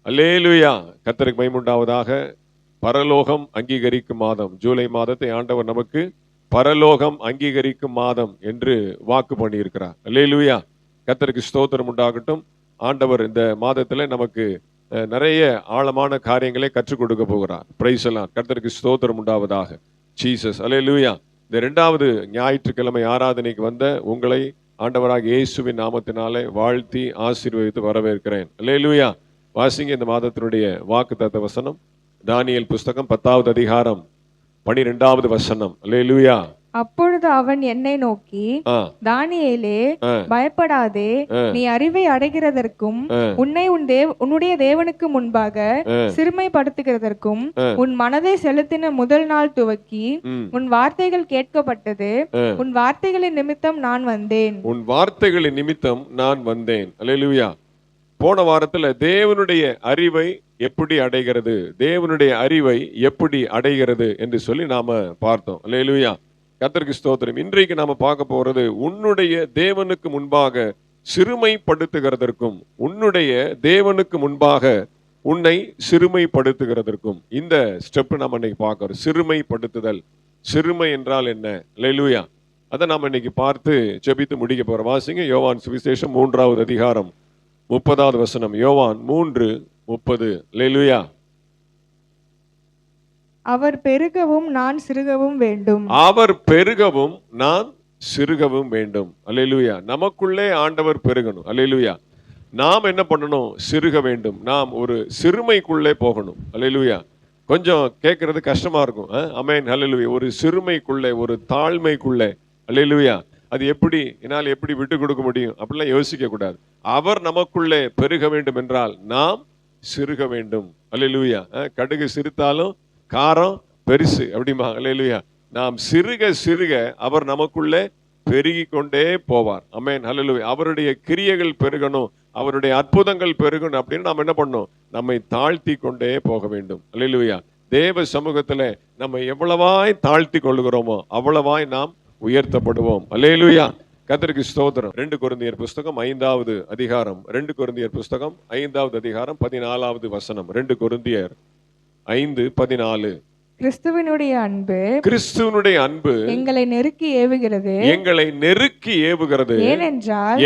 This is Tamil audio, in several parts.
அல்லேலூயா. கர்த்தருக்கு மகிமை உண்டாவதாக. பரலோகம் அங்கீகரிக்கும் மாதம். ஜூலை மாதத்தை ஆண்டவர் நமக்கு பரலோகம் அங்கீகரிக்கும் மாதம் என்று வாக்கு பண்ணியிருக்கிறார். அல்லேலூயா. கர்த்தருக்கு ஸ்தோத்திரம் உண்டாகட்டும். ஆண்டவர் இந்த மாதத்துல நமக்கு நிறைய ஆழமான காரியங்களை கற்றுக் கொடுக்க போகிறார். பிரைஸ் எல்லாம். கர்த்தருக்கு ஸ்தோத்திரம் உண்டாவதாக. ஜீசஸ். அல்லேலூயா. இந்த 2வது ஞாயிற்றுக்கிழமை ஆராதனைக்கு வந்த உங்களை ஆண்டவராக இயேசுவின் நாமத்தினாலே வாழ்த்தி ஆசீர்வதித்து வரவேற்கிறேன். அல்லேலூயா. வாசிங்க இந்த மாதத்தினுடைய வாக்குத்தத்த வசனம். தானியேல் புஸ்தகம் 10வது அதிகாரம் 12வது வசனம். அல்லேலூயா. அப்பொழுது அவன் என்னை நோக்கி, தானியேலே, பயப்படாதே, நீ அறிவை அடைகிறதற்கும் உன்னை உன்னுடைய தேவனுக்கு முன்பாக சிறுமைப்படுத்துகிறதற்கும் உன் மனதை செலுத்தின முதல் நாள் துவக்கி உன் வார்த்தைகள் கேட்கப்பட்டது. உன் வார்த்தைகளின் நிமித்தம் நான் வந்தேன். உன் வார்த்தைகளின் நிமித்தம் நான் வந்தேன். அல்லேலூயா. போன வாரத்துல தேவனுடைய அறிவை எப்படி அடைகிறது, தேவனுடைய அறிவை எப்படி அடைகிறது என்று சொல்லி நாம பார்த்தோம். அல்லேலூயா. கர்த்தருக்கு ஸ்தோத்திரம். இன்றைக்கு நாம பார்க்க போறது உன்னுடைய தேவனுக்கு முன்பாக சிறுமைப்படுத்துகிறதற்கும் உன்னுடைய தேவனுக்கு முன்பாக உன்னை சிறுமைப்படுத்துகிறதற்கும் இந்த ஸ்டெப் நாம இன்னைக்கு பார்க்கிறோம். சிறுமைப்படுத்துதல். சிறுமை என்றால் என்ன? அல்லேலூயா. அதை நாம இன்னைக்கு பார்த்து ஜெபித்து முடிக்க போறோம். வாசிங்க யோவான் சுவிசேஷம் 3வது அதிகாரம் 30வது வசனம். யோவான் 3:30. அல்லேலூயா. அவர் பெருகவும் நான் சிறுகவும் வேண்டும். அவர் பெருகவும் நான் சிறுகவும் வேண்டும். அல்லேலூயா. நமக்குள்ளே ஆண்டவர் பெருகணும். அல்லேலூயா. நாம் என்ன பண்ணணும்? சிறுக வேண்டும். நாம் ஒரு சிறுமைக்குள்ளே போகணும். அல்லேலூயா. கொஞ்சம் கேட்கறது கஷ்டமா இருக்கும். ஆமென். அல்லேலூயா. ஒரு சிறுமைக்குள்ளே, ஒரு தாழ்மைக்குள்ளே. அல்லேலூயா. அது எப்படி என்னால் எப்படி விட்டு கொடுக்க முடியும் அப்படிலாம் யோசிக்க கூடாது. அவர் நமக்குள்ளே பெருக வேண்டும் என்றால் நாம் சிறுக வேண்டும். அல்லேலூயா. கடுகு சிறுத்தாலும் காரம் பெருசு அப்படிமா. அல்லேலூயா. நாம் சிறுக சிறுக அவர் நமக்குள்ளே பெருகி கொண்டே போவார். ஆமென். அல்லேலூயா. அவருடைய கிரியைகள் பெருகணும், அவருடைய அற்புதங்கள் பெருகணும் அப்படின்னு நாம் என்ன பண்ணணும்? நம்மை தாழ்த்தி கொண்டே போக வேண்டும். அல்லேலூயா. தேவ சமூகத்துல நம்ம எவ்வளவாய் தாழ்த்தி கொள்கிறோமோ அவ்வளவாய் நாம் உயர்த்தப்படுவோம். அல்லேலூயா. கர்த்தருக்கு ஸ்தோத்திரம். 2 கொரிந்தியர் புஸ்தகம் 5வது அதிகாரம். 2 கொரிந்தியர் புஸ்தகம் 5வது அதிகாரம் 14வது வசனம். 2 கொரிந்தியர் 5:14. கிறிஸ்துவினுடைய அன்பு எங்களை நெருக்கி ஏவுகிறது. எங்களை நெருக்கி ஏவுகிறது.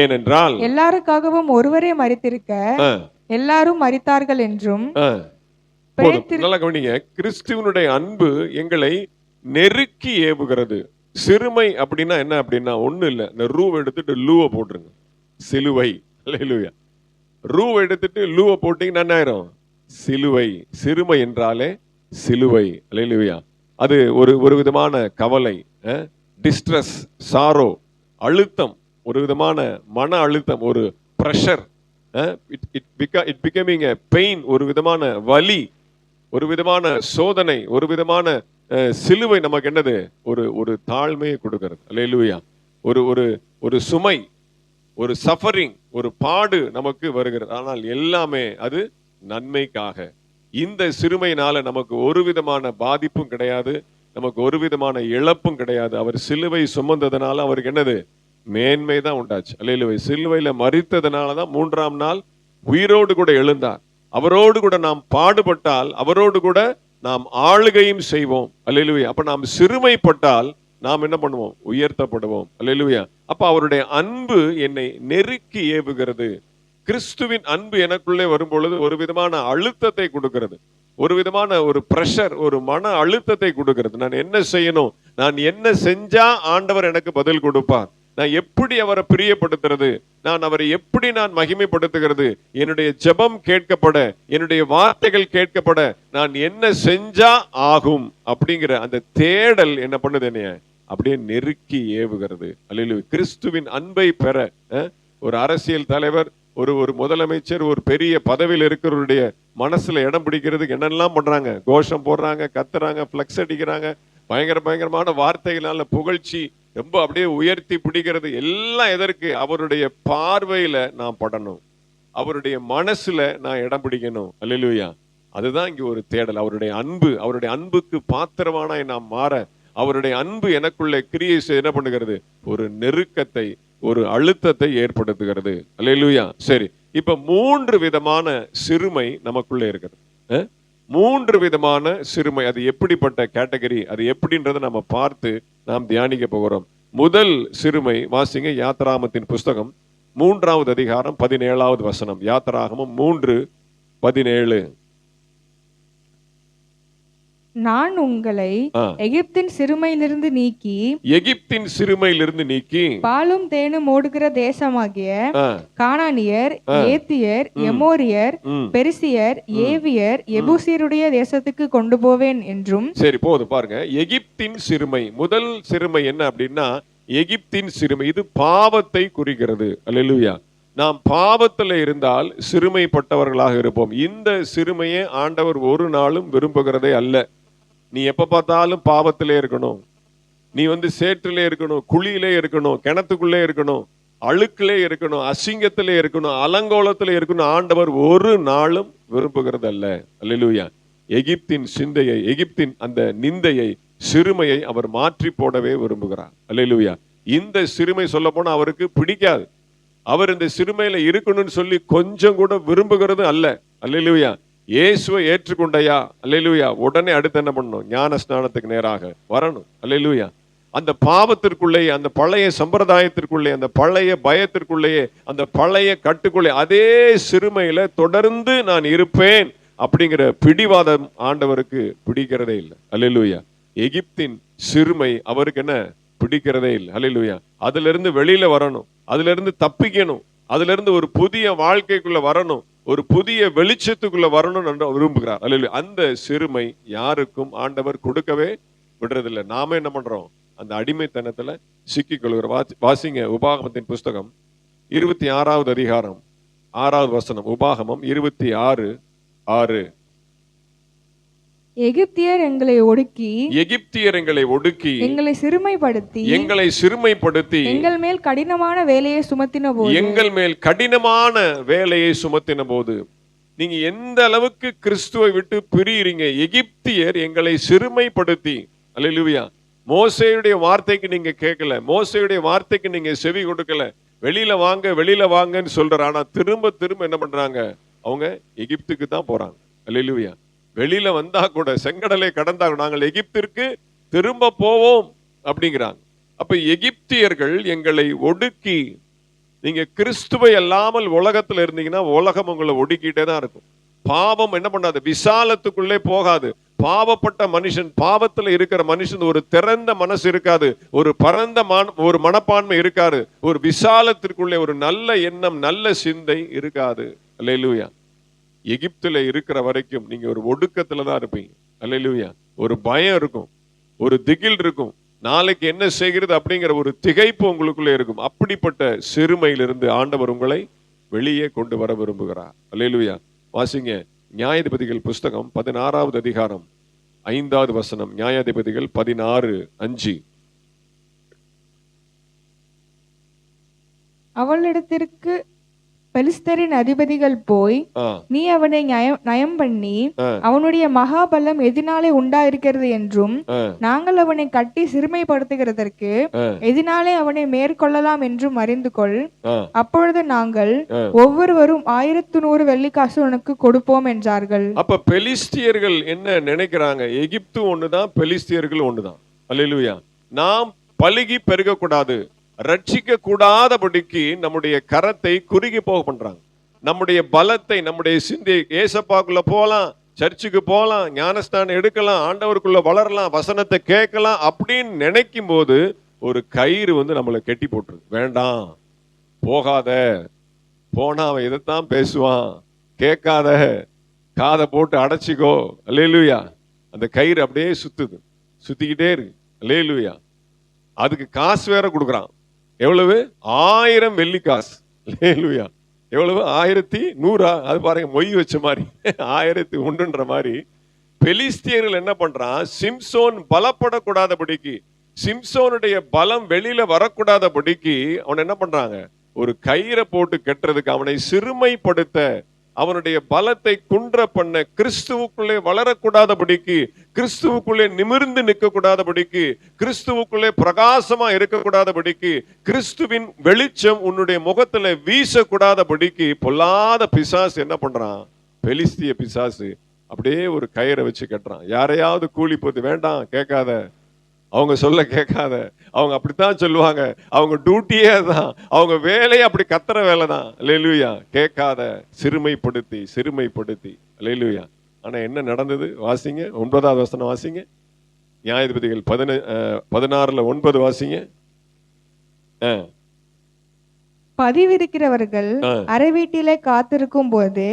ஏனென்றால் எல்லாருக்காகவும் ஒருவரே மரித்திருக்க எல்லாரும் மரித்தார்கள் என்றும். நல்லா கவனிங்க. கிறிஸ்துவினுடைய அன்பு எங்களை நெருக்கி ஏவுகிறது. சிறுமை அப்படின்னா என்ன அப்படின்னா ஒண்ணு இல்ல. இந்த ரூ எடுத்துட்டு லூவை போட்டுருங்க. சிலுவை. அல்லேலூயா. ரூ எடுத்துட்டு லூவை போட்டீங்கன்னா என்ன ஆயிரும்? சிலுவை. சிறுமை என்றாலே சிலுவை. அல்லேலூயா. அது ஒரு விதமான கவலை, டிஸ்ட்ரெஸ், சாரோ, அழுத்தம், ஒரு விதமான மன அழுத்தம், ஒரு pressure, it becoming a pain, ஒரு விதமான வலி, ஒரு விதமான சோதனை, ஒரு விதமான சிலுவை நமக்கு என்னது? ஒரு தாழ்மையை கொடுக்கிறது. அல்லேலூயா. ஒரு சுமை, ஒரு சஃபரிங், ஒரு பாடு நமக்கு வருகிறது. ஆனால் எல்லாமே அது நன்மைக்காக. இந்த சிறுமையினால நமக்கு ஒரு விதமான பாதிப்பும் கிடையாது, நமக்கு ஒரு விதமான இழப்பும் கிடையாது. அவர் சிலுவை சுமந்ததுனால அவருக்கு என்னது? மேன்மை தான் உண்டாச்சு. அல்லேலூயா. சிலுவையில மரித்ததுனாலதான் 3ஆம் நாள் உயிரோடு கூட எழுந்தார். அவரோடு கூட நாம் பாடுபட்டால் அவரோடு கூட நாம் ஆளுகையும் செய்வோம். அல்லேலூயா. அப்ப நாம் சிறுமைப்பட்டால் நாம் என்ன பண்ணுவோம்? உயர்த்தப்படுவோம். அல்லேலூயா. அப்ப அவருடைய அன்பு என்னை நெருக்கி ஏவுகிறது. கிறிஸ்துவின் அன்பு எனக்குள்ளே வரும் பொழுது ஒரு விதமான அழுத்தத்தை கொடுக்கிறது, ஒரு விதமான ஒரு பிரஷர், ஒரு மன அழுத்தத்தை கொடுக்கிறது. நான் என்ன செய்யணும்? நான் என்ன செஞ்சா ஆண்டவர் எனக்கு பதில் கொடுப்பார்? நான் எப்படி அவரை பிரியப்படுத்துறது? நான் அவரை எப்படி நான் மகிமைப்படுத்துகிறது? என்னுடைய ஜெபம் கேட்கப்பட, என்னுடைய வார்த்தைகள் கேட்கப்பட நான் என்ன செஞ்சா ஆகும் அப்படிங்கிற அந்த தேடல் என்ன பண்ணுது? என்னைய அப்படியே நெருக்கி ஏவுகிறது. அல்லேலூயா. கிறிஸ்துவின் அன்பை பெற ஒரு அரசியல் தலைவர், ஒரு முதலமைச்சர், ஒரு பெரிய பதவியில் இருக்கிறவருடைய மனசுல இடம் பிடிக்கிறதுக்கு என்னெல்லாம் பண்றாங்க? கோஷம் போடுறாங்க, கத்துறாங்க, பிளக்ஸ் அடிக்கிறாங்க, பயங்கரமான வார்த்தைகளால புகழ்ச்சி, ரொம்ப அப்படியே உயர்த்தி பிடிக்கிறது. எல்லாம் எதற்கு? அவருடைய பார்வையில நான் படணும், அவருடைய மனசுல நான் இடம் பிடிக்கணும். அல்லேலூயா. அதுதான் இங்க ஒரு தேடல். அவருடைய அன்பு, அவருடைய அன்புக்கு பாத்திரமானாய் நாம் மாற அவருடைய அன்பு எனக்குள்ளே கிரியை என்ன பண்ணுகிறது? ஒரு நெருக்கத்தை, ஒரு அழுத்தத்தை ஏற்படுத்துகிறது. அல்லேலூயா. சரி, இப்ப 3 விதமான சிறுமை நமக்குள்ளே இருக்கிறது. 3 விதமான சிறுமை. அது எப்படிப்பட்ட கேட்டகரி, அது எப்படின்றத நம்ம பார்த்து நாம் தியானிக்க போகிறோம். முதல் சிறுமை வாசிங்க, யாத்திராகமத்தின் புஸ்தகம் 3வது அதிகாரம் 17வது வசனம். யாத்திராகமம் 3:17. நான் உங்களை எகிப்தின் சிறுமையிலிருந்து நீக்கி பாலும் தேனும் ஓடுகிற தேசமாகிய கானானியர், ஏத்தியர், எமோரியர், பெரிசியர், ஏவியர், எபூசியருடைய தேசத்துக்கு கொண்டு போவேன் என்றும். சரி, போதும் பாருங்க. எகிப்தின் சிறுமை, முதல் சிறுமை என்ன அப்படின்னா எகிப்தின் சிறுமை. இது பாவத்தை குறிக்கிறது. அல்லேலூயா. நாம் பாவத்தில் இருந்தால் சிறுமைப்பட்டவர்களாக இருப்போம். இந்த சிறுமையை ஆண்டவர் ஒரு நாளும் விரும்புகிறதே அல்ல. நீ எப்ப பார்த்தாலும் பாவத்திலே இருக்கணும், நீ சேற்றிலே இருக்கணும், குழியிலே இருக்கணும், கிணத்துக்குள்ளே இருக்கணும், அழுக்கிலே இருக்கணும், அசிங்கத்திலே இருக்கணும், அலங்கோலத்திலே இருக்கணும், ஆண்டவர் ஒரு நாளும் விரும்புகிறது அல்ல. அல்லேலூயா. எகிப்தின் சிந்தையை, எகிப்தின் அந்த நிந்தையை, சிறுமையை அவர் மாற்றி போடவே விரும்புகிறார். அல்லேலூயா. இந்த சிறுமை சொல்ல போனா அவருக்கு பிடிக்காது. அவர் இந்த சிறுமையில இருக்கணும்னு சொல்லி கொஞ்சம் கூட விரும்புகிறது அல்ல. அல்லேலூயா. இயேசுவை ஏற்றுக்கொண்டையா? அல்லேலூயா. உடனே அடுத்து என்ன பண்ணணும்? ஞான ஸ்நானத்துக்கு நேராக வரணும். அல்லேலூயா. அந்த பாவத்திற்குள்ளே, அந்த பழைய சம்பிரதாயத்திற்குள்ளே, அந்த பழைய பயத்திற்குள்ளேயே, அந்த பழைய கட்டுக்குள்ளே, அதே சிறுமையில தொடர்ந்து நான் இருப்பேன் அப்படிங்கிற பிடிவாதம் ஆண்டவருக்கு பிடிக்கிறதே இல்லை. அல்லேலூயா. எகிப்தின் சிறுமை அவருக்கு என்ன பிடிக்கிறதே இல்லை. அல்லேலூயா. அதுல இருந்து வெளியில வரணும், அதுல இருந்து தப்பிக்கணும், அதுல இருந்து ஒரு புதிய வாழ்க்கைக்குள்ள வரணும், ஒரு புதிய வெளிச்சத்துக்குள்ள வரணும் என்று விரும்புகிறார். அல்லேலூயா. அந்த சிறுமை யாருக்கும் ஆண்டவர் கொடுக்கவே விடுறதில்லை. நாம என்ன பண்றோம்? அந்த அடிமைத்தனத்துல சிக்கிக் கொள்கிறோம். வாசிங்க, உபாகமத்தின் புஸ்தகம் 26வது அதிகாரம் 6வது வசனம். உபாகமம் 26:6. எகிப்தியர் எங்களை ஒடுக்கி எங்களை சிறுமைப்படுத்தி எங்கள் மேல் கடினமான வேலையை சுமத்தின போது. நீங்க எந்த அளவுக்கு கிறிஸ்துவை விட்டு பிரியுறீங்க? எகிப்தியர் எங்களை சிறுமைப்படுத்தி. அல்லேலூயா. மோசேயுடைய வார்த்தைக்கு நீங்க கேட்கல, மோசேயுடைய வார்த்தைக்கு நீங்க செவி கொடுக்கல. வெளியில வாங்கன்னு சொல்ற. ஆனா திரும்ப திரும்ப என்ன பண்றாங்க? அவங்க எகிப்துக்கு தான் போறாங்க. அல்லேலூயா. வெளியில வந்தா கூட, செங்கடலை கடந்தா நாங்கள் எகிப்திற்கு திரும்ப போவோம் அப்படிங்கிறாங்க. அப்ப எகிப்தியர்கள் எங்களை ஒடுக்கி, நீங்க கிறிஸ்துவை அல்லாமல் உலகத்துல இருந்தீங்கன்னா உலகம் உங்களை ஒடுக்கிட்டே தான் இருக்கும். பாவம் என்ன பண்ணாது? விசாலத்துக்குள்ளே போகாது. பாவப்பட்ட மனுஷன், பாவத்துல இருக்கிற மனுஷன் ஒரு திறந்த மனசு இருக்காது, ஒரு பரந்த ஒரு மனப்பான்மை இருக்காது, ஒரு விசாலத்திற்குள்ளே ஒரு நல்ல எண்ணம், நல்ல சிந்தை இருக்காது. அல்லேலூயா. எகிப்துல இருக்கிற வரைக்கும் நீங்க ஒரு ஒடுக்கத்துல தான் இருப்பீங்க. அல்லேலூயா. ஒரு பயம் இருக்கும், ஒரு திகில் இருக்கும், நாளைக்கு என்ன செய்கிறது அப்படிங்கிற ஒரு திகைப்பு உங்களுக்குள்ளே இருக்கும். அப்படிப்பட்ட சிறுமையிலிருந்து ஆண்டவர் உங்களை வெளியே கொண்டு வர விரும்புகிறார். அல்லேலூயா. வாசிங்க, நியாயாதிபதிகள் புஸ்தகம் 16வது அதிகாரம் 5வது வசனம். நியாயாதிபதிகள் 16:5. அவளிடத்திற்கு பெலிஸ்தரின் அதிபதிகள் போய், நீ அவனை நயம் பண்ணி அவனுடைய மகாபலம் எதினாலே உண்டாயிருக்கிறது என்றும், நாங்கள் அவனை கட்டி சிறுமைப்படுத்துகிறதற்கு எதினாலே அவனை மேற்கொள்ளலாம் என்றும் அறிந்து கொள். அப்பொழுது நாங்கள் ஒவ்வொருவரும் 1100 வெள்ளிக்காசு உனக்கு கொடுப்போம் என்றார்கள். அப்ப பெலிஸ்தியர்கள் என்ன நினைக்கிறாங்க? எகிப்து ஒண்ணுதான், பெலிஸ்தியர்கள் ஒண்ணுதான். அல்லேலூயா. நாம் பலுகி பெருகக்கூடாது, ரட்சிக்க கூடாதபடிக்கு நம்முடைய கரத்தை குறுகி போக பண்றாங்க. நம்முடைய பலத்தை, நம்முடைய சிந்தை, ஏசப்பாக்குள்ள போலாம், சர்ச்சுக்கு போலாம், ஞானஸ்தானம் எடுக்கலாம், ஆண்டவருக்குள்ள வளரலாம், வசனத்தை கேட்கலாம் அப்படின்னு நினைக்கும் போது ஒரு கயிறு நம்மளை கெட்டி போட்டுரு. வேண்டாம், போகாத, போனா அவன் இதைத்தான் பேசுவான், கேட்காத, காதை போட்டு அடைச்சிக்கோ. அல்லேலூயா. அந்த கயிறு அப்படியே சுத்துது, சுத்திக்கிட்டே இருக்கு. அல்லேலூயா. அதுக்கு காசு வேற கொடுக்குறான். எவ்வளவு? 1000 வெள்ளிக்காசு. அல்லேலூயா. எவ்வளவு? 1100. அது பாருங்க, மொய் வச்ச மாதிரி 1001ன்ற மாதிரி. பெலிஸ்தியர்கள் என்ன பண்றான்? சிம்சோன் பலப்படக்கூடாதபடிக்கு, சிம்சோனுடைய பலம் வெளியில வரக்கூடாதபடிக்கு அவன் என்ன பண்றாங்க? ஒரு கயிறை போட்டு கட்டுறதுக்கு, அவனை சிறுமைப்படுத்த, அவனுடைய பலத்தை குன்ற பண்ண, கிறிஸ்துவுக்குள்ளே வளரக்கூடாதபடிக்கு, கிறிஸ்துவுக்குள்ளே நிமிர்ந்து நிற்க கூடாதபடிக்கு, கிறிஸ்துவுக்குள்ளே பிரகாசமா இருக்கக்கூடாதபடிக்கு, கிறிஸ்துவின் வெளிச்சம் உன்னுடைய முகத்துல வீசக்கூடாதபடிக்கு பொல்லாத பிசாசு என்ன பண்றான்? பெலிஸ்திய பிசாசு அப்படியே ஒரு கயிறை வச்சு கட்டுறான். யாரையாவது கூலி போது வேண்டாம், கேட்காத, அவங்க சொல்ல கேட்காத, அவங்க அப்படித்தான் சொல்லுவாங்க, அவங்க டியூட்டியே தான், அவங்க வேலையே அப்படி கத்துற வேலை தான். அல்லேலூயா. கேட்காத, சிறுமைப்படுத்தி சிறுமைப்படுத்தி. அல்லேலூயா. ஆனா என்ன நடந்தது? வாசிங்க 9வது வசனம் வாசிங்க. நியாயாதிபதிகள் 16:9 வாசிங்க. பதிவிருக்கிறவர்கள் அறை வீட்டிலே காத்திருக்கும் போது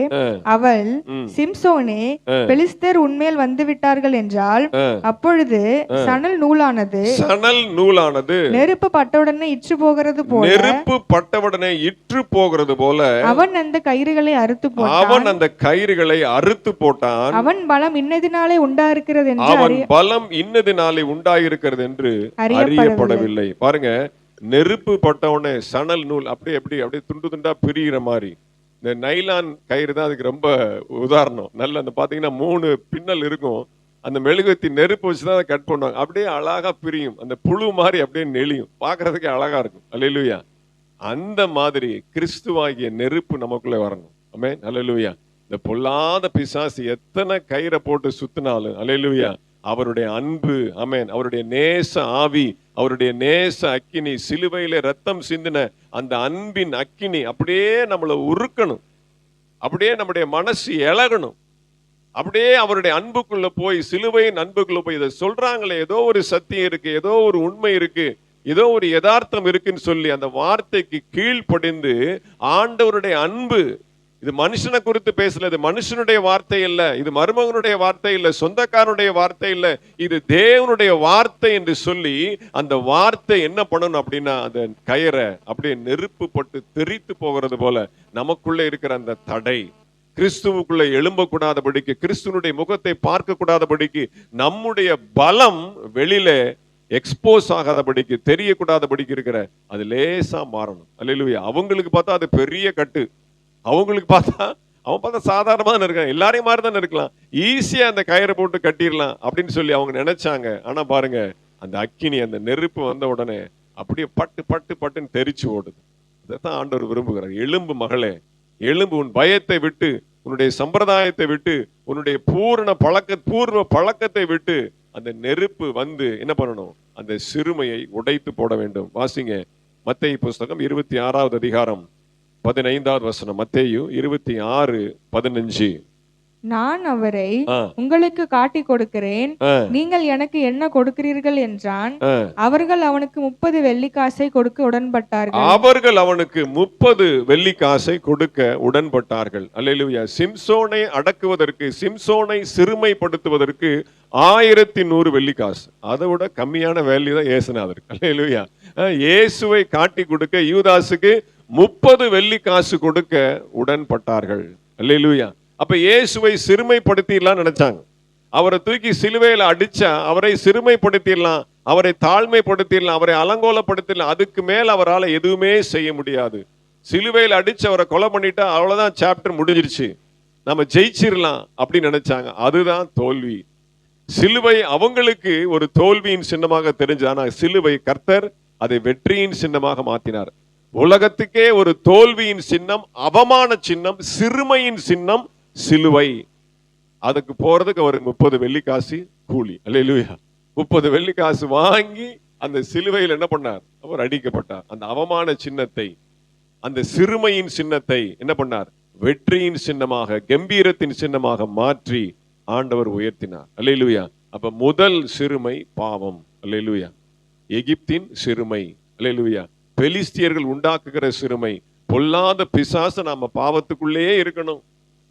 அவள், சிம்சோனே, பெலிஸ்தர் உன்மேல் வந்து விட்டார்கள் என்றால், அப்பொழுது சணல் நூலானது நெருப்பு பட்டவுடனே இற்று போகிறது போல அவன் அந்த கயிறுகளை அறுத்து போட்டான். அவன் பலம் இன்னதினாலே உண்டாயிருக்கிறது என்று அறியப்படவில்லை. பாருங்க, நெருப்பு பட்டவுடனே சணல் நூல் அப்படியே துண்டு துண்டா பிரிகிற மாதிரி. இந்த நைலான் கயிறு தான் அதுக்கு ரொம்ப உதாரணம். நல்ல அந்த பாத்தீங்கன்னா 3 பின்னல் இருக்கும். அந்த மெழுகுவத்தி நெருப்பு வச்சுதான் அதை கட் பண்ணுவாங்க. அப்படியே அழகா பிரியும். அந்த புழு மாதிரி அப்படியே நெளியும். பாக்குறதுக்கே அழகா இருக்கும். அல்லேலூயா. அந்த மாதிரி கிறிஸ்துவாகிய நெருப்பு நமக்குள்ள வரணும். ஆமென். அல்லேலூயா. இந்த பொல்லாத பிசாசு எத்தனை கயிறை போட்டு சுத்தினாலும், அல்லேலூயா, அவருடைய அன்பு, ஆமென், அவருடைய நேச ஆவி, அவருடைய நேச அக்கினி, சிலுவையில ரத்தம் சிந்தின அந்த அன்பின் அக்கினி அப்படியே நம்மளை உருக்கணும். அப்படியே நம்முடைய மனசு இழகணும். அப்படியே அவருடைய அன்புக்குள்ள போய், சிலுவையின் அன்புக்குள்ள போய், இதை சொல்றாங்களே, ஏதோ ஒரு சத்தியம் இருக்கு, ஏதோ ஒரு உண்மை இருக்கு, ஏதோ ஒரு யதார்த்தம் இருக்குன்னு சொல்லி அந்த வார்த்தைக்கு கீழ்ப்படிந்து, ஆண்டவருடைய அன்பு, இது மனுஷனை குறித்து பேசல, இது மனுஷனுடைய வார்த்தை இல்ல, இது மருமகனுடைய வார்த்தை இல்ல, சொந்தக்காரனுடைய வார்த்தை இல்ல, இது தேவனுடைய வார்த்தை என்று சொல்லி அந்த வார்த்தை என்ன பண்ணணும் அப்படின்னா, அந்த கயிறை அப்படியே நெருப்பு பட்டு தெரித்து போகிறது போல நமக்குள்ள இருக்கிற அந்த தடை, கிறிஸ்துவுக்குள்ள எழும்பக்கூடாதபடிக்கு, கிறிஸ்துவனுடைய முகத்தை பார்க்க கூடாதபடிக்கு, நம்முடைய பலம் வெளியில எக்ஸ்போஸ் ஆகாதபடிக்கு, தெரியக்கூடாதபடிக்கு இருக்கிற அது லேசா மாறணும். அல்லேலூயா. அவங்களுக்கு பார்த்தா அது பெரிய கட்டு, அவங்களுக்கு பார்த்தா அவன் பார்த்தா சாதாரணமா தான் இருக்கான், எல்லாரையும் மாதிரி தானே இருக்கலாம், ஈஸியா அந்த கயிறை போட்டு கட்டிடலாம் அப்படின்னு சொல்லி அவங்க நினைச்சாங்க. ஆனா பாருங்க, அந்த அக்கினி, அந்த நெருப்பு வந்த உடனே அப்படியே பட்டு பட்டு பட்டுன்னு தெரிச்சு ஓடுது. அதைத்தான் ஆண்டவர் விரும்புகிறார். எழும்பு மகளே, எழும்பு, உன் பயத்தை விட்டு, உன்னுடைய சம்பிரதாயத்தை விட்டு, உன்னுடைய பூர்வ பழக்கத்தை விட்டு அந்த நெருப்பு வந்து என்ன பண்ணணும்? அந்த சிறுமையை உடைத்து போட வேண்டும். வாசிங்க மத்தேயு புஸ்தகம் 26வது அதிகாரம் 15வது வசனம். மத்தேயு 26:15. நான் அவரை உங்களுக்கு காட்டி கொடுக்கிறேன், நீங்கள் எனக்கு என்ன கொடுக்கிறீர்கள் என்றான். அவர்கள் அவனுக்கு 30 வெள்ளிக்காசை கொடுக்க உடன்பட்டார்கள். அல்லேலூயா. சிம்சோனை அடக்குவதற்கு, சிம்சோனை சிறுமைப்படுத்துவதற்கு 1100 வெள்ளிக்காசு, அதை விட கம்மியான வேல்யூ தான் இயேசுநாதருக்கு. அல்லேலூயா. இயேசுவை காட்டி கொடுக்க யூதாசுக்கு 30 வெள்ளிக்காசு கொடுக்க உடன்பட்டார்கள். அல்லேலூயா. அப்ப இயேசுவை சிறுமைப்படுத்திடலாம் நினைச்சாங்க. அவரை தூக்கி சிலுவையில அடிச்சா அவரை சிறுமைப்படுத்திடலாம், அவரை தாழ்மைப்படுத்திடலாம், அவரை அலங்கோலப்படுத்திடலாம். அதுக்கு மேல் அவரால் எதுவுமே செய்ய முடியாது. சிலுவையில அடிச்சு அவரை கொலை பண்ணிட்டா அவ்வளவுதான், சாப்டர் முடிஞ்சிருச்சு, நம்ம ஜெயிச்சிடலாம் அப்படின்னு நினைச்சாங்க. அதுதான் தோல்வி. சிலுவை அவங்களுக்கு ஒரு தோல்வியின் சின்னமாக தெரிஞ்சது. ஆனா சிலுவை கர்த்தர் அதை வெற்றியின் சின்னமாக மாத்தினார். உலகத்துக்கே ஒரு தோல்வியின் சின்னம், அவமான சின்னம், சிறுமையின் சின்னம் சிலுவை. அதுக்கு போறதுக்கு அவர் 30 வெள்ளிக்காசு கூலி. அல்லேலூயா. 30 வெள்ளிக்காசு வாங்கி அந்த சிலுவையில் என்ன பண்ணார்? அவர் அடிக்கப்பட்டார். அந்த அவமான சின்னத்தை, அந்த சிறுமையின் சின்னத்தை என்ன பண்ணார்? வெற்றியின் சின்னமாக, கம்பீரத்தின் சின்னமாக மாற்றி ஆண்டவர் உயர்த்தினார். அல்லேலூயா. அப்ப முதல் சிறுமை பாவம். அல்லேலூயா. எகிப்தின் சிறுமை. அல்லேலூயா. பெலிஸ்தியர்கள் உண்டாக்குகிற சிறுமை, பொல்லாத பிசாசு. நாம பாவத்துக்குள்ளே இருக்கணும்,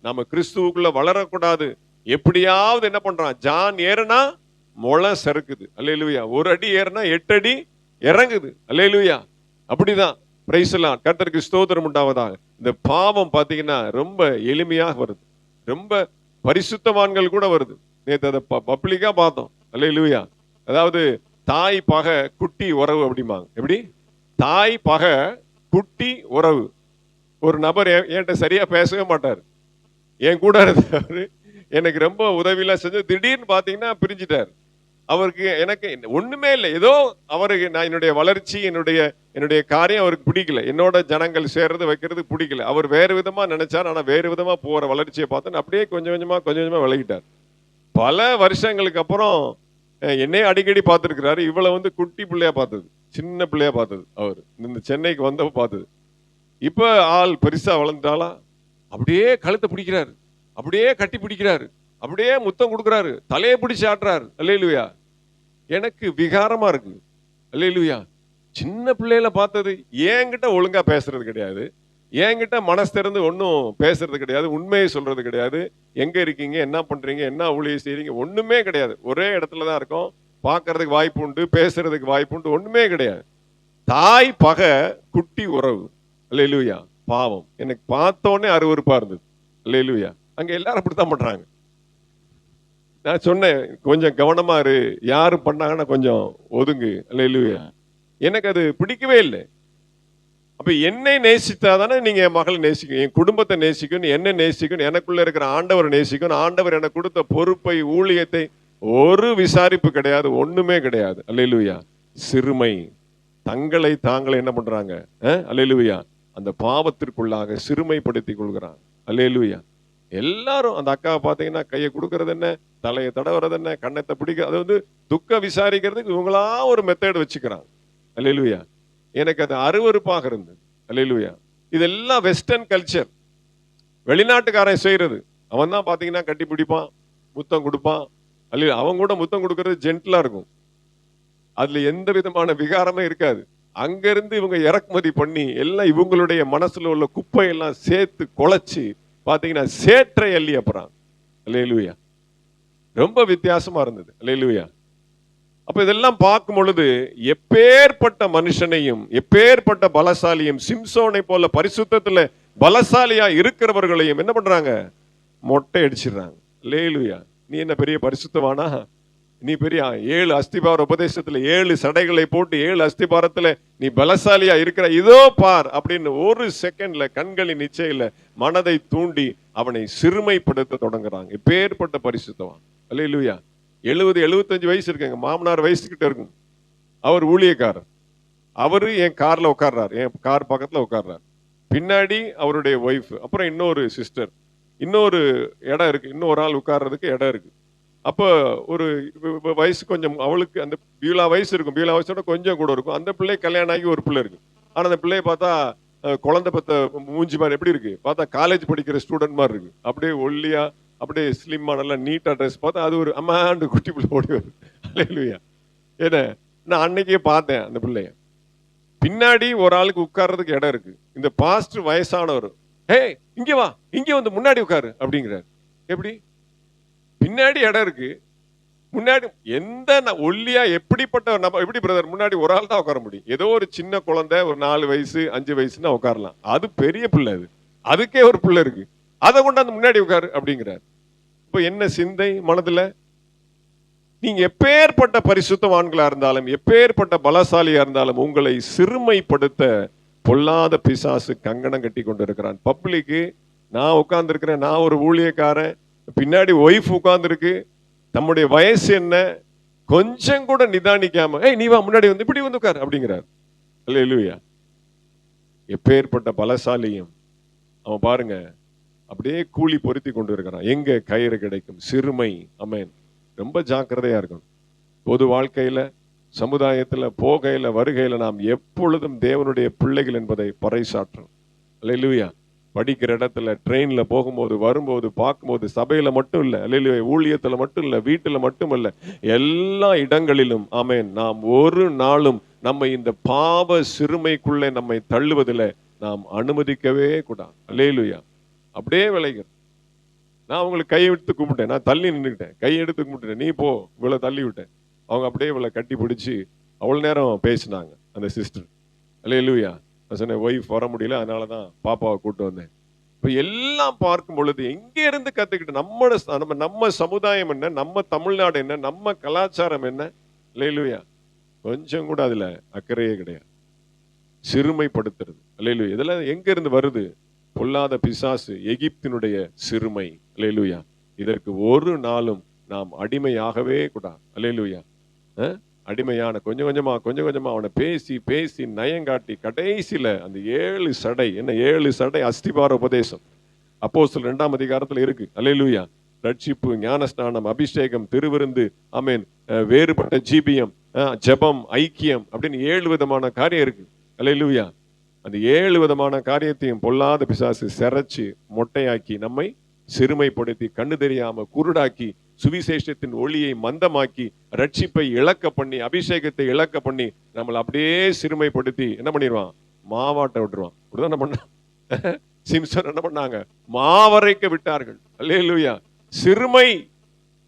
நாம கிறிஸ்துவுக்குள்ள வளரக்கூடாது. எப்படியாவது என்ன பண்றான்? ஜான் ஏறுனா முளை சறுக்குது. அல்லேலூயா. 1 அடி ஏறுனா 8 அடி இறங்குது. அல்லேலூயா. அப்படிதான். பிரைஸ் எல்லாம். கர்த்தருக்கு ஸ்தோத்திரம் உண்டாவதாக. இந்த பாவம் பாத்தீங்கன்னா ரொம்ப எளிமையாக வருது, ரொம்ப பரிசுத்தவான்கள் கூட வருது. நேற்று அதை பப்ளிக்கா பார்த்தோம். அல்லேலூயா. அதாவது தாய் பகை குட்டி உறவு அப்படிம்பாங்க. எப்படி? தாய் பகை குட்டி உறவு. ஒரு நபர் என்கிட்ட சரியா பேசவே மாட்டார். என் கூட இருந்தவர் எனக்கு ரொம்ப உதவியெல்லாம் செஞ்சு திடீர்னு பாத்தீங்கன்னா பிரிஞ்சுட்டார். அவருக்கு எனக்கு ஒண்ணுமே இல்லை. ஏதோ அவருக்கு நான் என்னுடைய வளர்ச்சி என்னுடைய காரியம் அவருக்கு பிடிக்கல. என்னோட ஜனங்கள் சேர்றது வைக்கிறது பிடிக்கல. அவர் வேறு விதமா நினைச்சார். ஆனா வேறு விதமா போற வளர்ச்சியை பார்த்து அப்படியே கொஞ்சம் கொஞ்சமா விலகிட்டார். பல வருஷங்களுக்கு அப்புறம் என்னையே அடிக்கடி பார்த்துருக்கிறாரு. இவ்வளவு குட்டி பிள்ளையா பார்த்தது, சின்ன பிள்ளையா பார்த்தது. அவர் இந்த சென்னைக்கு வந்தப்ப பார்த்தது. இப்ப ஆள் பெருசா வளர்ந்துட்டாலா, அப்படியே கழுத்தை பிடிக்கிறாரு, அப்படியே கட்டி பிடிக்கிறாரு, அப்படியே முத்தம் கொடுக்கிறாரு, தலையை பிடிச்சு ஆட்டுறாரு. அல்லேலூயா. எனக்கு விகாரமா இருக்கு. அல்லேலூயா. சின்ன பிள்ளையில பார்த்தது என்கிட்ட ஒழுங்கா பேசுறது கிடையாது, என்கிட்ட மனசு திறந்து ஒன்றும் பேசுறது கிடையாது, உண்மையை சொல்றது கிடையாது. எங்க இருக்கீங்க, என்ன பண்றீங்க, என்ன ஊழியம் செய்றீங்க, ஒண்ணுமே கிடையாது. ஒரே இடத்துல தான் இருக்கோம். பார்க்கறதுக்கு வாய்ப்பு உண்டு, பேசுறதுக்கு வாய்ப்பு உண்டு, ஒண்ணுமே கிடையாது. தாய் பகை, குட்டி உறவு. அல்லேலூயா. பாவம் எனக்கு பார்த்தோன்னே அருவருப்பா இருந்தது. அல்லேலூயா. அங்க எல்லாரும் அப்படித்தான் பண்றாங்க. நான் சொன்னேன், கொஞ்சம் கவனமா இரு, யாரு பண்ணாங்கன்னா கொஞ்சம் ஒதுங்கு. அல்லேலூயா. எனக்கு அது பிடிக்கவே இல்லை. அப்ப என்னை நேசித்தாதானே நீங்க என் மகளை நேசிக்கணும், என் குடும்பத்தை நேசிக்கணும், என்ன நேசிக்கணும், எனக்குள்ள இருக்கிற ஆண்டவரை நேசிக்கணும். ஆண்டவர் எனக்கு கொடுத்த பொறுப்பை, ஊழியத்தை ஒரு விசாரிப்பு கிடையாது, ஒண்ணுமே கிடையாது. அல்லேலூயா. சிறுமை, தங்களை தாங்களை என்ன பண்றாங்க? அல்லேலூயா. அந்த பாவத்திற்குள்ளாக சிறுமைப்படுத்திக் கொள்கிறாங்க. அல்லேலூயா. எல்லாரும் அந்த அக்காவை பார்த்தீங்கன்னா கையை கொடுக்கறது என்ன, தலையை தடவுறது என்ன, கண்ணத்தை பிடிக்க, அது துக்க விசாரிக்கிறதுக்கு இவங்களா ஒரு மெத்தட் வச்சுக்கிறாங்க. அல்லேலூயா. எனக்கு அது அருவருப்பாக இருந்தது. அல்லேலூயா. இதெல்லாம் வெஸ்டர்ன் கல்ச்சர், வெளிநாட்டுக்காரன் செய்யறது. அவன் தான் பாத்தீங்கன்னா கட்டி பிடிப்பான், முத்தம் கொடுப்பான். அல்ல, அவன் கூட முத்தம் கொடுக்கறது ஜென்டிலா இருக்கும், அதுல எந்த விதமான விகாரமே இருக்காது. அங்க இருந்து இவங்க இறக்குமதி பண்ணி எல்லாம் இவங்களுடைய மனசுல உள்ள குப்பையெல்லாம் சேர்த்து குலைச்சு பாத்தீங்கன்னா சேற்றை அள்ளி அப்புறம். அல்லேலூயா. ரொம்ப வித்தியாசமா இருந்தது. அல்லேலூயா. அப்ப இதெல்லாம் பார்க்கும் பொழுது எப்பேற்பட்ட மனுஷனையும், எப்பேற்பட்ட பலசாலியும், சிம்சோனை போல பரிசுத்தத்துல பலசாலியா இருக்கிறவர்களையும் என்ன பண்றாங்க? மொட்டை அடிச்சிடுறாங்க. அல்லேலூயா. நீ என்ன பெரிய பரிசுத்தவானா? நீ பெரிய 7 அஸ்திபார உபதேசத்துல 7 சடைகளை போட்டு 7 அஸ்திபாரத்துல நீ பலசாலியா இருக்கிற, இதோ பார் அப்படின்னு ஒரு செகண்ட்ல கண்களின் நிச்சயில மனதை தூண்டி அவனை சிறுமைப்படுத்த தொடங்குறாங்க. எப்பேற்பட்ட பரிசுத்தவான். அல்லேலூயா. 70-75 வயசு இருக்கு, எங்க மாமனார் வயசுகிட்ட இருக்கும். அவர் ஊழியக்காரர். அவரு என் கார்ல உட்கார்றாரு, என் கார் பக்கத்துல உட்கார்றாரு. பின்னாடி அவருடைய ஒய்ஃப், அப்புறம் இன்னொரு சிஸ்டர், இன்னொரு இடம் இருக்கு, இன்னொரு ஆள் உட்கார்றதுக்கு இடம் இருக்கு. அப்போ ஒரு வயசு கொஞ்சம், அவளுக்கு அந்த பியூலா வயசு இருக்கும், பியூலா வயசோட கொஞ்சம் கூட இருக்கும். அந்த பிள்ளை கல்யாணம் ஆகி ஒரு பிள்ளை இருக்கு. ஆனா அந்த பிள்ளையை பார்த்தா குழந்தை பத்த மூஞ்சி மாதிரி எப்படி இருக்கு பார்த்தா, காலேஜ் படிக்கிற ஸ்டூடெண்ட் மாதிரி இருக்கு. அப்படியே ஒல்லியா, அப்படியே ஸ்லிம்மா, நல்லா நீட்டா ட்ரெஸ் பார்த்தா அது ஒரு அம்மாண்டு குட்டி பிள்ளை ஓடி வருது. அல்லேலூயா. ஏன்னா நான் அன்னைக்கே பார்த்தேன் அந்த பிள்ளைய. பின்னாடி ஒரு ஆளுக்கு உட்கார்றதுக்கு இடம் இருக்கு. இந்த பாஸ்டர் வயசானவர், ஹே இங்க வா, இங்க வந்து முன்னாடி உட்காரு அப்படிங்கிறாரு. எப்படி? பின்னாடி இடம் இருக்கு, முன்னாடி எந்த ஒல்லியா எப்படிப்பட்ட நம்ம எப்படி பிரதர் முன்னாடி ஒரு ஆள் தான் உட்கார முடியும்? ஏதோ ஒரு சின்ன குழந்தை, ஒரு 4 வயசு 5 வயசுன்னா உட்காரலாம். அது பெரிய பிள்ளை, அது அதுக்கே ஒரு பிள்ளை இருக்கு, அதை கொண்டாந்து முன்னாடி உட்காரு அப்படிங்கிறார். இப்ப என்ன சிந்தை மனதுல? நீங்க எப்பேற்பட்ட பரிசுத்தவான்களா இருந்தாலும், எப்பேற்பட்ட பலசாலியா இருந்தாலும், உங்களை சிறுமைப்படுத்த பொல்லாத பிசாசு கங்கணம் கட்டி கொண்டு இருக்கிறான். பப்ளிக்கு நான் உட்கார்ந்து இருக்கிறேன், நான் ஒரு ஊழியக்காரன், பின்னாடி ஒய்ஃப் உட்கார்ந்து இருக்கு, நம்முடைய வயசு என்ன, கொஞ்சம் கூட நிதானிக்காம ஏய் நீ வா முன்னாடி வந்து இப்படி வந்து உட்கார் அப்படிங்கிறார். அல்லேலூயா. எப்பேற்பட்ட பலசாலியும் அவன் பாருங்க அப்படியே கூலி பொருத்தி கொண்டு இருக்கிறான். எங்க கயிறு கிடைக்கும்? சிறுமை. ஆமென். ரொம்ப ஜாக்கிரதையா இருக்கணும். பொது வாழ்க்கையில, சமுதாயத்துல, போகையில வருகையில நாம் எப்பொழுதும் தேவனுடைய பிள்ளைகள் என்பதை பறைசாற்றணும். அல்லேலூயா. படிக்கிற இடத்துல, ட்ரெயின்ல போகும்போது, வரும்போது, பார்க்கும்போது, சபையில மட்டும் இல்ல, அல்லேலூயா, ஊழியத்துல மட்டும் இல்ல, வீட்டுல மட்டும் இல்ல, எல்லா இடங்களிலும் ஆமென், நாம் ஒரு நாளும் நம்ம இந்த பாவ சிறுமைக்குள்ளே நம்மை தள்ளுவதில் நாம் அனுமதிக்கவே கூடாது. அல்லேலூயா. அப்படியே விளைகிறது. நான் உங்களுக்கு கையை எடுத்து கும்பிட்டேன், நான் தள்ளி நின்றுக்கிட்டேன், கையை எடுத்து கும்பிட்டேன், நீ போ, இவ்வளவு தள்ளி விட்டேன். அவங்க அப்படியே இவ்வளோ கட்டி பிடிச்சி அவ்வளோ நேரம் பேசினாங்க அந்த சிஸ்டர். அல்லேலூயா. நான் சொன்னேன் ஒய்ஃப் வர முடியல, அதனால தான் பாப்பாவை கூப்பிட்டு வந்தேன். இப்போ எல்லாம் பார்க்கும் பொழுது எங்கே இருந்து கற்றுக்கிட்டு நம்ம சமுதாயம் என்ன, நம்ம தமிழ்நாடு என்ன, நம்ம கலாச்சாரம் என்ன? அல்லேலூயா. கொஞ்சம் கூட அதில் அக்கறையே கிடையாது. சிறுமைப்படுத்துறது. அல்லேலூயா. இதெல்லாம் எங்க இருந்து வருது? பொல்லாத பிசாசு, எகிப்தினுடைய சிறுமை. அல்லேலூயா. இதற்கு ஒரு நாளும் நாம் அடிமையாகவே கூடாது. அல்லேலூயா. அடிமையான கொஞ்சம் கொஞ்சமா அவனை பேசி பேசி நயங்காட்டி கடைசியில அந்த 7 சடை, என்ன 7 சடை அஸ்திபார உபதேசம் அப்போஸ்தலர் 2ஆம் அதிகாரத்துல இருக்கு. அல்லேலூயா. ரட்சிப்பு, ஞானஸ்நானம், அபிஷேகம், திருவிருந்து, ஆமென், வேறுபட்ட ஜீபியம், ஜெபம், ஐக்கியம் அப்படின்னு 7 விதமான காரியம் இருக்கு. அல்லேலூயா. அந்த 7 விதமான காரியத்தையும் பொல்லாத பிசாசு சிரைச்சு மொட்டையாக்கி நம்மை சிறுமைப்படுத்தி கண்ணு தெரியாம குருடாக்கி சுவிசேஷத்தின் ஒளியை மந்தமாக்கி ரட்சிப்பை இழக்க பண்ணி அபிஷேகத்தை இழக்க பண்ணி நம்மளை அப்படியே சிறுமைப்படுத்தி என்ன பண்ணிடுவான்? மாவாட்ட விட்டுருவான். அப்படிதான் என்ன பண்ண சிம்சன் என்ன பண்ணாங்க? மாவரைக்க விட்டார்கள். அல்லேலூயா. சிறுமை.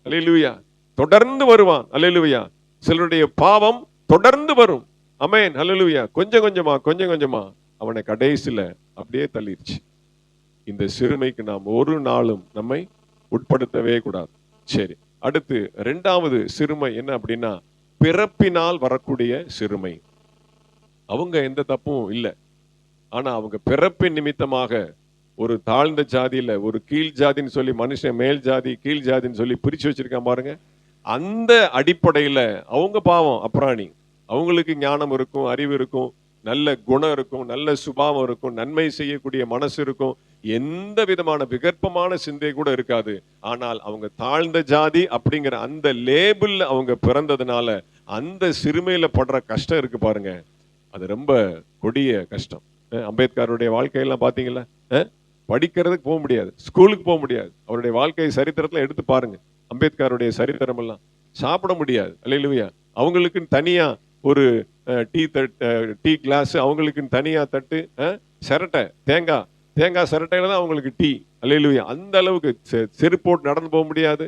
அல்லேலூயா. தொடர்ந்து வருவான். அல்லேலூயா. சிலருடைய பாவம் தொடர்ந்து வரும். ஆமென். அல்லேலூயா. கொஞ்சம் கொஞ்சமா அவனை கடைசியில அப்படியே தள்ளிருச்சு. இந்த சிறுமைக்கு நாம் ஒரு நாளும் நம்மை உட்படுத்தவே கூடாது. சரி, அடுத்து 2வது சிறுமை என்ன அப்படின்னா, பிறப்பினால் வரக்கூடிய சிறுமை. அவங்க எந்த தப்பும் இல்லை, ஆனா அவங்க பிறப்பின் நிமித்தமாக ஒரு தாழ்ந்த ஜாதியில ஒரு கீழ் ஜாதின்னு சொல்லி மனுஷன் மேல் ஜாதி கீழ் ஜாதின்னு சொல்லி பிரிச்சு வச்சிருக்கான் பாருங்க. அந்த அடிப்படையில அவங்க பாவம் அப்ராணி. அவங்களுக்கு ஞானம் இருக்கும், அறிவு இருக்கும், நல்ல குணம் இருக்கும், நல்ல சுபாவம் இருக்கும், நன்மை செய்யக்கூடிய மனசு இருக்கும், எந்த விதமான விகற்பமான சிந்தை கூட இருக்காது. ஆனால் அவங்க தாழ்ந்த ஜாதி அப்படிங்கிற அந்த லேபிள் அவங்க பிறந்ததுனால அந்த சிறுமையில படுற கஷ்டம் இருக்கு பாருங்க, அது ரொம்ப கொடிய கஷ்டம். அம்பேத்கருடைய வாழ்க்கையெல்லாம் பாத்தீங்களா? படிக்கிறதுக்கு போக முடியாது, ஸ்கூலுக்கு போக முடியாது. அவருடைய வாழ்க்கை சரித்திரத்துல எடுத்து பாருங்க, அம்பேத்கருடைய சரித்திரம் எல்லாம். சாப்பிட முடியாது. அல்லேலூயா. அவங்களுக்குன்னு தனியா ஒரு டீ கிளாஸ், அவங்களுக்குன்னு தனியா தட்டு, சிரட்டை, தேங்காய் சிரட்டையில தான் அவங்களுக்கு டீ. அல்லேலூயா. அந்த அளவுக்கு செருப்போட்டு நடந்து போக முடியாது.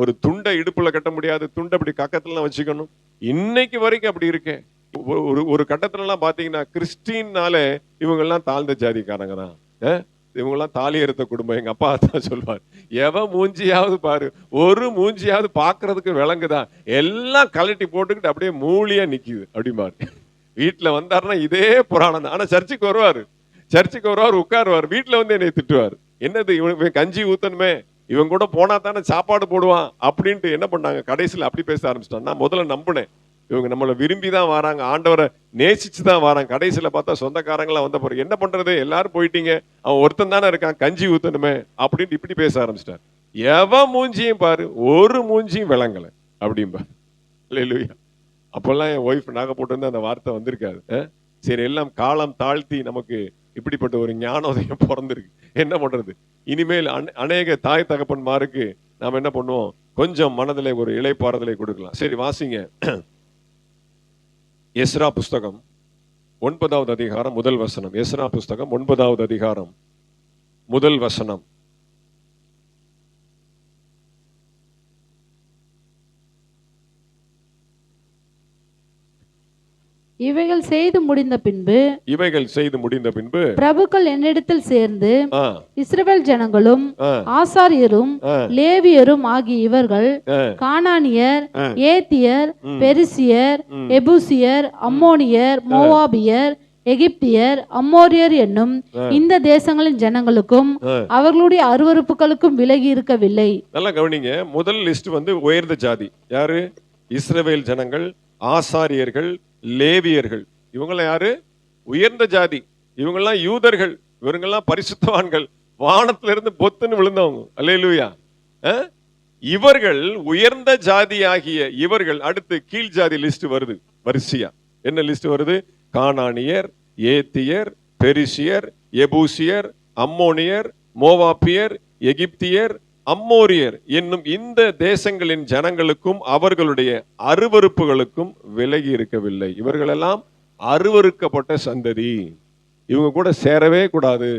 ஒரு துண்டை இடுப்புல கட்ட முடியாது, துண்டை அப்படி கக்கத்துல வச்சுக்கணும். இன்னைக்கு வரைக்கும் அப்படி இருக்கேன். ஒரு கட்டத்துல எல்லாம் பாத்தீங்கன்னா கிறிஸ்டின்னாலே இவங்க எல்லாம் தாழ்ந்த ஜாதிக்காரங்க தான், இவங்க எல்லாம் தாலி எடுத்த குடும்பம். எங்க அப்பா தான் சொல்வார், எவன் மூஞ்சியாவது பாரு, ஒரு மூஞ்சியாவது பாக்குறதுக்கு விளங்குதான், எல்லாம் கலட்டி போட்டுக்கிட்டு அப்படியே மூலியா நிக்குது அப்படிம்பாரு. வீட்டுல வந்தாருன்னா இதே புராணம் தான். ஆனா சர்ச்சுக்கு வருவாரு, உட்காருவார், வீட்டுல வந்து என்னை திட்டுவார். என்னது இவன் கஞ்சி ஊத்தணுமே, இவன் கூட போனா தானே சாப்பாடு போடுவான் அப்படின்ட்டு என்ன பண்ணாங்க, கடைசியில் அப்படி பேச ஆரம்பிச்சிட்டான். நான் முதல்ல நம்பினேன், இவங்க நம்மளை விரும்பி தான் வராங்க, ஆண்டவரை நேசிச்சு தான் வராங்க. கடைசியில பார்த்தா சொந்தக்காரங்களாம் வந்த போற, என்ன பண்றது, எல்லாரும் போயிட்டீங்க, அவன் ஒருத்தன் தானே இருக்கான், கஞ்சி ஊத்தணுமே அப்படின்ட்டு இப்படி பேச ஆரம்பிச்சிட்டார். எவன் மூஞ்சியும் பாரு, ஒரு மூஞ்சியும் விளங்கல அப்படிம்பாரு. அல்லேலூயா. அப்பெல்லாம் என் ஒய்ஃப் நாக போட்டு அந்த வார்த்தை வந்திருக்காது. சரி, எல்லாம் காலம் தாழ்த்தி நமக்கு இப்படிப்பட்ட ஒரு ஞானோதயம் பிறந்திருக்கு. என்ன பண்றது? இனிமேல் அநேக தாய் தகப்பன்மாருக்கு நாம் என்ன பண்ணுவோம், கொஞ்சம் மனதிலே ஒரு இளைப்பாறுதலை கொடுக்கலாம். சரி, வாசிங்க. எஸ்ரா புஸ்தகம் 9வது அதிகாரம் 1 வசனம். எஸ்ரா புஸ்தகம் 9வது அதிகாரம் 1 வசனம். இவைகள் செய்து முடிந்த பின்பு பிரபுக்கள் என்னிடத்தில் சேர்ந்து இஸ்ரவேல் ஜனங்களும் ஆசாரியரும் லேவியரும் ஆகிய இவர்கள் கானானியர், ஏத்தியர், பெரிசியர், எபூசியர், அம்மோனியர், மோவாபியர், எகிப்தியர், அம்மோரியர் என்னும் இந்த தேசங்களின் ஜனங்களுக்கும் அவர்களுடைய அருவருப்புகளுக்கும் விலகி இருக்கவில்லை. நல்லா கவனிங்க. முதல் லிஸ்ட் வந்து உயர்ந்த ஜாதி. யாரு? இஸ்ரவேல் ஜனங்கள், ஆசாரியர்கள், லேவியர்கள். இவங்கெல்லாம் யாரு? உயர்ந்த ஜாதி. இவங்கெல்லாம் யூதர்கள், இவங்கெல்லாம் பரிசுத்தவான்கள், வானத்திலிருந்து பொத்துன்னு விழுந்தவங்க. அல்லேலூயா. இவர்கள் உயர்ந்த ஜாதி ஆகிய இவர்கள். அடுத்து கீழ் ஜாதி லிஸ்ட் வருது வரிசையா. என்ன லிஸ்ட் வருது? கானானியர், ஏத்தியர், பெரிசியர், எபூசியர், அம்மோனியர், மோவாபியர், எகிப்தியர், அம்மோரியர் என்னும் இந்த தேசங்களின் ஜனங்களுக்கும் அவர்களுடைய அருவருப்புகளுக்கும் விலகி இருக்கவில்லை. இவர்களெல்லாம் அருவருக்கப்பட்ட சந்ததி. இவங்க கூட சேரவே கூடாது,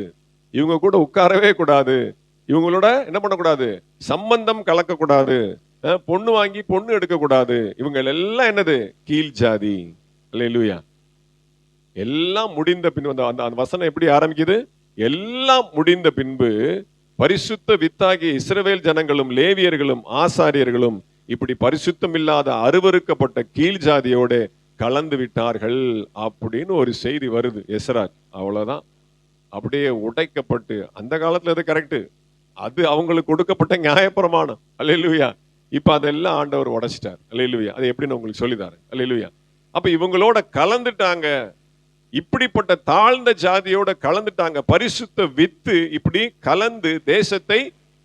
இவங்க கூட உட்காரவே கூடாது, இவங்களோட என்ன பண்ணக்கூடாது, சம்பந்தம் கலக்கக்கூடாது, பொண்ணு வாங்கி பொண்ணு எடுக்க கூடாது. இவங்க எல்லாம் என்னது? கீழ் ஜாதி. அல்லேலூயா. எல்லாம் முடிந்த பின் அந்த வசனம் எப்படி ஆரம்பிக்குது? எல்லாம் முடிந்த பின்பு பரிசுத்த வித்தாகிய இஸ்ரவேல் ஜனங்களும் லேவியர்களும் ஆசாரியர்களும் இப்படி பரிசுத்தம் இல்லாத அருவருக்கப்பட்ட கீழ் ஜாதியோட கலந்து விட்டார்கள் அப்படின்னு ஒரு செய்தி வருது. எஸ்ரா. அவ்வளவுதான். அப்படியே உடைக்கப்பட்டு, அந்த காலத்துல அது கரெக்ட், அது அவங்களுக்கு கொடுக்கப்பட்ட நியாயப்பிரமாணம். அல்லேலூயா. இப்ப அதெல்லாம் ஆண்டவர் உடைச்சிட்டார். அல்லேலூயா. அது எப்படின்னு உங்களுக்கு சொல்லிதாரு. அல்லேலூயா. அப்ப இவங்களோட கலந்துட்டாங்க, இப்படிப்பட்ட தாழ்ந்த ஜாதியோட கலந்துட்டாங்க. பரிசுத்த வித்து இப்படி கலந்து தேசத்தை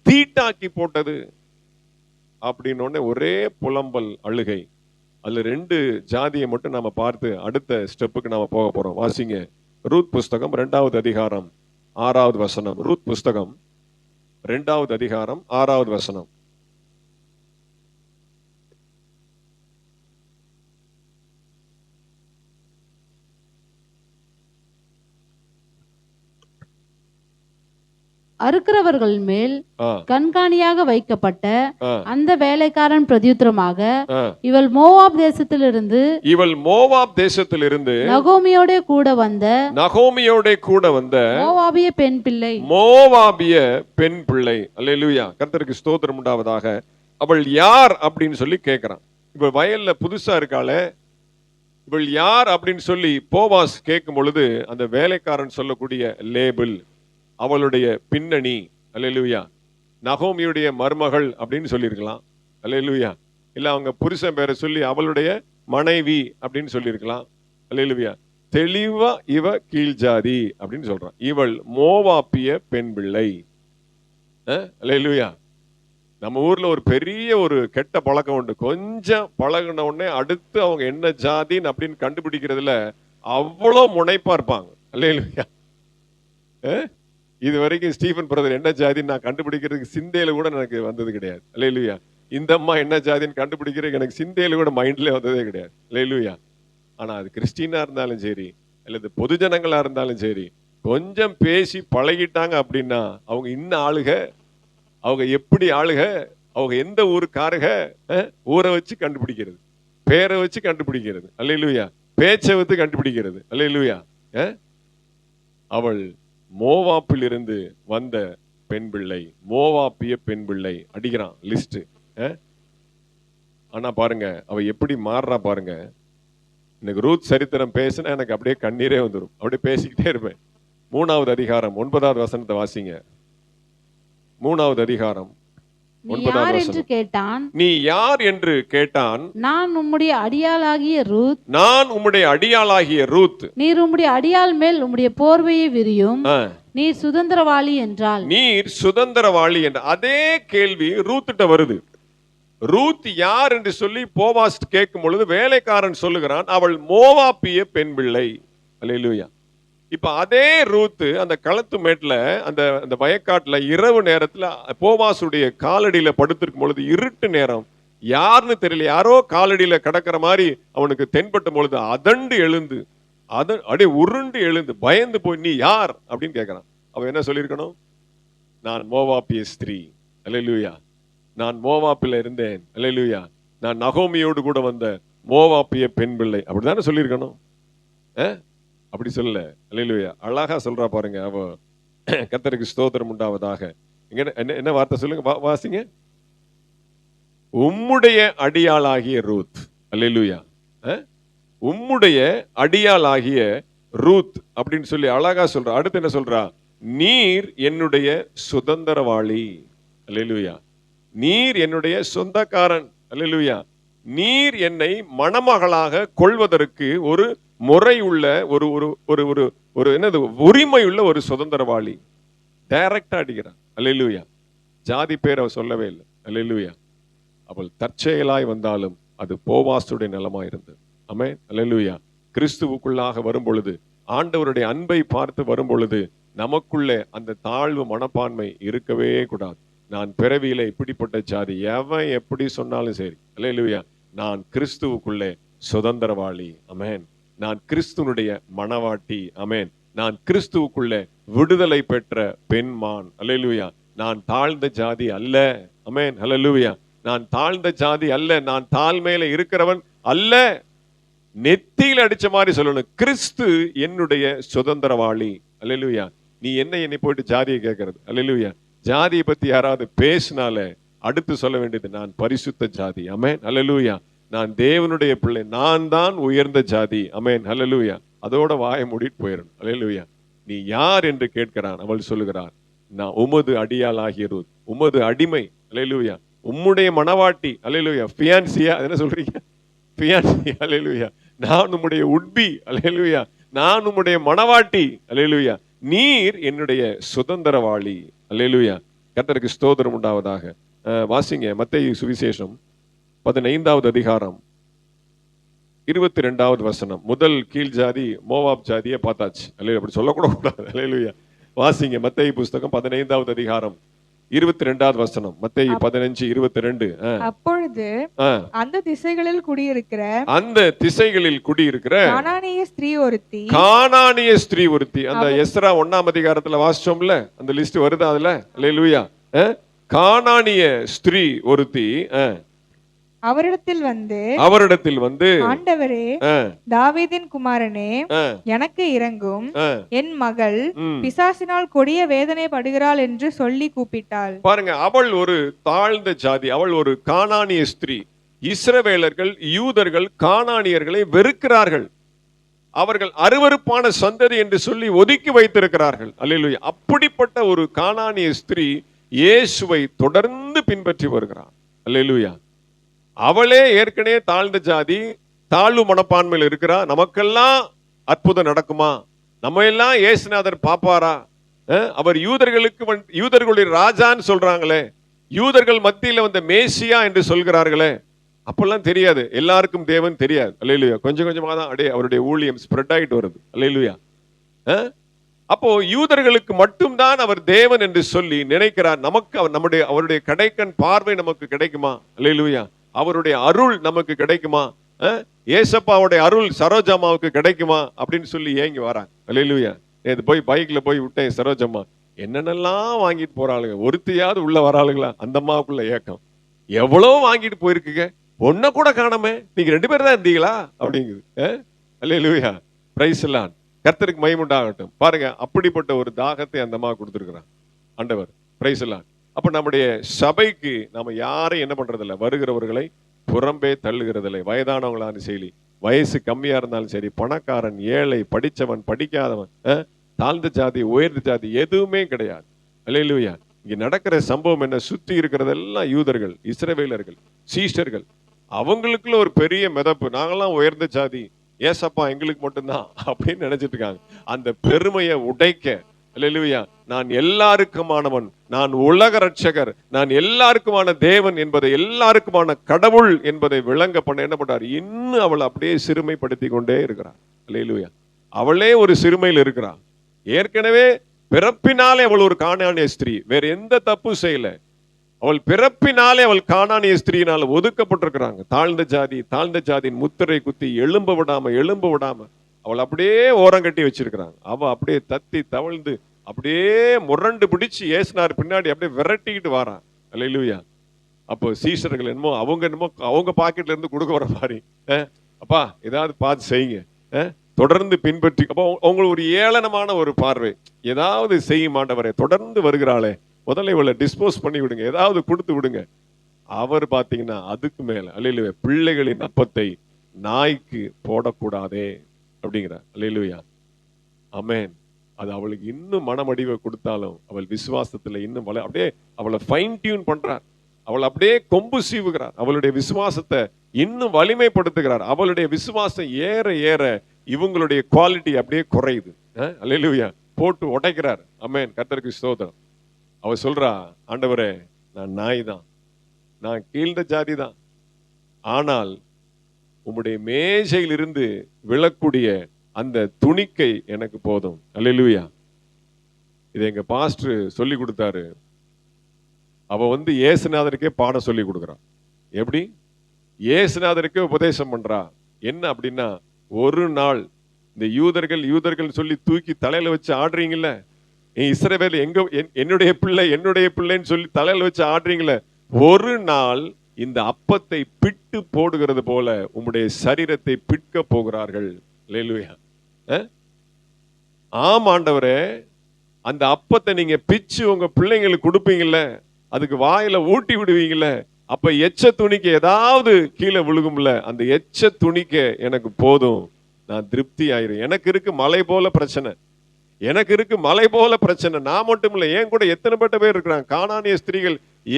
தீட்டாக்கி போட்டது அப்படின்னு ஒரே புலம்பல், அழுகை. அதுல 2 ஜாதியை மட்டும் நாம பார்த்து அடுத்த ஸ்டெப்புக்கு நாம போக போறோம். வாசிங்க ரூத் புஸ்தகம் 2வது அதிகாரம் 6வது வசனம். ரூத் புஸ்தகம் 2வது அதிகாரம் 6வது வசனம். அறுக்கிறவர்கள் மேல் கண்காணியாக வைக்கப்பட்ட அந்த வேலைக்காரன் பிரதியுத்தரமாக, இவள் மோவாப் தேசத்திலிருந்து நகோமியோட கூட வந்த மோவாபிய பெண் பிள்ளை. அல்லேலூயா. கர்த்தருக்கு ஸ்தோத்திரம் உண்டாவதாக. அவள் யார் அப்படின்னு சொல்லி கேட்கிறான். இவள் வயல்ல புதுசா இருக்காளே, இவள் யார் அப்படின்னு சொல்லி போவாஸ் கேட்கும் பொழுது அந்த வேலைக்காரன் சொல்லக்கூடிய லேபிள், அவளுடைய பின்னணி. அல்லேலூயா. நகோமியுடைய மருமகள் அப்படின்னு சொல்லியிருக்கலாம். அல்லேலூயா. இல்ல அவங்க புருஷன் பேரை சொல்லி அவளுடைய மனைவி அப்படின்னு சொல்லியிருக்கலாம். அல்லேலூயா. தெளிவா இவ கீழ்ஜாதி அப்படின்னு சொல்றான். இவள் மோவாப்பிய பெண் பிள்ளை. அல்லேலூயா. நம்ம ஊர்ல ஒரு பெரிய ஒரு கெட்ட பழக்கம் உண்டு. கொஞ்சம் பழகின உடனே அடுத்து அவங்க என்ன ஜாதின்னு அப்படின்னு கண்டுபிடிக்கிறதுல அவ்வளோ முனைப்பா இருப்பாங்க. அல்லேலூயா. இது வரைக்கும் ஸ்டீஃபன் பிரதர் என்ன ஜாதின்னு நான் கண்டுபிடிக்கிறதுக்கு சிந்தையில கூட எனக்கு வந்தது கிடையாது. அல்லேலூயா. இந்த அம்மா என்ன ஜாதின்னு கண்டுபிடிக்கிறதுக்கு எனக்கு சிந்தையில கூட மைண்ட்ல வந்ததே கிடையாது. அல்லேலூயா. ஆனா அது கிறிஸ்டினா இருந்தாலும் சரி, அல்லது பொதுஜனங்களா இருந்தாலும் சரி, கொஞ்சம் பேசி பழகிட்டாங்க அப்படின்னா அவங்க இன்னும் ஆளுக, அவங்க எப்படி ஆளுக, அவங்க எந்த ஊருக்காருக, ஊரை வச்சு கண்டுபிடிக்கிறது, பேரை வச்சு கண்டுபிடிக்கிறது. அல்லேலூயா. பேச்சை வச்சு கண்டுபிடிக்கிறது. அல்லேலூயா. அவள் மோவாப்பில் இருந்து வந்த பெண் பிள்ளை, மோவாப்பிய பெண் பிள்ளை. அடிக்கிறான் லிஸ்ட். ஆனா பாருங்க அவ எப்படி மாறுறா பாருங்க. எனக்கு ரூத் சரித்திரம் பேசினா எனக்கு அப்படியே கண்ணீரே வந்துடும். அப்படியே பேசிக்கிட்டே இருப்பேன். 3வது அதிகாரம் 9வது வசனத்தை வாசிங்க. 3வது அதிகாரம் 9வது வசனம். கேட்டான். நீ யார் என்று கேட்டான். நான் உம்முடைய அடியாளாகிய ரூத். நான் உம்முடைய அடியாளாகிய ரூத். நீர் உம்முடைய அடியாள் மேல் உம்முடைய போர்வையை விரியும். நீர் சுதந்திரவாளி என்றால். நீர் சுதந்திரவாளி என்ற அதே கேள்வி ரூத்திட்ட வருது. ரூத் யார் என்று சொல்லி போவாஸ் கேட்கும் பொழுது வேலைக்காரன் சொல்லுகிறான், அவள் மோவாப்பிய பெண் பிள்ளை. அல்லேலூயா. இப்ப அதே ரூத்து அந்த களத்து மேட்ல அந்த வயக்காட்டுல இரவு நேரத்துல போவாசுடைய காலடியில படுத்திருக்கும் பொழுது, இருட்டு நேரம், யாருன்னு தெரியல, யாரோ காலடியில கிடக்கிற மாதிரி அவனுக்கு தென்பட்டும் பொழுது அதண்டு எழுந்து, அப்படியே உருண்டு எழுந்து பயந்து போய் நீ யார் அப்படின்னு கேட்கிறான். அவன் என்ன சொல்லியிருக்கணும்? நான் மோவாப்பிய ஸ்திரீ. அல்லேலூயா. நான் மோவாப்பில இருந்தேன். அல்லேலூயா. நான் நகோமியோடு கூட வந்த மோவாப்பிய பெண் பிள்ளை. அப்படித்தானே சொல்லியிருக்கணும். அப்படி சொல்லல. அல்லேலூயா. அழகா சொல்றா பாருங்க. அவ கர்த்தருக்கு ஸ்தோத்திரம் உண்டாவதாக. என்ன வார்த்தை சொல்லுங்க, வாசிங்க. உம்முடைய அடியாளாகிய ரூத். அல்லேலூயா. உம்முடைய அடியாளாகிய ரூத் அப்படின்னு சொல்லி அழகா சொல்றா. அடுத்து என்ன சொல்றா? நீர் என்னுடைய சுதந்திரவாளி. அல்லேலூயா. நீர் என்னுடைய சொந்தக்காரன். அல்லேலூயா. நீர் என்னை மணமகளாக கொள்வதற்கு ஒரு முறை உள்ள ஒரு ஒரு ஒரு ஒரு ஒரு என்னது உரிமை உள்ள ஒரு சுதந்திரவாளி. டைரக்டா அடிக்கிறான். அல்லேலூயா. ஜாதி பேர் அவ சொல்லவே இல்லை. அல்லேலூயா. அவள் தற்செயலாய் வந்தாலும் அது போவாசுடைய நிலமா இருந்தது. ஆமென். அல்லேலூயா. கிறிஸ்துவுக்குள்ளாக வரும் பொழுது, ஆண்டவருடைய அன்பை பார்த்து வரும் பொழுது நமக்குள்ளே அந்த தாழ்வு மனப்பான்மை இருக்கவே கூடாது. நான் பிறவியில இப்படிப்பட்ட ஜாதி, எவன் எப்படி சொன்னாலும் சரி, அல்லேலூயா, நான் கிறிஸ்துவுக்குள்ளே சுதந்திரவாளி. ஆமென். நான் கிறிஸ்துவனுடைய மணவாட்டி. ஆமென். நான் கிறிஸ்துவுக்குள்ளே விடுதலை பெற்ற பெண்மான். அல்லேலூயா. நான் தாழ்ந்த ஜாதி அல்ல. ஆமென். அல்லேலூயா. நான் தாழ்ந்த ஜாதி அல்ல. நான் தாழ்மையில இருக்கிறவன் அல்ல. நெத்தியில் அடிச்ச மாதிரி சொல்லணும், கிறிஸ்து என்னுடைய சுதந்திரவாளி. அல்லேலூயா. நீ என்னை போயிட்டு ஜாதியை கேட்கறது? அல்லேலூயா. ஜாதியை பத்தி யாராவது பேசினாலே அடுத்து சொல்ல வேண்டியது, நான் பரிசுத்த ஜாதி. ஆமென். அல்லேலூயா. நான் தேவனுடைய பிள்ளை, நான் தான் உயர்ந்த ஜாதி. ஆமென். அல்லேலூயா. அதோட வாயை மூடிட்டு போயிடணும். அல்லேலூயா. நீ யார் என்று கேட்கிறான். அவள் சொல்லுகிறார், நான் உமது அடியாள் ஆகிய ரூத், உமது அடிமை. அல்லேலூயா. உம்முடைய மனவாட்டி. அல்லேலூயா. ஃபியான்சியா என்ன சொல்றீங்க? ஃபியான்சி. அல்லேலூயா. நான் உம்முடைய உட்பி. அல்லேலூயா. நான் உம்முடைய மனவாட்டி. அல்லேலூயா. நீர் என்னுடைய சுதந்திரவாளி. அல்லேலூயா. கர்த்தருக்கு ஸ்தோத்திரம் உண்டாவதாக. வாசிங்க மத்தேயு சுவிசேஷம் 15வது அதிகாரம் 22வது வசனம். முதல் கீழ் ஜாதி மோவாப் ஜாதியை பார்த்தாச்சு. அல்லேலூயா. அப்படி சொல்லக்கூட கூடாது. அல்லேலூயா. வாசிங்க மத்தேயு புஸ்தகம் 15வது அதிகாரம் 22வது வசனம். மத்தேயு 15:22. அப்பொழுது அந்த திசைகளில் குடியிருக்கிற கானானிய ஸ்திரீ ஒருத்தி அந்த எஸ்ரா 1ஆம் அதிகாரத்துல வாசிச்சோம்ல, அந்த லிஸ்ட் வருது அதுல. அல்லேலூயா. கானானிய ஸ்திரீ ஒருத்தி அவரிடத்தில் வந்து ஆண்டவரே, தாவீதின் குமாரனே, எனக்கு இரங்கும், என் மகள் பிசாசினால் கொடிய வேதனை படுகிறாள் என்று சொல்லி கூப்பிட்டாள். பாருங்க, அவள் ஒரு தாழ்ந்த ஜாதி, அவள் ஒரு கானானிய ஸ்திரீ. இஸ்ரவேலர்கள் யூதர்கள் கானானியர்களை வெறுக்கிறார்கள். அவர்கள் அருவருப்பான சந்ததி என்று சொல்லி ஒதுக்கி வைத்திருக்கிறார்கள். அல்லேலூயா. அப்படிப்பட்ட ஒரு கானானிய ஸ்திரீ இயேசுவை தொடர்ந்து பின்பற்றி வருகிறார். அல்லேலூயா. அவளே ஏற்கனவே தாழ்ந்த ஜாதி, தாழ்வு மனப்பான்மையில் இருக்கிறா. நமக்கெல்லாம் அற்புதம் நடக்குமா? நம்ம எல்லாம் இயேசுநாதர் பாப்பாரா? அவர் யூதர்களுடைய ராஜான்னு சொல்றாங்களே, யூதர்கள் மத்தியில வந்த மேசியா என்று சொல்கிறார்களே, அப்பெல்லாம் தெரியாது. எல்லாருக்கும் தேவன் தெரியாது. அல்லேலூயா. கொஞ்சம் கொஞ்சமாக தான் அவருடைய ஊழியம் ஸ்ப்ரெட் ஆயிட்டு வருது. அல்லேலூயா. அப்போ யூதர்களுக்கு மட்டும்தான் அவர் தேவன் என்று சொல்லி நினைக்கிறார். நமக்கு அவருடைய கடைக்கண் பார்வை நமக்கு கிடைக்குமா? அல்லேலூயா. அவருடைய அருள் நமக்கு கிடைக்குமா? ஏசப்பாவுடைய அருள் சரோஜம்மாவுக்கு கிடைக்குமா அப்படின்னு சொல்லி ஏங்கி வராங்க. அல்லேலூயா. நேத்து போய் பைக்ல போய் விட்டேன். சரோஜம்மா என்னென்னலாம் வாங்கிட்டு போறாளுங்க, ஒருத்தையாவது உள்ள வராளுங்களா? அந்த அம்மாவுக்குள்ள ஏக்கம். எவ்வளவு வாங்கிட்டு போயிருக்குங்க, ஒன்ன கூட காணாம, நீங்க 2 பேர் தான் இருந்தீங்களா அப்படிங்குது. அல்லேலூயா. பிரைஸ் எல்லாம். கர்த்தருக்கு மகிமை உண்டாகட்டும். பாருங்க, அப்படிப்பட்ட ஒரு தாகத்தை அந்த அம்மா கொடுத்திருக்கிறான் ஆண்டவர். பிரைஸ் எல்லாம். அப்ப நம்முடைய சபைக்கு நாம யாரையும் என்ன பண்றதில்ல, வருகிறவர்களை புறம்பே தள்ளுகிறதில்லை. வயதானவங்களாலும் சரி, வயசு கம்மியா இருந்தாலும் சரி, பணக்காரன் ஏழை, படிச்சவன் படிக்காதவன், தாழ்ந்த ஜாதி உயர்ந்த ஜாதி எதுவுமே கிடையாது. அல்லேலூயா. இங்க நடக்கிற சம்பவம் என்ன? சுத்தி இருக்கிறதெல்லாம் யூதர்கள், இஸ்ரவேலர்கள், சீஷர்கள். அவங்களுக்குள்ள ஒரு பெரிய மிதப்பு. நாங்கெல்லாம் உயர்ந்த ஜாதி, ஏசப்பா எங்களுக்கு மட்டும்தான் அப்படின்னு நினைச்சிட்டு இருக்காங்க. அந்த பெருமையை உடைக்க, அல்லேலூயா, நான் எல்லாருக்குமானவன், நான் உலக ரட்சகர், நான் எல்லாருக்குமான தேவன் என்பதை, எல்லாருக்குமான கடவுள் என்பதை விளங்க பண்ண என்ன பண்றார்? இன்னும் அவள் அப்படியே சிறுமைப்படுத்தி கொண்டே இருக்கிறார். அல்லேலூயா. அவளே ஒரு சிறுமையில் இருக்கிறார். ஏற்கனவே பிறப்பினாலே அவள் ஒரு கானானிய ஸ்திரீ, வேற எந்த தப்பு செய்யல. அவள் பிறப்பினாலே அவள் கானானிய ஸ்திரீனால ஒதுக்கப்பட்டிருக்கிறாங்க. தாழ்ந்த ஜாதியின் முத்திரை குத்தி எழும்ப விடாம அவள் அப்படியே ஓரங்கட்டி வச்சிருக்கிறாங்க. அவ அப்படியே தத்தி தவழ்ந்து அப்படியே முரண்டு பிடிச்சு ஏசுனார் பின்னாடி அப்படியே விரட்டிக்கிட்டு வாரான். அல்லேலூயா. அப்போ சீஷர்கள் என்னமோ அவங்க பாக்கெட்ல இருந்து கொடுக்க வர மாதிரி, அப்பா ஏதாவது பார்த்து செய்யுங்க, தொடர்ந்து பின்பற்றி. அப்போ அவங்களுக்கு ஒரு ஏளனமான ஒரு பார்வை. ஏதாவது செய்ய மாட்டவரே, தொடர்ந்து வருகிறாளே, முதல்ல இவளை டிஸ்போஸ் பண்ணி விடுங்க, ஏதாவது கொடுத்து விடுங்க. அவர் பாத்தீங்கன்னா அதுக்கு மேல, அல்லேலூயா, பிள்ளைகளின் அப்பத்தை நாய்க்கு போடக்கூடாதே அப்படிங்கிறார். அல்லேலூயா. ஆமென். அது அவளுக்கு இன்னும் மனமடிவை கொடுத்தாலும் அவள் விசுவாசத்துல இன்னும் அப்படியே அவளை ஃபைன் டியூன் பண்றார். அவள் அப்படியே கொம்பு சீவுகிறார். அவளுடைய விசுவாசத்தை இன்னும் வலிமைப்படுத்துகிறார். அவளுடைய விசுவாசம் ஏற ஏற இவங்களுடைய குவாலிட்டி அப்படியே குறையுது. அல்லேலூயா. போட்டு உடைக்கிறார். ஆமென். கர்த்தருக்கு ஸ்தோத்திரம். அவ சொல்றா, ஆண்டவரே, நான் நாய் தான், நான் கீழ்ந்த ஜாதி தான், ஆனால் உம்முடைய மேஜையில் இருந்து விழக்கூடிய அந்த துணிக்கை எனக்கு போதும். அல்லேலூயா. இதை எங்க பாஸ்டர் சொல்லி கொடுத்தாரு. அவ இயேசுநாதருக்கே பாடம் சொல்லி கொடுக்குறான். எப்படி? இயேசுநாதருக்கே உபதேசம் பண்றா. என்ன அப்படின்னா, ஒரு நாள் இந்த யூதர்கள் சொல்லி தூக்கி தலையில வச்சு ஆடுறீங்கல்ல, இஸ்ரவேல் என்னுடைய பிள்ளைன்னு சொல்லி தலையில வச்சு ஆடுறீங்களே, ஒரு நாள் இந்த அப்பத்தை பிட்டு போடுகிறது போல உம்முடைய சரீரத்தை பிட்க போகிறார்கள். அல்லேலூயா. ஆம் ஆண்டவரே, அந்த அப்பத்தை நீங்க பிச்சு உங்க பிள்ளைங்களுக்கு கொடுப்பீங்கல்ல, அதுக்கு வாயில ஊட்டி விடுவீங்கல்ல, அப்ப எச்ச துணிக்க ஏதாவது கீழே விழுகும்ல, அந்த எச்ச துணிக்க எனக்கு போதும், நான் திருப்தி ஆயிரும். எனக்கு இருக்கு மலை போல பிரச்சனை, எனக்கு இருக்கு மலை போல பிரச்சனை. நான் மட்டும் இல்லை, ஏன் கூட எத்தனை பேர் இருக்கிறாங்க. கானானிய ஸ்திரீகள்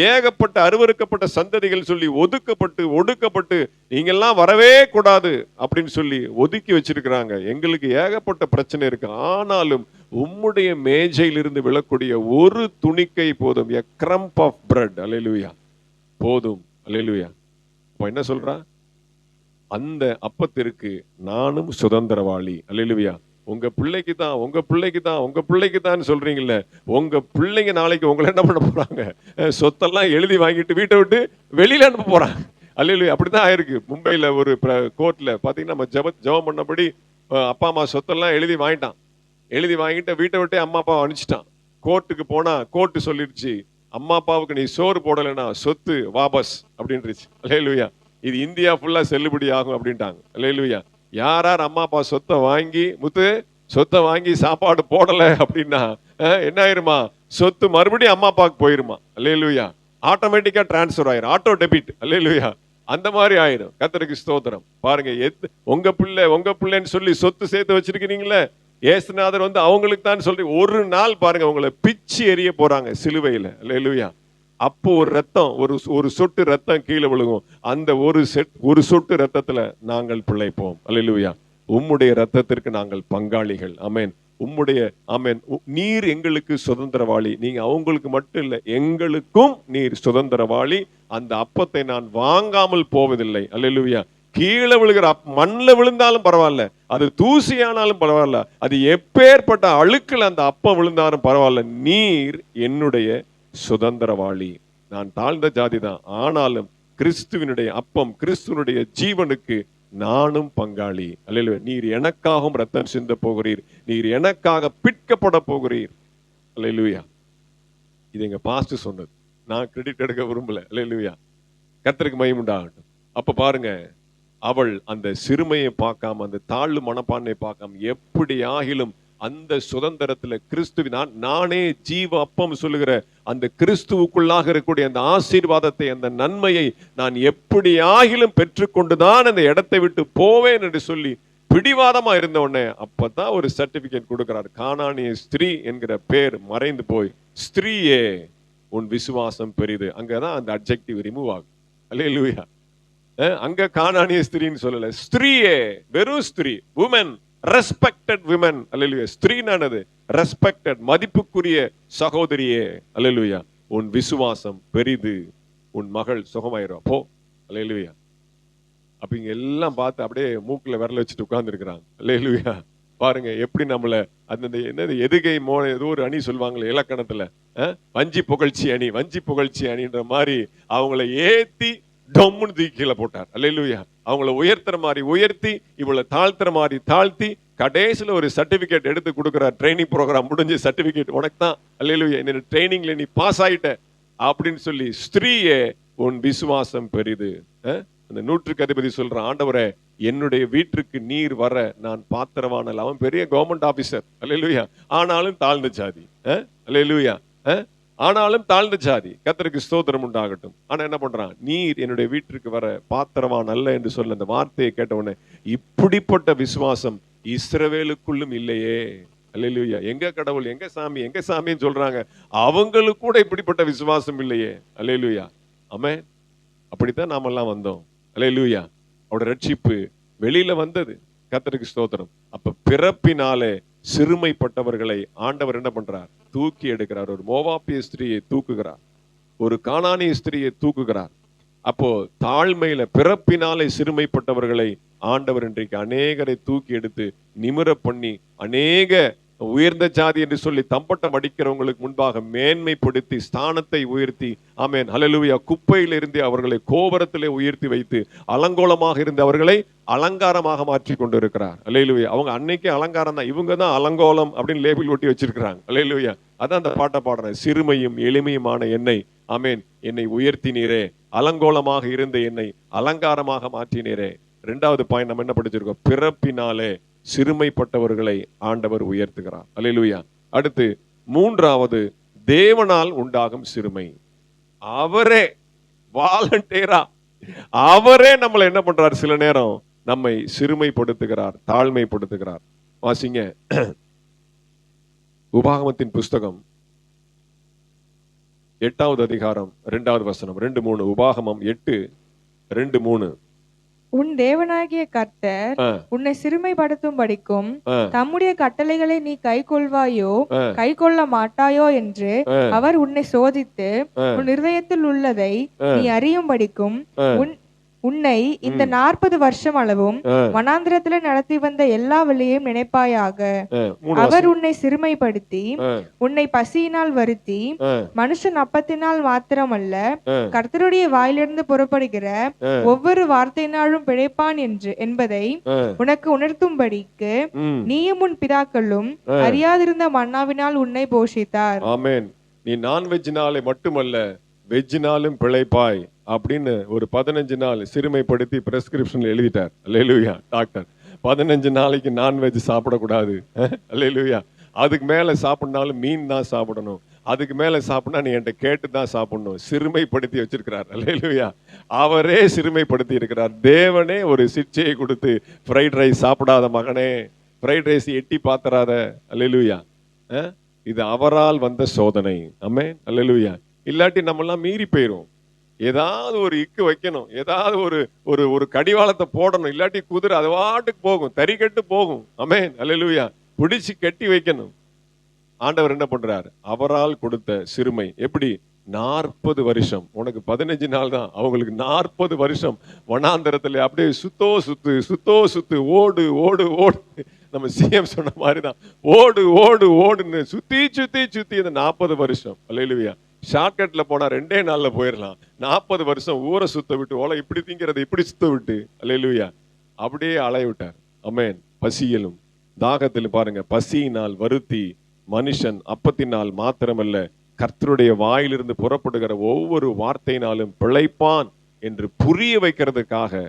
ஏகப்பட்ட அருவருக்கப்பட்ட சந்ததிகள் சொல்லி ஒதுக்கப்பட்டு ஒடுக்கப்பட்டு நீங்கெல்லாம் வரவே கூடாது அப்படின்னு சொல்லி ஒதுக்கி வச்சிருக்கிறாங்க. எங்களுக்கு ஏகப்பட்ட பிரச்சனை இருக்கு. ஆனாலும் உம்முடைய மேஜையிலிருந்து விழக்கூடிய ஒரு துணிக்கை போதும், a crumb of bread, அல்லேலூயா, போதும். அல்லேலூயா. அப்ப என்ன சொல்றா? அந்த அப்பத்திற்கு நானும் சுதந்திரவாளி. அல்லேலூயா. உங்க பிள்ளைக்கு தான், உங்க பிள்ளைக்கு தான், உங்க பிள்ளைக்கு தான் சொல்றீங்கல்ல, உங்க பிள்ளைங்க நாளைக்கு உங்களை என்ன பண்ண போறாங்க? சொத்தெல்லாம் எழுதி வாங்கிட்டு வீட்டை விட்டு வெளியில அனுப்ப போறாங்க. அல்லேலூயா. அப்படிதான் ஆயிருக்கு. மும்பைல ஒரு கோர்ட்ல பாத்தீங்கன்னா, நம்ம ஜெபம் பண்ணபடி அப்பா அம்மா சொத்தெல்லாம் எழுதி வாங்கிட்டான். எழுதி வாங்கிட்டு வீட்டை விட்டு அம்மா அப்பா அனுப்பிச்சிட்டான். கோர்ட்டுக்கு போனா கோர்ட்டு சொல்லிடுச்சு, அம்மா அப்பாவுக்கு நீ சோறு போடலைன்னா சொத்து வாபஸ் அப்படின்றுச்சு. அல்லேலூயா. இது இந்தியா ஃபுல்லா செல்லுபடி ஆகும் அப்படின்ட்டாங்க. அல்லேலூயா. யார் அம்மா அப்பா சொத்தை வாங்கி சொத்தை வாங்கி சாப்பாடு போடல அப்படின்னா என்ன ஆயிருமா? சொத்து மறுபடியும் அம்மா அப்பாவுக்கு போயிருமா. அல்லேலூயா. ஆட்டோமேட்டிக்கா டிரான்ஸ்ஃபர் ஆயிரும், ஆட்டோ டெபிட். அல்லேலூயா. அந்த மாதிரி ஆயிரும். கர்த்தருக்கு ஸ்தோத்திரம். பாருங்க, உங்க பிள்ளைன்னு சொல்லி சொத்து சேர்த்து வச்சிருக்கிறீங்களே, ஏசுநாதர் வந்து அவங்களுக்கு தான் சொல்லி ஒரு நாள் பாருங்க உங்களை பிச்சு எறிய போறாங்க சிலுவையில. அல்லேலூயா. அப்போ ஒரு ரத்தம், ஒரு சொட்டு ரத்தம் கீழே விழுகும். அந்த ஒரு சொட்டு ரத்தத்துல நாங்கள் பிழைப்போம். அல்லேலூயா. உம்முடைய ரத்தத்திற்கு நாங்கள் பங்காளிகள். ஆமென். ஆமென். நீர் எங்களுக்கு சுதந்திரவாளி. நீங்க அவங்களுக்கு மட்டும் இல்லை, எங்களுக்கும் நீர் சுதந்திரவாளி. அந்த அப்பத்தை நான் வாங்காமல் போவதில்லை. அல்லேலூயா. கீழே விழுகிற மண்ணில் விழுந்தாலும் பரவாயில்ல, அது தூசியானாலும் பரவாயில்ல, அது எப்பேற்பட்ட அழுக்கில் அந்த அப்பம் விழுந்தாலும் பரவாயில்ல, நீர் என்னுடைய சுதந்திரவாளி. நான் தாழ்ந்த ஜாதி தான், ஆனாலும் கிறிஸ்துவனுடைய அப்பம், கிறிஸ்துவனுடைய ஜீவனுக்கு நானும் பங்காளி. அல்லேலூயா. நீர் எனக்காகவும் ரத்தம் சிந்த போகிறீர், நீர் எனக்காக பிற்கப்பட போகிறீர். அல்லேலூயா. இது எங்க பாஸ்டர் சொன்னது, நான் கிரெடிட் எடுக்க விரும்பல. அல்லேலூயா. கர்த்தருக்கு மகிமை உண்டாகட்டும். அப்ப பாருங்க, அவள் அந்த சிறுமையை பார்க்காம, அந்த தாழ்வு மனப்பான்மை பார்க்காம, எப்படி ஆகிலும் அந்த சுதந்திரத்துல நானே ஜீவ அப்பம் சொல்லுகிற அந்த கிறிஸ்துவுக்குள்ளாக இருக்கக்கூடிய அந்த ஆசீர்வாதத்தை, அந்த நன்மையை நான் எப்படி ஆகிலும் பெற்றுக்கொண்டுதான் அந்த இடத்தை விட்டு போவேன் என்று சொல்லி பிடிவாதமா இருந்த உடனே அப்பதான் ஒரு சர்டிபிகேட் கொடுக்கிறார். கானானிய ஸ்திரீ என்கிற பேர் மறைந்து போய், ஸ்திரீயே உன் விசுவாசம் பெரிது. அங்கதான் அந்த அட்ஜெக்டிவ் ரிமூவ் ஆகும். அல்லேலூயா. அங்க கானானிய ஸ்திரீன்னு சொல்லல, ஸ்திரீயே, வெறும் ஸ்திரீ, உமன், ரெஸ்பெக்டட் விமன். அல்லேலூயா. ஸ்திரீனானது ரெஸ்பெக்டட், மதிப்புக்குரிய சகோதரியே. அல்லேலூயா. உன் விசுவாசம் பெரிது, உன் மகள் சுகமாயிரும் போ. அல்லேலூயா. அப்ப இங்க எல்லாம் பார்த்து அப்படியே மூக்குல விரல வச்சுட்டு உட்கார்ந்து இருக்கிறாங்க. அல்லேலூயா. பாருங்க எப்படி நம்மள அந்த என்னது எதுகை ஏதோ ஒரு அணி சொல்லுவாங்களே இலக்கணத்துல, வஞ்சி புகழ்ச்சி அணி, வஞ்சி புகழ்ச்சி அணின்ற மாதிரி அவங்களை ஏத்தி டொம்முன்னு தூக்கி கீழே போட்டார். அல்லேலூயா. அவங்கள உயர்த்துற மாதிரி உயர்த்தி, இவளை தாழ்த்துற மாதிரி தாழ்த்தி, கடைசியில ஒரு சர்டிபிகேட் எடுத்து கொடுக்கிறார். ட்ரைனிங் ப்ரோக்ராம் முடிஞ்ச சர்டிபிகேட் உனக்கு தான். அல்லேலூயா. என்ன ட்ரைனிங்ல நீ பாஸ் ஆயிட்ட அப்படின்னு சொல்லி, ஸ்திரீயே உன் விசுவாசம் பெரிது. அந்த 100க்கு அதிபதி சொல்றான், ஆண்டவரே என்னுடைய வீட்டுக்கு நீர் வர நான் பாத்திரவான. அவன் பெரிய கவர்மெண்ட் ஆபீசர். அல்லேலூயா. ஆனாலும் தாழ்ந்த ஜாதி. அல்லேலூயா. ஆனாலும் தாழ்ந்த ஜாதி. கர்த்தருக்கு ஸ்தோத்திரம் உண்டாகட்டும். ஆனா என்ன பண்றான்? நீர் என்னுடைய வீட்டிற்கு வர பாத்திரவான் அல்ல என்று சொல்ல அந்த வார்த்தையை கேட்ட உடனே, இப்படிப்பட்ட விசுவாசம் இஸ்ரவேலுக்குள்ளும் இல்லையே. அல்லேலூயா. எங்க கடவுள், எங்க சாமி, எங்க சாமின்னு சொல்றாங்க, அவங்களுக்கு கூட இப்படிப்பட்ட விசுவாசம் இல்லையே. அல்லேலூயா. ஆமென். அப்படித்தான் நாமெல்லாம் வந்தோம். அல்லேலூயா. அவருடைய ரட்சிப்பு வெளியில வந்தது. கர்த்தருக்கு ஸ்தோத்திரம். அப்ப பிறப்பினாலே சிறுமைப்பட்டவர்களை ஆண்டவர் என்ன பண்றார்? தூக்கி எடுக்கிறார். ஒரு மோவாபிய ஸ்திரியை தூக்குகிறார், ஒரு கானானிய ஸ்திரியை தூக்குகிறார். அப்போ தாழ்மையில பிறப்பினாலே சிறுமைப்பட்டவர்களை ஆண்டவர் இன்றைக்கு அநேகரை தூக்கி எடுத்து நிமிர பண்ணி, அநேக உயர்ந்த ஜாதி என்று சொல்லி தம்பட்டம் அடிக்கிறவங்களுக்கு முன்பாக மேன்மைப்படுத்தி ஸ்தானத்தை உயர்த்தி, ஆமென், ஹல்லேலூயா, குப்பையில் இருந்து அவர்களை கோபுரத்திலே உயர்த்தி வைத்து, அலங்கோலமாக இருந்து அவர்களை அலங்காரமாக மாற்றி கொண்டு இருக்கிறார். அல்லேலூயா. அவங்க அன்னைக்கே அலங்காரம் தான், இவங்க தான் அலங்கோலம் அப்படின்னு லேபிள் ஒட்டி வச்சிருக்கிறாங்க. அல்லேலூயா. அதான் அந்த பாட்டை பாடுறேன். சிறுமையும் எளிமையுமான என்னை, ஆமென், என்னை உயர்த்தினீரே, அலங்கோலமாக இருந்த என்னை அலங்காரமாக மாற்றினீரே. 2வது பாயிண்ட் நம்ம என்ன படிச்சிருக்கோம்? பிறப்பினாலே சிறுமைப்பட்டவர்களை ஆண்டவர் உயர்த்துகிறார். அல்லேலூயா. அடுத்து 3வது, தேவனால் உண்டாகும் சிறுமை. அவரே வாலண்டியரா, அவரே நம்மளை என்ன பண்றார்? சில நேரம் நம்மை சிறுமைப்படுத்துகிறார், தாழ்மைப்படுத்துகிறார். வாசிங்க உபாகமத்தின் புஸ்தகம் 8வது அதிகாரம் 2வது வசனம் 2-3. உபாகமம் 8:2-3. உன் தேவனாகிய கர்த்தர் உன்னை சிறுமைப்படுத்தும்படிக்கும் தம்முடைய கட்டளைகளை நீ கைக்கொள்வாயோ கைக்கொள்ள மாட்டாயோ என்று அவர் உன்னை சோதித்து உன் இருதயத்தில் உள்ளதை நீ அறியும்படிக்கும் உன்னை இந்த 40 வருஷம் அளவும் வனாந்திரத்துல நடத்தி வந்த எல்லா வழியையும் நினைப்பாயாக. அவர் உன்னை சிறுமைப்படுத்தி உன்னை பசியினால் வருத்தி மனுஷன் அப்பத்தினால் மாத்திரமல்ல கர்த்தருடைய வாயிலிருந்து புறப்படுகிற ஒவ்வொரு வார்த்தையினாலும் பிழைப்பான் என்பதை உனக்கு உணர்த்தும்படிக்கு நீயும் உன் பிதாக்களும் அறியாதிருந்த மன்னாவினால் உன்னை போஷித்தார். ஆமென். நீ நான்வெஜ்னாலே மட்டுமல்ல வெஜ்னாலும் பிழைப்பாய் அப்படின்னு ஒரு 15 நாள் சிறுமைப்படுத்தி பிரெஸ்கிரிப்ஷன்ல எழுதிட்டார். அல்லேலூயா. டாக்டர் 15 நாளைக்கு நான்வெஜ் சாப்பிடக்கூடாது. அல்லேலூயா. அதுக்கு மேல சாப்பிடனாலும் மீன் தான் சாப்பிடணும். அதுக்கு மேல சாப்பிடனா நீ என்கிட்ட கேட்டு தான் சாப்பிடணும். சிறுமைப்படுத்தி வச்சிருக்கிறார். அல்லேலூயா. அவரே சிறுமைப்படுத்தி இருக்கிறார். தேவனே ஒரு சிக்ஷையை கொடுத்து ஃப்ரைட் ரைஸ் சாப்பிடாத மகனே, ஃப்ரைட் ரைஸ் எட்டி பாத்தராத. அல்லேலூயா. இது அவரால் வந்த சோதனை. ஆமென். அல்லேலூயா. இல்லாட்டி நம்ம எல்லாம் மீறி போயிரும். ஏதாவது ஒரு இக்கு வைக்கணும், ஏதாவது ஒரு ஒரு கடிவாளத்தை போடணும். இல்லாட்டி குதிரை அது வாட்டுக்கு போகும், தறி கட்டு போகும். ஆமென். அல்லேலூயா. பிடிச்சு கட்டி வைக்கணும். ஆண்டவர் என்ன பண்றாரு? அவரால் கொடுத்த சிறுமை. எப்படி? 40 வருஷம். உனக்கு 15 நாள் தான், அவங்களுக்கு 40 வருஷம் வனாந்தரத்துல அப்படியே சுத்து ஓடு ஓடு ஓடு. நம்ம சிஎம் சொன்ன மாதிரிதான் ஓடு ஓடு ஓடுன்னு சுத்தி இந்த 40 வருஷம். அல்லேலூயா. ஷார்ட்கட்ல போனா 2 நாள்ல போயிடலாம். 40 வருஷம் ஊரை சுத்த விட்டு, ஓலை இப்படி திங்கிறத இப்படி சுத்த விட்டு, அல்லேலூயா, அப்படியே அலைய விட்டார். ஆமென். பசியிலும் தாகத்திலும் பாருங்க, பசியினால் வருத்தி மனுஷன் அப்பத்தினால் மாத்திரமல்ல கர்த்தருடைய வாயிலிருந்து புறப்படுகிற ஒவ்வொரு வார்த்தையினாலும் பிழைப்பான் என்று புரிய வைக்கிறதுக்காக,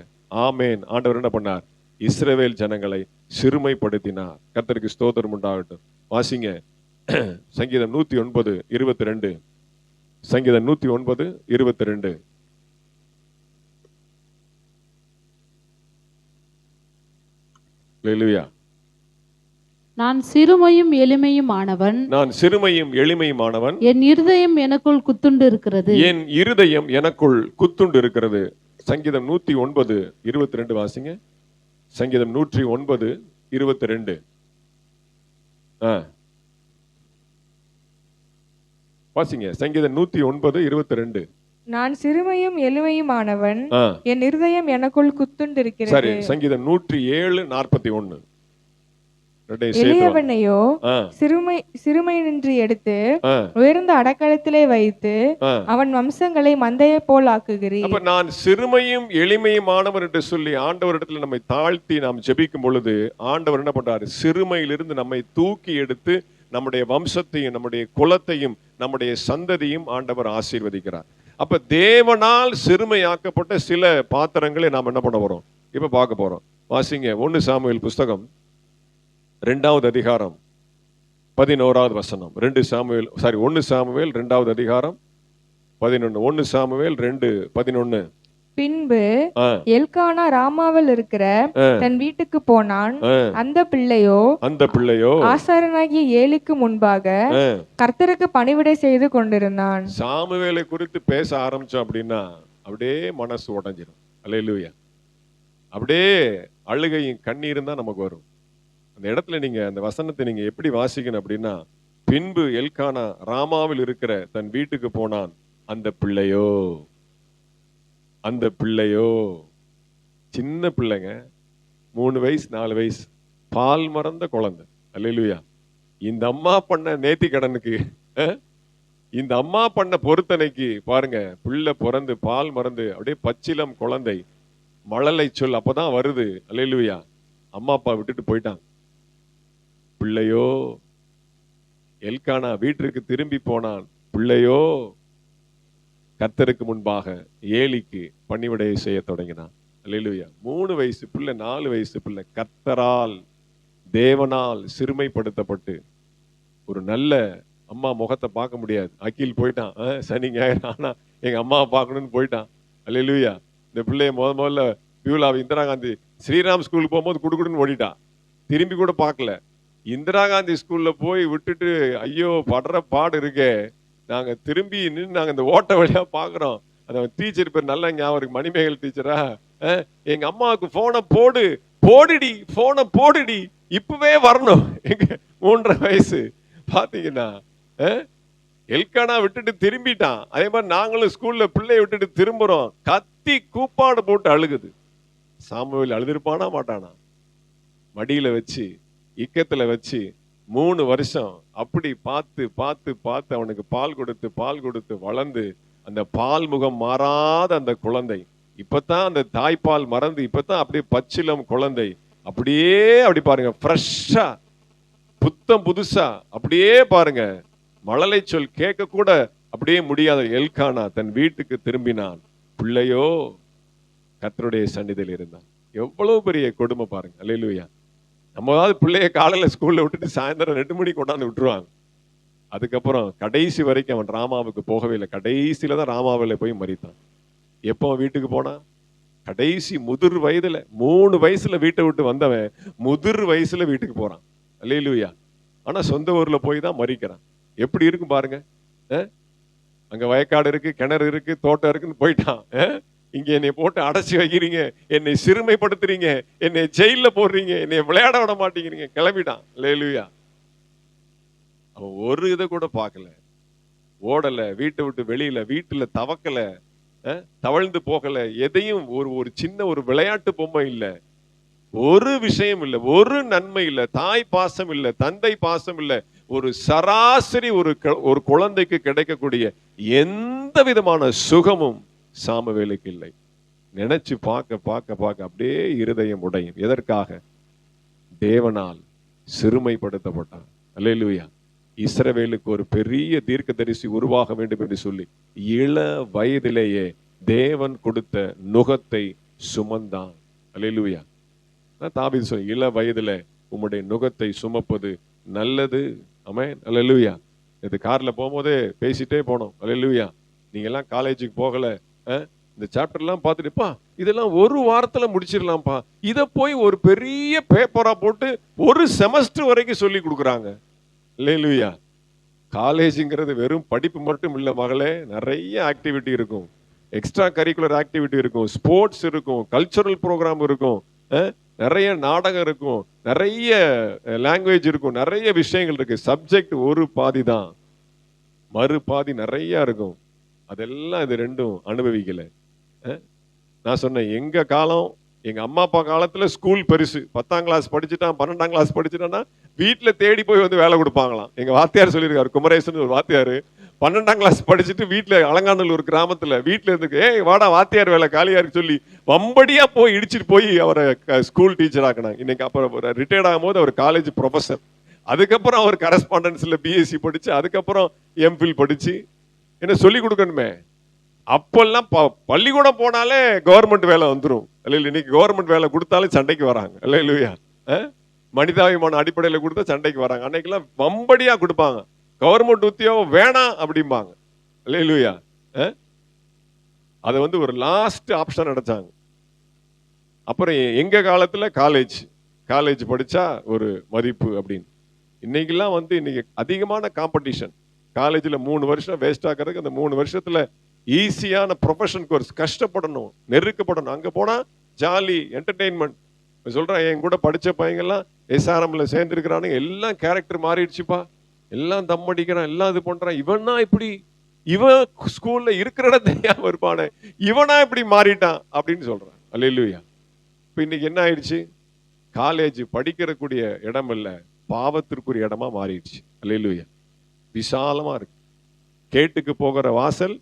ஆமென், ஆண்டவர் என்ன பண்ணார்? இஸ்ரவேல் ஜனங்களை சிறுமைப்படுத்தினார். கர்த்தருக்கு ஸ்தோத்திரம் உண்டாகட்டும். வாசிங்க சங்கீதம் 109:22. சங்கீதம் 109:22. அல்லேலூயா. நான் சிறுமையும் எளிமையும் ஆனவன், நான் சிறுமையும் எளிமையும் ஆனவன், என் இருதயம் எனக்குள் குத்துண்டு இருக்கிறது, என் இருதயம் எனக்குள் குத்துண்டு இருக்கிறது. சங்கீதம் 109:22 வாசிங்க. சங்கீதம் 109:22. வாசிங்க. சங்கீதம் 109:22. நான் சிறுமையும் எளிமையுமானவன், என் இருதயம் எனக்குள் குத்துண்டிருக்கிறது. சரி. சங்கீதம் 107:41. எளியவனையோ சிறுமை நின்று எடுத்து உயர்ந்த அடக்கலத்திலே வைத்து அவன் வம்சங்களை மந்தையை போல் ஆக்குகிறீர். அப்ப நான் சிறுமையும் எளிமையுமானவர் என்று சொல்லி ஆண்டவரிடத்துல நம்மை தாழ்த்தி நாம் ஜெபிக்கும் பொழுது ஆண்டவர் என்ன பண்றாரு? சிறுமையிலிருந்து நம்மை தூக்கி எடுத்து நம்முடைய வம்சத்தையும் நம்முடைய குலத்தையும் நம்முடைய சந்ததியும் ஆண்டவர் ஆசீர்வதிக்கிறார். அப்ப தேவனால் சிறுமையாக்கப்பட்ட சில பாத்திரங்களை நாம் என்ன பண்ண போறோம்? இப்ப பார்க்க போறோம். வாசிங்க. 1 சாமுவேல் புஸ்தகம் 2வது அதிகாரம் 11வது வசனம். 1 சாமுவேல் 2வது அதிகாரம் 11. 1 சாமுவேல் 2:11. பின்பு எல்கானா ராமாவில் இருக்கிற தன் வீட்டுக்கு போனான். அந்த பிள்ளையோ ஆசாரியனாகிய ஏலிக்கு முன்பாக கர்த்தருக்கு பணிவிடை செய்து கொண்டிருந்தான். சாமுவேலை குறித்து பேச ஆரம்பிச்சோம் அப்படின்னா அப்படியே மனசு உடைஞ்சிடும். அல்லேலூயா. அப்படியே அழுகையும் கண்ணீரும் தான் நமக்கு வரும். அந்த இடத்துல நீங்க அந்த வசனத்தை நீங்க எப்படி வாசிக்கணும் அப்படின்னா, பின்பு எல்கானா ராமாவில் இருக்கிற தன் வீட்டுக்கு போனான். அந்த பிள்ளையோ சின்ன பிள்ளைங்க, 3 வயசு 4 வயசு, பால் மறந்த குழந்தை. அல்லேலூயா. இந்த அம்மா பண்ண நேர்த்தி கடனுக்கு, இந்த அம்மா பண்ண பொருத்தனைக்கு பாருங்க, பிள்ளை பிறந்து பால் மறந்து அப்படியே பச்சிலம் குழந்தை, மழலை சொல் அப்பதான் வருது. அல்லேலூயா. அம்மா அப்பா விட்டுட்டு போயிட்டாங்க. பிள்ளையோ, எல்கானா வீட்டிற்கு திரும்பி போனான். பிள்ளையோ கர்த்தருக்கு முன்பாக ஏலிக்கு பணிவிடையை செய்ய தொடங்கினான். அல்லேலூயா. 3 வயசு பிள்ளை, 4 வயசு பிள்ளை, கர்த்தரால் தேவனால் சிறுமைப்படுத்தப்பட்டு ஒரு நல்ல அம்மா முகத்தை பார்க்க முடியாது. அகில் போயிட்டான், சனி ஞாயிறு ஆனா எங்க அம்மாவை பார்க்கணும்னு போயிட்டான். அல்லேலூயா. இந்த பிள்ளைய முதல்ல பியூலாவை இந்திரா காந்தி ஸ்ரீராம் ஸ்கூலுக்கு போகும்போது குடுக்குடுன்னு ஓடிட்டான். திரும்பி கூட பார்க்கல. இந்திரா காந்தி ஸ்கூல்ல போய் விட்டுட்டு ஐயோ படுற பாடு இருக்கே, நாங்க திரும்பி நின்று நாங்க இந்த ஓட்ட வழியா பாக்குறோம். அந்த டீச்சர் பேர் நல்ல ஞாபகம், மணிமேகல் டீச்சரா, எங்க அம்மாவுக்கு போனை போடுடி போனை போடுடி, இப்பவே வரணும். எங்க 3.5 வயசு பாத்தீங்கன்னா, எல்கானா விட்டுட்டு திரும்பிட்டான். அதே மாதிரி நாங்களும் ஸ்கூல்ல பிள்ளைய விட்டுட்டு திரும்புறோம். கத்தி கூப்பாடு போட்டு அழுகுது. சாமுவேல் அழுதுருப்பானா மாட்டானா? மடியில வச்சு இக்கத்துல வச்சு 3 வருஷம் அப்படி பார்த்து பார்த்து பார்த்து அவனுக்கு பால் கொடுத்து வளர்ந்து அந்த பால் முகம் மாறாத அந்த குழந்தை இப்பதான் அந்த தாய்ப்பால் மறந்து இப்பதான் அப்படியே பச்சிலம் குழந்தை அப்படியே அப்படி பாருங்க, ஃப்ரெஷ்ஷா புத்தம் புதுசா அப்படியே பாருங்க. மழலை சொல் கேட்க கூட அப்படியே முடியாத எல்கானா தன் வீட்டுக்கு திரும்பினான். பிள்ளையோ கர்த்தருடைய சந்நிதியில் இருந்தான். எவ்வளவு பெரிய கொடுமை பாருங்க. அல்லேலூயா. நம்மளாவது பிள்ளைய காலையில ஸ்கூல்ல விட்டுட்டு சாயந்தரம் 2 மணிக்கு கொண்டாந்து விட்டுருவாங்க. அதுக்கப்புறம் கடைசி வரைக்கும் அவன் ராமாவுக்கு போகவே இல்லை. கடைசியில தான் ராமாவில போய் மரித்தான். எப்போ வீட்டுக்கு போனா? கடைசி முதிர் வயதுல, 3 வயசுல வீட்டை விட்டு வந்தவன் முதிர் வயசுல வீட்டுக்கு போறான். அல்லேலூயா. ஆனா சொந்த ஊர்ல போய் தான் மரிக்கிறான். எப்படி இருக்கும் பாருங்க. அங்க வயக்காடு இருக்கு, கிணறு இருக்கு, தோட்டம் இருக்குன்னு போயிட்டான். இங்க என்னை போட்டு அடைச்சி வைக்கிறீங்க, என்னை சிறுமைப்படுத்துறீங்க, என்னை ஜெயில போடுறீங்க, என்னை விளையாட விட மாட்டேங்கிறீங்க, கிளம்பிட்டான். அல்லேலூயா. அவன் ஒரு இதை கூட பார்க்கல, ஓடல, வீட்டை விட்டு வெளியில, வீட்டுல தவக்கல, தவழ்ந்து போகல, எதையும் ஒரு சின்ன ஒரு விளையாட்டு பொம்மை இல்ல, ஒரு விஷயம் இல்ல, ஒரு நன்மை இல்ல, தாய் பாசம் இல்ல, தந்தை பாசம் இல்ல. ஒரு சராசரி ஒரு குழந்தைக்கு கிடைக்கக்கூடிய எந்த விதமான சுகமும் சாமுவேலுக்கு இல்லை. நினைச்சு பார்க்க பார்க்க பார்க்க அப்படியே இருதயம் உடையும். எதற்காக? தேவனால் சிறுமைப்படுத்தப்பட்டான். அல்லேலூயா. இஸ்ரவேலுக்கு ஒரு பெரிய தீர்க்கதரிசி உருவாக வேண்டும் என்று சொல்லி இள வயதிலேயே தேவன் கொடுத்த நுகத்தை சுமந்தான். அல்லேலூயா. தாவீது சொல்ல, இள வயதுல உம்முடைய நுகத்தை சுமப்பது நல்லது. ஆமென். அல்லேலூயா. இது கார்ல போகும்போதே பேசிட்டே போனோம். அல்லேலூயா. நீங்க எல்லாம் காலேஜுக்கு போகல, இந்த சாப்டர் எல்லாம் பார்த்துட்டுப்பா இதெல்லாம் ஒரு வாரத்துல முடிச்சிடலாம்ப்பா, இதை போய் ஒரு பெரிய பேப்பரா போட்டு ஒரு செமஸ்டர் வரைக்கும் சொல்லி கொடுக்குறாங்க. அல்லேலூயா. காலேஜுங்கிறது வெறும் படிப்பு மட்டும் இல்ல மகளே, நிறைய ஆக்டிவிட்டி இருக்கும், எக்ஸ்ட்ரா கரிக்குலர் ஆக்டிவிட்டி இருக்கும், ஸ்போர்ட்ஸ் இருக்கும், கல்ச்சரல் ப்ரோக்ராம் இருக்கும், நிறைய நாடகம் இருக்கும், நிறைய லாங்குவேஜ் இருக்கும், நிறைய விஷயங்கள் இருக்கு. சப்ஜெக்ட் ஒரு பாதி தான், மறு பாதி நிறைய இருக்கும். அதெல்லாம் இது ரெண்டும் அனுபவிக்கல. நான் சொன்னேன், எங்க காலம், எங்க அம்மா அப்பா காலத்துல ஸ்கூல் பெருசு. 10ஆம் கிளாஸ் படிச்சுட்டான், 12ஆம் கிளாஸ் படிச்சுட்டான்னா வீட்டுல தேடி போய் வந்து வேலை கொடுப்பாங்களாம். எங்க வாத்தியார் சொல்லியிருக்காரு, குமரேசன் ஒரு வாத்தியார் 12ஆம் கிளாஸ் படிச்சுட்டு வீட்டுல அலங்காநல்லூர் ஒரு கிராமத்துல வீட்டுல இருந்து, வாடா வாத்தியார் வேலை காலியா இருக்கு சொல்லி வம்படியா போய் இடிச்சிட்டு போய் அவரை ஸ்கூல் டீச்சர் ஆக்கினாங்க. இன்னைக்கு அப்புறம் ரிட்டையர்ட் ஆகும் போது அவர் காலேஜ் ப்ரொஃபசர். அதுக்கப்புறம் அவர் கரஸ்பாண்டன்ஸ்ல பிஎஸ்சி படிச்சு, அதுக்கப்புறம் எம்ஃபில் படிச்சு என்ன சொல்லி கொடுக்கணுமே. அப்பெல்லாம் பள்ளிக்கூடம் போனாலே கவர்மெண்ட் வேலை வந்துடும். அல்ல, இன்னைக்கு கவர்மெண்ட் வேலை கொடுத்தாலும் சண்டைக்கு வராங்க. அல்லேலூயா. மனிதாபிமான அடிப்படையில கொடுத்தா சண்டைக்கு வராங்க. அன்னைக்கெல்லாம் வம்படியா கொடுப்பாங்க, கவர்மெண்ட் உத்தியோகம் வேணாம் அப்படிம்பாங்க. அல்லேலூயா. அதை வந்து ஒரு லாஸ்ட் ஆப்ஷன் அடைச்சாங்க. அப்புறம் எங்க காலத்துல காலேஜ் படிச்சா ஒரு மதிப்பு அப்படின்னு. இன்னைக்கெல்லாம் வந்து இன்னைக்கு அதிகமான காம்படிஷன். காலேஜ்ல 3 வருஷம் வேஸ்ட் ஆகிறதுக்கு அந்த 3 வருஷத்துல ஈஸியான ப்ரொஃபஷன் கோர்ஸ், கஷ்டப்படணும், நெருக்கப்படணும். அங்க போனா ஜாலி, என்டர்டெயின்மெண்ட். சொல்றேன், என் கூட படிச்ச பையங்கெல்லாம் எஸ்ஆர்எம்ல சேர்ந்துருக்கிறானுங்க, எல்லாம் கேரக்டர் மாறிடுச்சுப்பா, எல்லாம் தம் அடிக்கிறான், எல்லாம் இது பண்றான். இவனா இப்படி, இவன் ஸ்கூல்ல இருக்கிற இடம் தெரியாம இருப்பானே, இவனா இப்படி மாறிட்டான் அப்படின்னு சொல்றான். அல்லேலூயா. இப்ப இன்னைக்கு என்ன ஆயிடுச்சு? காலேஜ் படிக்கிறக்கூடிய இடம் இல்ல, பாவத்திற்குரிய இடமா மாறிடுச்சு. அல்லேலூயா. விசாலமா இருக்கு. கேட்டுக்கு போகிற வாசல்,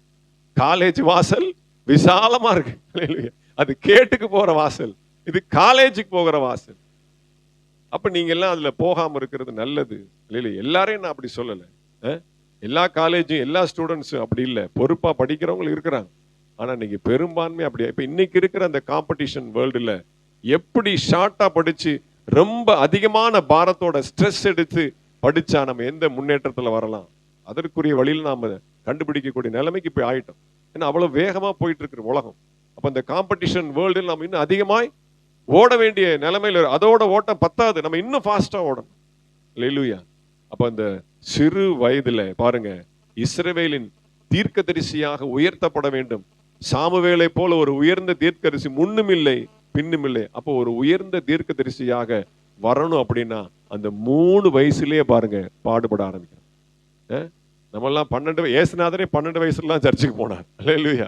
காலேஜ் வாசல் விசாலமா இருக்கு. அல்லேலூயா. அது கேட்டுக்கு போற வாசல், இது காலேஜுக்கு போகிற வாசல். அப்ப நீங்க எல்லாம் அதுல போகாம இருக்கிறது நல்லது. இல்ல, எல்லாரையும் நான் அப்படி சொல்லல. எல்லா காலேஜும் எல்லா ஸ்டூடெண்ட்ஸும் அப்படி இல்லை, பொறுப்பா படிக்கிறவங்க இருக்கிறாங்க. ஆனா நீங்க பெரும்பான்மை அப்படி. இப்ப இன்னைக்கு இருக்கிற அந்த காம்படிஷன் வேர்ல்டுல எப்படி ஷார்ட்டா படிச்சு ரொம்ப அதிகமான பாரத்தோட ஸ்ட்ரெஸ் எடுத்து படிச்சா நம்ம எந்த முன்னேற்றத்துல வரலாம், அதற்குரிய வழியில் நாம கண்டுபிடிக்கக்கூடிய நிலைமைக்கு போய் ஆயிட்டோம். ஏன்னா அவ்வளவு வேகமா போயிட்டு இருக்கிற உலகம். அப்ப இந்த காம்படிஷன் வேர்ல்டில் நம்ம இன்னும் அதிகமாய் ஓட வேண்டிய நிலைமையில, அதோட ஓட்டம் பத்தாது, நம்ம இன்னும் ஃபாஸ்டா ஓடணும். அல்லேலூயா. அப்ப அந்த சிறு வயதுல பாருங்க, இஸ்ரவேலின் தீர்க்கதரிசியாக உயர்த்தப்பட வேண்டும். சாமுவேலை போல ஒரு உயர்ந்த தீர்க்கதரிசி முன்னும் இல்லை பின்னும் இல்லை. அப்போ ஒரு உயர்ந்த தீர்க்கதரிசியாக வரணும் அப்படின்னா அந்த 3 வயசுலயே பாருங்க பாடுபட ஆரம்பிக்கிறோம். நம்ம எல்லாம் 12 ஏசுநாதரே 12 வயசுலாம் சர்ச்சுக்கு போனார். அல்லேலூயா.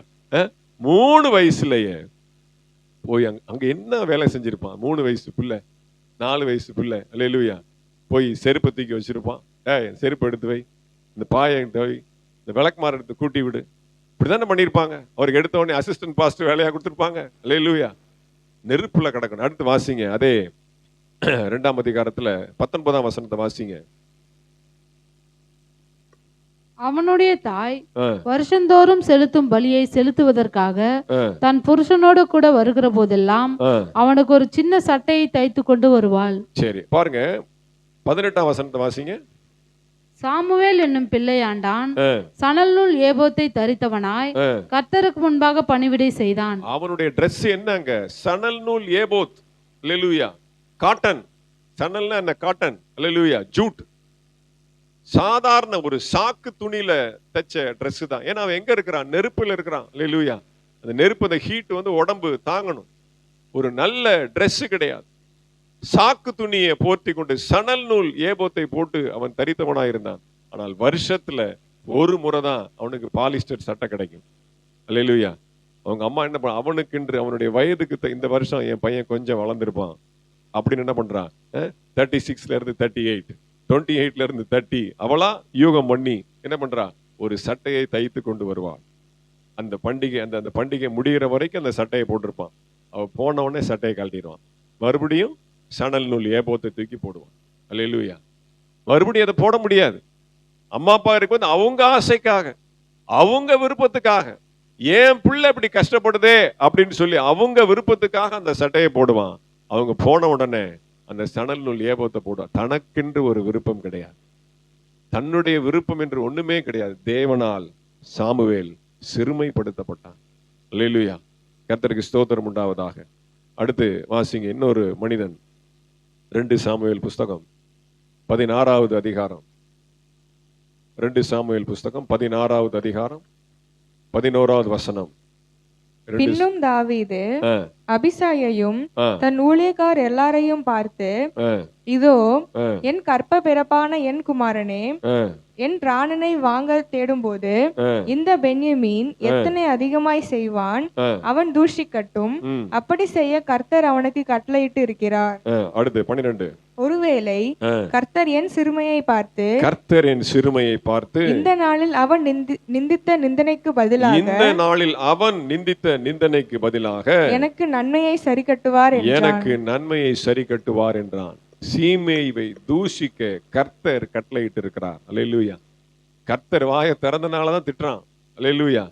3 வயசுலயே போய் அங்க என்ன வேலை செஞ்சிருப்பான்? 3 வயசு பிள்ளை, 4 வயசு பிள்ளை, அல்லேலூயா. போய் செருப்பை தூக்கி வச்சிருப்பான். செருப்பு எடுத்து வை, இந்த பாயை எடுத்து வை, இந்த விளக்குமாறு எடுத்து கூட்டி விடு. இப்படிதானே பண்ணியிருப்பாங்க. அவருக்கு எடுத்த உடனே அசிஸ்டன்ட் பாஸ்டர் வேலையா கொடுத்துருப்பாங்க. அல்லேலூயா. நெருப்புல கிடக்கணும். அடுத்து வாசிங்க, அதே 2ஆம் அதிகாரத்துல 19ஆம் வசனத்தை வாசிங்க. அவனுடைய தாய் வருஷந்தோறும் செலுத்தும் பலியை செலுத்துவதற்காக தன் புருஷனோடு கூட வருகிற போதெல்லாம் அவனுக்கு ஒரு சின்ன சட்டையை தைத்து கொண்டு வருவாள். சரி, பாருங்க 18ஆம் வசனத்தை வாசிங்க. சாமுவேல் என்னும் பிள்ளையாண்டான் சணல் நூல் ஏபோத்தை தரித்தவனாய் கர்த்தருக்கு முன்பாக பணிவிடை செய்தான். அவனுடைய Dress என்னங்க? சணல் நூல் ஏபோத். அல்லேலூயா. காட்டன். சணல்னா என்ன? காட்டன். அல்லேலூயா. ஜூட். சாதாரண ஒரு சாக்கு துணியில தைச்ச Dress தான். ஏன்னா அவன் எங்க இருக்கிறான்? நெருப்புல இருக்கிறான். அல்லேலூயா. அந்த நெருப்பு, அந்த ஹீட் வந்து உடம்பு தாங்கணும். ஒரு நல்ல Dress கிடையாது. சாக்கு துணியை போர்த்தி கொண்டு சணல் நூல் ஏபோத்தை போட்டு அவன் தரித்தவனாய் இருந்தான். ஆனால் வருஷத்துல ஒரு முறை தான் அவனுக்கு பாலிஸ்டர் சட்டை கிடைக்கும். அல்லேலூயா. அவங்க அம்மா என்ன பண்ண, அவனுக்கு அவனுடைய வயதுக்கு இந்த வருஷம் என் பையன் கொஞ்சம் வளர்ந்துருப்பான் அப்படின்னு என்ன பண்றான், 36ல இருந்து 38, 28ல இருந்து 30 அவளா யூகம் பண்ணி என்ன பண்றா, ஒரு சட்டையை தைத்து கொண்டு வருவாள். அந்த பண்டிகை அந்த பண்டிகை முடிகிற வரைக்கும் அந்த சட்டையை போட்டிருப்பான். அவ போன உடனே சட்டையை கழட்டிடுவான். மறுபடியும் சணல் நூல் ஏபோத்தை தூக்கி போடுவான். அல்லேலூயா. மறுபடியும் அதை போட முடியாது. அம்மா அப்பா இருக்கும்போது அவங்க ஆசைக்காக, அவங்க விருப்பத்துக்காக, ஏன் பிள்ளை இப்படி கஷ்டப்படுதே அப்படின்னு சொல்லி அவங்க விருப்பத்துக்காக அந்த சட்டையை போடுவான். அவங்க போன உடனே அந்த சணல் நூல் ஏபோத்தை போடுவான். தனக்கென்று ஒரு விருப்பம் கிடையாது, தன்னுடைய விருப்பம் என்று ஒண்ணுமே கிடையாது. தேவனால் சாமுவேல் சிறுமைப்படுத்தப்பட்டான். அல்லேலூயா. கர்த்தருக்கு ஸ்தோத்திரம் உண்டாவதாக. அடுத்து வாசிங்க இன்னொரு மனிதன். 2 சாமுவேல் புஸ்தகம் 16வது அதிகாரம். 2 சாமுவேல் புஸ்தகம் 16வது அதிகாரம் 11வது வசனம். பின்னும் தாவீது அபிசாயையும் தன் ஊழியக்கார் எல்லாரையும் பார்த்து, இதோ என் கற்ப பிறப்பான என் குமாரனே, என் பிராணனை வாங்க தேடும்போது இந்த பென்யமீன் எத்தனை அதிகமாய் செய்வான், அவன் தூஷிக்கட்டும், அப்படி செய்ய கர்த்தர் அவனுக்கு கட்டளையிட்டு இருக்கிறார். அடுத்து 12. ஒருவேளை கர்த்தர் என் சிறுமையை பார்த்து இந்த நாளில் அவன் நிந்தித்த நிந்தனைக்கு பதிலாக எனக்கு நன்மையை சரி கட்டுவார் என்றான். சீமையை தூஷிக்க கர்த்தர் கட்டளையிட்டு இருக்கிறார். அல்லேலூயா. கர்த்தர் வாயை திறந்தனாலதான் திட்டுறான். அல்லேலூயா.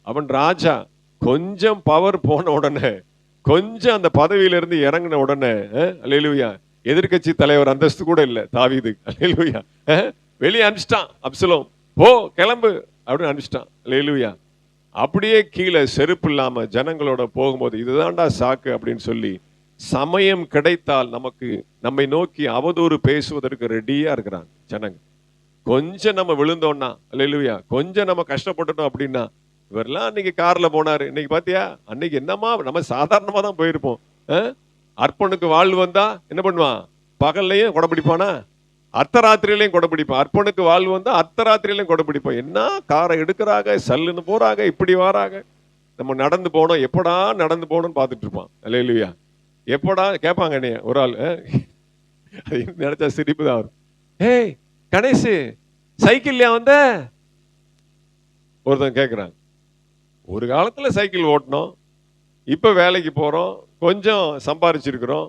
அவன் ராஜா. கொஞ்சம் பவர் போன உடனே, கொஞ்சம் அந்த பதவியில இருந்து இறங்கின உடனே, அல்லேலூயா, எதிர்கட்சி தலைவர் அந்தஸ்து கூட இல்ல தாவீது. அல்லேலூயா. வெளியே அனுப்பிச்சிட்டான். அப்சலோம், போ கிளம்பு அப்படின்னு அனுப்பிச்சிட்டான். அல்லேலூயா. அப்படியே கீழே செருப்பு இல்லாம ஜனங்களோட போகும்போது இதுதான்டா சாக்கு அப்படின்னு சொல்லி சமயம் கிடைத்தால் நம்மை நோக்கி அவதூறு பேசுவதற்கு ரெடியா இருக்கிறாங்க ஜனங்க. கொஞ்சம் நம்ம விழுந்தோம்னா, அல்லேலூயா, கொஞ்சம் நம்ம கஷ்டப்பட்டுட்டோம் அப்படின்னா, இவரெல்லாம் அன்னைக்கு கார்ல போனாரு, இன்னைக்கு பாத்தியா, அன்னைக்கு என்னமா நம்ம சாதாரணமா தான் போயிருப்போம். அர்ப்பனுக்கு வாழ்வு வந்தா என்ன பண்ணுவான், பகல்லையும் கொடை பிடிப்பானா, அர்த்தராத்திரியிலையும் கொடை பிடிப்பான். அர்ப்பனுக்கு வாழ்வு வந்தா அர்த்தராத்திரியிலையும் கொடை பிடிப்பான். என்ன காரை எடுக்கிறாங்க, சல்லுன்னு போறாங்க, இப்படி வராங்க. நம்ம நடந்து போனோம், எப்படா நடந்து போகணும்னு பார்த்துட்டு இருப்பான். அல்லேலூயா. எப்படா கேட்பாங்க என்னைய ஒரு ஆள், நினைச்சா சிரிப்பு தான் வரும். ஏய் கணேசு, சைக்கிள்லையா வந்த ஒருத்தன் கேட்குறாங்க. ஒரு காலத்துல சைக்கிள் ஓட்டணும், இப்ப வேலைக்கு போறோம், கொஞ்சம் சம்பாரிச்சிருக்கிறோம்,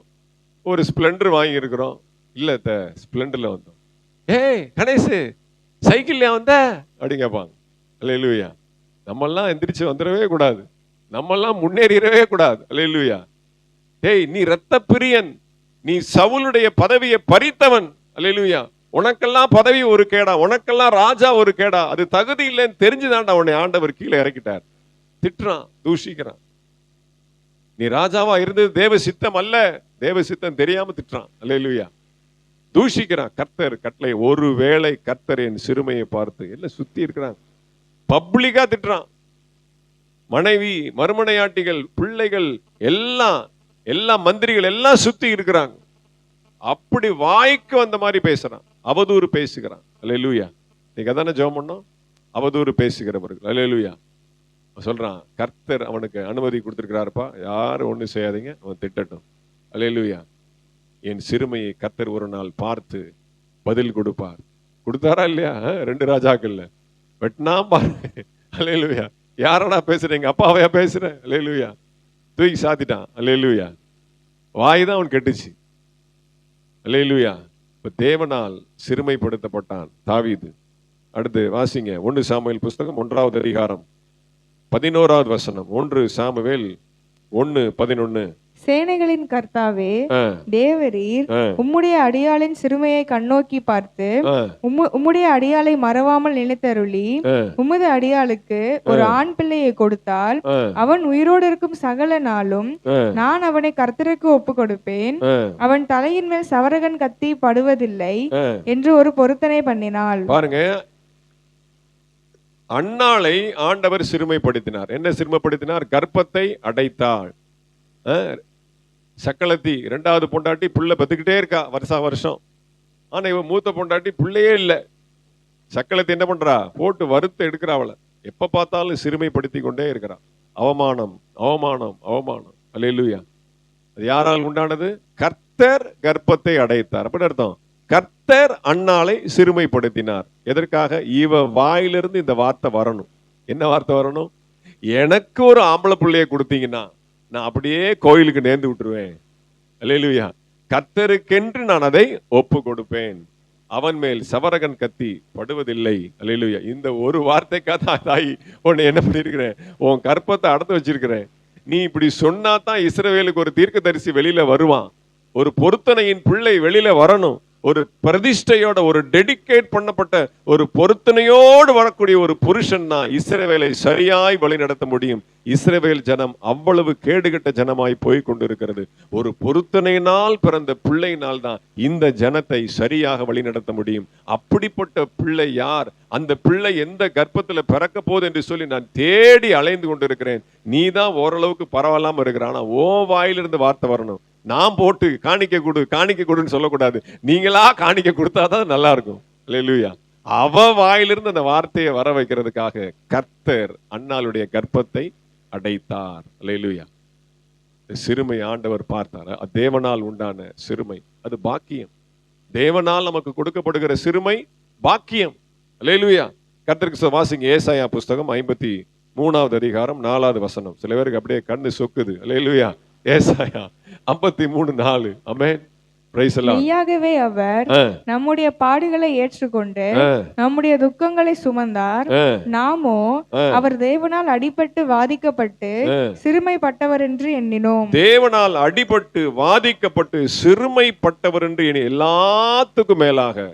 ஒரு ஸ்பிளெண்டர் வாங்கி இருக்கிறோம். இல்ல ஸ்பிளெண்டர்ல வந்தோம். ஏய் கணேசு, சைக்கிள்லையா வந்த அப்படின்னு கேட்பாங்க. அல்லேலூயா. நம்மெல்லாம் எந்திரிச்சு வந்துடவே கூடாது, நம்மெல்லாம் முன்னேறிடவே கூடாது. அல்லேலூயா. டேய், நீ இரத்த பிரியன், நீ சவுலுடைய பதவியை பறித்தவன். அல்லேலூயா. உனக்கெல்லாம் பதவி ஒரு கேடா, உனக்கெல்லாம் ராஜா ஒரு கேடா, அது தகுதி இல்லைன்னு தெரிஞ்சுதான்டா உன்னை ஆண்டவர் கீழே இறக்கிட்டார். திட்டுறான், தூஷிக்கிறான். நீ ராஜாவா இருந்தது தேவ சித்தம் அல்ல, தேவ சித்தம் தெரியாம திட்டுறான். அல்லேலூயா. தூஷிக்கிறான். கர்த்தர் கட்டளை, ஒருவேளை கர்த்தர் என் சிறுமையை பார்த்து, எல்லாம் சுத்தி இருக்கிறாங்க, பப்ளிக்கா திட்டுறான். மனைவி, மறுமனையாட்டிகள், பிள்ளைகள் எல்லாம், எல்லா மந்திரிகள் எல்லாம் சுத்தி இருக்கிறாங்க. அப்படி வாய்க்கு வந்த மாதிரி பேசுறான், அவதூறு பேசுகிறான். அல்லேலூயா. நீங்க அதானே ஜெபம் பண்ணோம், அவதூறு பேசுகிறவர்கள். அல்லேலூயா. சொல்றான், கர்த்தர் அவனுக்கு அனுமதி கொடுத்திருக்கிறாருப்பா, யாரும் ஒண்ணும் செய்யாதீங்க, அவன் திட்டட்டும். அல்லேலூயா. என் சிறுமையை கர்த்தர் ஒரு நாள் பார்த்து பதில் கொடுப்பார். கொடுத்தாரா இல்லையா? 2 ராஜாக்கள்ல வெட்டினா பாரு. அல்லேலூயா. யாரடா பேசுறீங்க, அப்பாவையா பேசுறேன்? அல்லேலூயா. தூக்கி சாத்திட்டான். அல்லேலூயா. வாய் தான் அவன் கெட்டுச்சு. அல்லேலூயா. இப்ப தேவனால் சிறுமைப்படுத்தப்பட்டான் தாவீது. அடுத்து வாசிங்க 1 சாமுவேல் புஸ்தகம் 1வது அதிகாரம் 11வது வசனம். 1 சாமுவேல் 1:11. சேனைகளின் கர்த்தாவே, தேவரீர் உம்முடைய அடியாளின் சிறுமையை கண்ணோக்கி பார்த்து உம்முடைய அடியாளை மறவாமல் நினைத்தருளி உமது அடியாளுக்கு ஒரு ஆண் பிள்ளையை கொடுத்தால் அவன் உயிரோடு இருக்கும் சகல நாளும் நான் அவனை கர்த்தருக்கு ஒப்பு கொடுப்பேன், அவன் தலையின் மேல் சவரகன் கத்தி படுவதில்லை என்று ஒரு பொருத்தனை பண்ணினாள். பாருங்க, அன்னாளை ஆண்டவர் சிறுமைப்படுத்தினார். என்ன சிறுமைப்படுத்தினார்? கர்ப்பத்தை அடைத்தாள். சக்களத்தி 2வது பொண்டாட்டி புள்ள பெத்துக்கிட்டே இருக்கா வருஷம். ஆனா இவன் மூத்த பொண்டாட்டி பிள்ளையே இல்லை. சக்களத்தி என்ன பண்றா? போட்டு வறுத்து எடுக்கிறா. அவளை எப்ப பார்த்தாலும் சிறுமைப்படுத்தி கொண்டே இருக்கிறா. அவமானம், அவமானம், அவமானம். அல்லேலூயா. அது யாரால் உண்டானது? கர்த்தர் கர்ப்பத்தை அடைத்தார். அப்படின்னு அர்த்தம். கர்த்தர் அன்னாளை சிறுமைப்படுத்தினார். எதற்காக? இவ வாயிலிருந்து இந்த வார்த்தை வரணும். என்ன வார்த்தை வரணும்? எனக்கு ஒரு ஆம்பளை பிள்ளைய கொடுத்தீங்கன்னா நான் அப்படியே கோயிலுக்கு நேர்ந்து விட்டுருவேன். அல்லேலூயா. கர்த்தருக்கென்று நான் அதை ஒப்பு கொடுப்பேன், அவன் மேல் சவரகன் கத்தி படுவதில்லை. அல்லேலூயா. இந்த ஒரு வார்த்தைக்காக தாய் உன்னை என்ன பண்ணிருக்கிறேன்? உன் கற்பத்தை அடத்து வச்சிருக்கிறேன். நீ இப்படி சொன்னா தான் இஸ்ரவேலுக்கு ஒரு தீர்க்கதரிசி வெளியில வருவான், ஒரு பொருத்தனையின் பிள்ளை வெளியில வரணும், ஒரு பிரதிஷ்டையோட, ஒரு டெடிகேட் பண்ணப்பட்ட ஒரு பொருத்தனையோடு வரக்கூடிய ஒரு புருஷன் தான் இஸ்ரவேலை சரியாய் வழி நடத்த முடியும். இஸ்ரவேல் ஜனம் அவ்வளவு கேடுகட்ட ஜனமாய் போய் கொண்டிருக்கிறது. ஒரு பொருத்தனையினால் பிறந்த பிள்ளையினால் தான் இந்த ஜனத்தை சரியாக வழி நடத்த முடியும். அப்படிப்பட்ட பிள்ளை யார்? அந்த பிள்ளை எந்த கர்ப்பத்துல பிறக்க போகுது என்று சொல்லி நான் தேடி அலைந்து கொண்டிருக்கிறேன். நீ தான் ஓரளவுக்கு பரவாயில்லாம இருக்கிற. ஆனா ஓ வாயிலிருந்து வார்த்தை வரணும். நான் போட்டு காணிக்க கொடு, காணிக்க கொடுன்னு சொல்லக்கூடாது. நீங்களா காணிக்க கொடுத்தாதான் நல்லா இருக்கும். அல்லேலூயா. அவ வாயிலிருந்து அந்த வார்த்தையை வர வைக்கிறதுக்காக கர்த்தர் அன்னாளுடைய கர்ப்பத்தை அடைத்தார். அல்லேலூயா. சிறுமை ஆண்டவர் பார்த்தார். தேவனால் உண்டான சிறுமை அது பாக்கியம். தேவனால் நமக்கு கொடுக்கப்படுகிற சிறுமை பாக்கியம். அல்லேலூயா. கர்த்தருக்கு வாசிங்க ஏசாயா புஸ்தகம் 53வது அதிகாரம் 4வது வசனம். சில பேருக்கு அப்படியே கண்ணு சொக்குது. அல்லேலூயா. ஏசாயா 53:4. ஆமென். பிரைஸ் எல்லாம். மெய்யாகவே அவர் நம்முடைய பாடுகளை ஏற்றுக்கொண்டு நம்முடைய துக்கங்களை சுமந்தார். நாமோ அவர் தேவனால் அடிபட்டு வாதிக்கப்பட்டு சிறுமைப்பட்டவர் என்று எண்ணினோம். தேவனால் அடிபட்டு வாதிக்கப்பட்டு சிறுமைப்பட்டவர் என்று எண்ணி, எல்லாத்துக்கும் மேலாக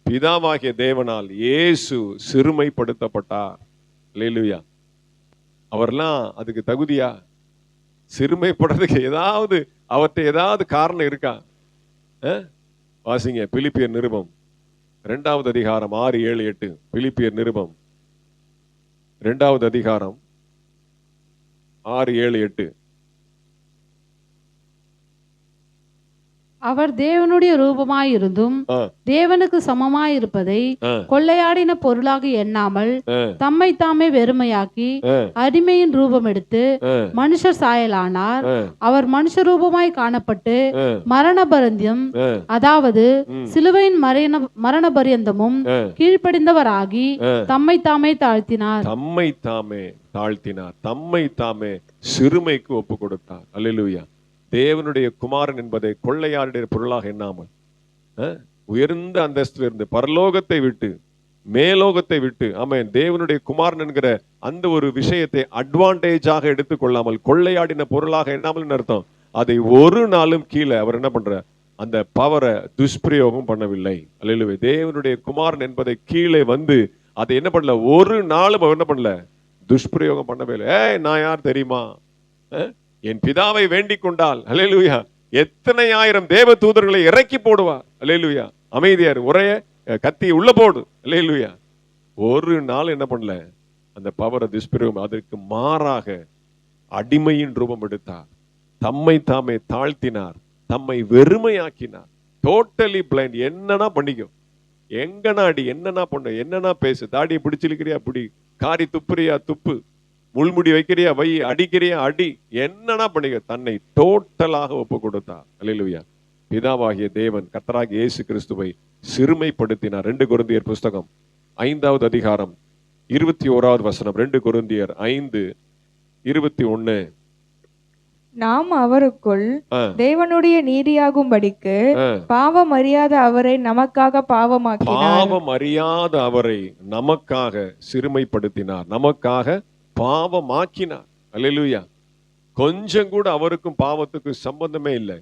பிதாவாகிய தேவனால் இயேசு சிறுமைப்படுத்தப்பட்டார். அல்லேலூயா. அவர்லாம் அதுக்கு தகுதியா? சிறுமைப்படுறதுக்கு ஏதாவது அவர்கிட்ட ஏதாவது காரணம் இருக்கா? வாசிங்க பிலிப்பியர் நிருபம் 2வது அதிகாரம் 6, 7, 8. பிலிப்பியர் நிருபம் 2வது அதிகாரம் 6, 7, 8. அவர் தேவனுடைய ரூபமாயிருந்தும் தேவனுக்கு சமமாயிருப்பதை கொள்ளையாடின பொருளாக எண்ணாமல் தம்மை தாமே வெறுமையாக்கி அடிமையின் ரூபம் எடுத்து மனுஷர் சாயலானார். அவர் மனுஷ ரூபமாய் காணப்பட்டு மரண பரியந்தம், அதாவது சிலுவையின் மரண பரியந்தமும் கீழ்ப்படிந்தவராகி தம்மை தாமே தாழ்த்தினார். தம்மை தாமே தாழ்த்தினார். தம்மை தாமே சிறுமைக்கு ஒப்பு கொடுத்தார். அல்லேலூயா. தேவனுடைய குமாரன் என்பதை கொள்ளையாருடைய பொருளாக எண்ணாமல் உயர்ந்த அந்தஸ்தில் இருந்து பரலோகத்தை விட்டு மேலோகத்தை விட்டு, ஆமென், தேவனுடைய குமாரன் என்கிற அந்த ஒரு விஷயத்தை அட்வான்டேஜாக எடுத்துக்கொள்ளாமல் கொள்ளையாடின பொருளாக எண்ணாமல் அர்த்தம். அதை ஒரு நாளும் கீழே அவர் என்ன பண்ற? அந்த பவரை துஷ்பிரயோகம் பண்ணவில்லை. அல்லேலூயா. தேவனுடைய குமாரன் என்பதை கீழே வந்து அதை என்ன பண்ணல? ஒரு நாளும் அவர் என்ன பண்ணல? துஷ்பிரயோகம் பண்ணவே இல்லை. நான் யார் தெரியுமா? என் பிதாவை வேண்டிக் கொண்டால், அல்லேலூயா, எத்தனை ஆயிரம் தேவ தூதர்களை இறக்கி போடுவார். அல்லேலூயா. அமைதியார், உரைய கத்தி உள்ள போடு. அல்லேலூயா. ஒரு நாள் என்ன பண்ணல அந்த பவர் திஸ்பிரவும். அதற்கு மாறாக அடிமையின் ரூபம் எடுத்தார், தம்மை தாமே தாழ்த்தினார், தம்மை வெறுமையாக்கினார். Totally blind. என்னன்னா பண்ணிக்கும், எங்கனா அடி, என்னன்னா பண்ண, என்னன்னா பேசு, தாடியை பிடிச்சிருக்கிறியா பிடி, காரி துப்புறியா துப்பு, முள்முடி வைக்கிறியா வை, அடிக்கிறியா அடி, என்னன்னா பண்ணிக்க. தன்னை டோட்டலாக ஒப்பு கொடுத்தார். அல்லேலூயா. பிதாவாகிய தேவன் கர்த்தராகிய இயேசு கிறிஸ்துவை சிறுமைப்படுத்தினார். 2 கொரிந்தியர் புஸ்தகம் 5வது அதிகாரம் 21வது வசனம். 2 கொரிந்தியர் 5:21. நாம் அவருக்குள் தேவனுடைய நீதியாகும்படிக்கு பாவம் அறியாத அவரை நமக்காக பாவம் அறியாத அவரை நமக்காக சிறுமைப்படுத்தினார், நமக்காக பாவமாக்கினார். அல்லேலூயா. கொஞ்சம் கூட அவருக்கும் பாவத்துக்கு சம்பந்தமே இல்லை.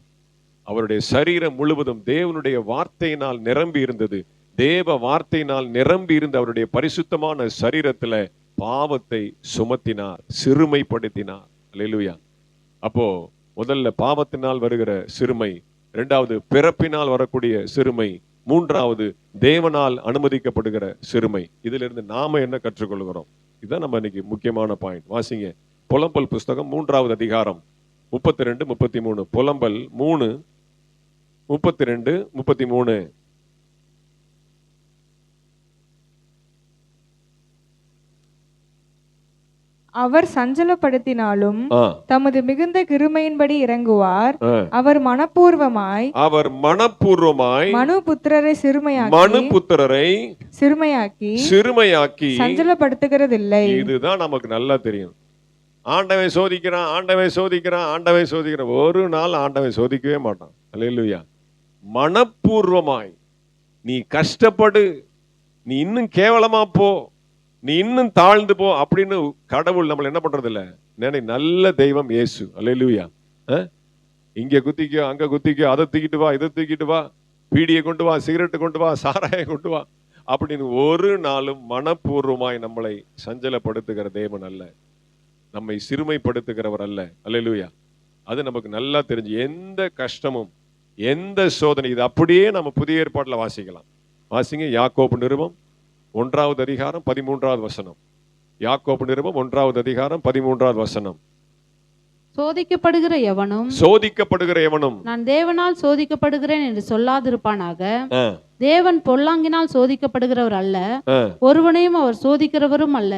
அவருடைய சரீரம் முழுவதும் தேவனுடைய வார்த்தையினால் நிரம்பி இருந்தது. தேவ வார்த்தையினால் நிரம்பி இருந்த அவருடைய பரிசுத்தமான சரீரத்துல பாவத்தை சுமத்தினார், சிறுமைப்படுத்தினார். அல்லேலூயா. அப்போ முதல்ல பாவத்தினால் வருகிற சிறுமை, 2வது பிறப்பினால் வரக்கூடிய சிறுமை, 3வது தேவனால் அனுமதிக்கப்படுகிற சிறுமை. இதுல இருந்து நாம என்ன கற்றுக்கொள்கிறோம்? இதுதான் நம்ம இன்னைக்கு முக்கியமான பாயிண்ட். வாசிங்க புலம்பல் புஸ்தகம் 3வது அதிகாரம் 32-33. புலம்பல் 3:32-33. அவர் சஞ்சலப்படுத்தினாலும் தமது மிகுந்த கிருமையின்படி இறங்குவார். அவர் மனப்பூர்வமாய் மனுபுத்திரரை சிறுமையாக்கி சஞ்சலப்படுத்துகிறதில்லை. இதுதான் நமக்கு நல்லா தெரியும். ஆண்டவன் சோதிக்கிறான். ஒரு நாள் ஆண்டவன் சோதிக்கவே மாட்டான். அல்லேலூயா. மனப்பூர்வமாய் நீ கஷ்டப்படு, நீ இன்னும் கேவலமா போ, நீ இன்னும் தாழ்ந்து போ அப்படின்னு கடவுள் நம்மள என்ன பண்றது இல்ல. நல்ல தெய்வம் இயேசு. அல்லேலூயா. இங்க குத்திக்கோ, அங்க குத்திக்கோ, அதை தூக்கிட்டு வா, இதை தூக்கிட்டு வா, பீடியை கொண்டு வா, சிகரெட்டு கொண்டு வா, சாராயை கொண்டு வா அப்படின்னு ஒரு நாளும் மனப்பூர்வமாய் நம்மளை சஞ்சலப்படுத்துகிற தேவன் அல்ல, நம்மை சிறுமைப்படுத்துகிறவர் அல்ல. அல்லேலூயா. அது நமக்கு நல்லா தெரிஞ்சு. எந்த கஷ்டமும் எந்த சோதனை, இது அப்படியே நம்ம புதிய ஏற்பாட்டுல வாசிக்கலாம். வாசிங்க யாக்கோபு நிருபம் 1வது அதிகாரம் 13வது வசனம். யாக்கோபு நிருபம் 1வது அதிகாரம் 13வது வசனம். சோதிக்கப்படுகிற எவனும் நான் தேவனால் சோதிக்கப்படுகிறேன் என்று சொல்லாதிருப்பானாக. தேவன் பொல்லாங்கினால் சோதிக்கப்படுகிறவர் அல்ல, ஒருவனையும் அவர் சோதிக்கிறவரும் அல்ல.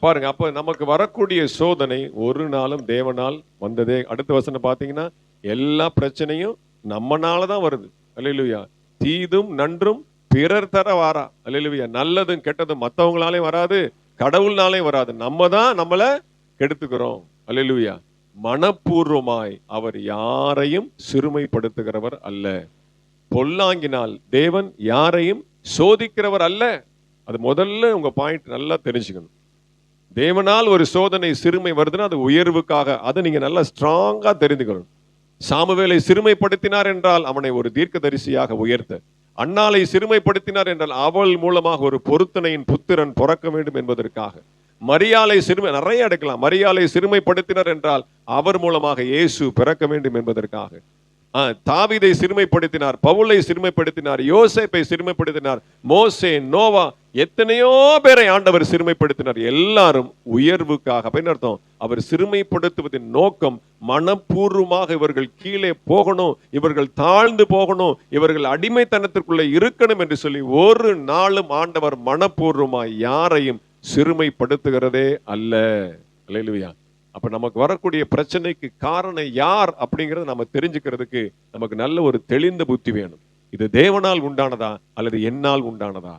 பாருங்க, அப்ப நமக்கு வரக்கூடிய சோதனை ஒரு நாளும் தேவனால் வந்ததே. அடுத்த வசனம் பாத்தீங்கன்னா எல்லா பிரச்சனையும் நம்மனாலதான் வருது. அல்லேலூயா. தீதும் நன்றும் பிறர் தர வாரா. அல்லேலூயா. நல்லதும் கெட்டதும் மற்றவங்களாலே வராது, கடவுள்னாலே வராது, நம்ம தான் நம்மள கெடுத்துக்கிறோம். அல்லேலூயா. மனப்பூர்வமாய் அவர் யாரையும் சிறுமைப்படுத்துகிறவர் அல்ல. பொல்லாங்கினால் தேவன் யாரையும் சோதிக்கிறவர் அல்ல. அது முதல்ல உங்க பாயிண்ட் நல்லா தெரிஞ்சுக்கணும். தேவனால் ஒரு சோதனை சிறுமை வருதுன்னா அது உயர்வுக்காக. அதை நீங்க நல்லா ஸ்ட்ராங்கா தெரிந்துக்கணும். சாமுவேலை சிறுமைப்படுத்தினார் என்றால் அவனை ஒரு தீர்க்கதரிசியாக உயர்த்த, அன்னாளை சிறுமைப்படுத்தினார் என்றால் அவள் மூலமாக ஒரு பொருத்தனையின் புத்திரன் பிறக்க வேண்டும் என்பதற்காக, மரியாளை நிறைய எடுக்கலாம். மரியாளை சிறுமைப்படுத்தினார் என்றால் அவர் மூலமாக இயேசு பிறக்க வேண்டும் என்பதற்காக. தாவீதை சிறுமைப்படுத்தினார், பவுலை சிறுமைப்படுத்தினார், யோசேப்பை சிறுமைப்படுத்தினார், மோசே, நோவா, எத்தனையோ பேரை ஆண்டவர் சிறுமைப்படுத்தினார். எல்லாரும் உயர்வுக்காக. அப்ப என்ன அர்த்தம்? அவர் சிறுமைப்படுத்துவதின் நோக்கம் மனப்பூர்வமாக இவர்கள் கீழே போகணும், இவர்கள் தாழ்ந்து போகணும், இவர்கள் அடிமைத்தனத்திற்குள்ள இருக்கணும் என்று சொல்லி ஒரு நாளும் ஆண்டவர் மனப்பூர்வமாய் யாரையும் சிறுமைப்படுத்துகிறதே அல்ல. அல்லேலூயா. அப்ப நமக்கு வரக்கூடிய பிரச்சனைக்கு காரணம் யார் அப்படிங்கறத நம்ம தெரிஞ்சுக்கிறதுக்கு நமக்கு நல்ல ஒரு தெளிந்த புத்தி வேணும். இது தேவனால் உண்டானதா அல்லது என்னால் உண்டானதா?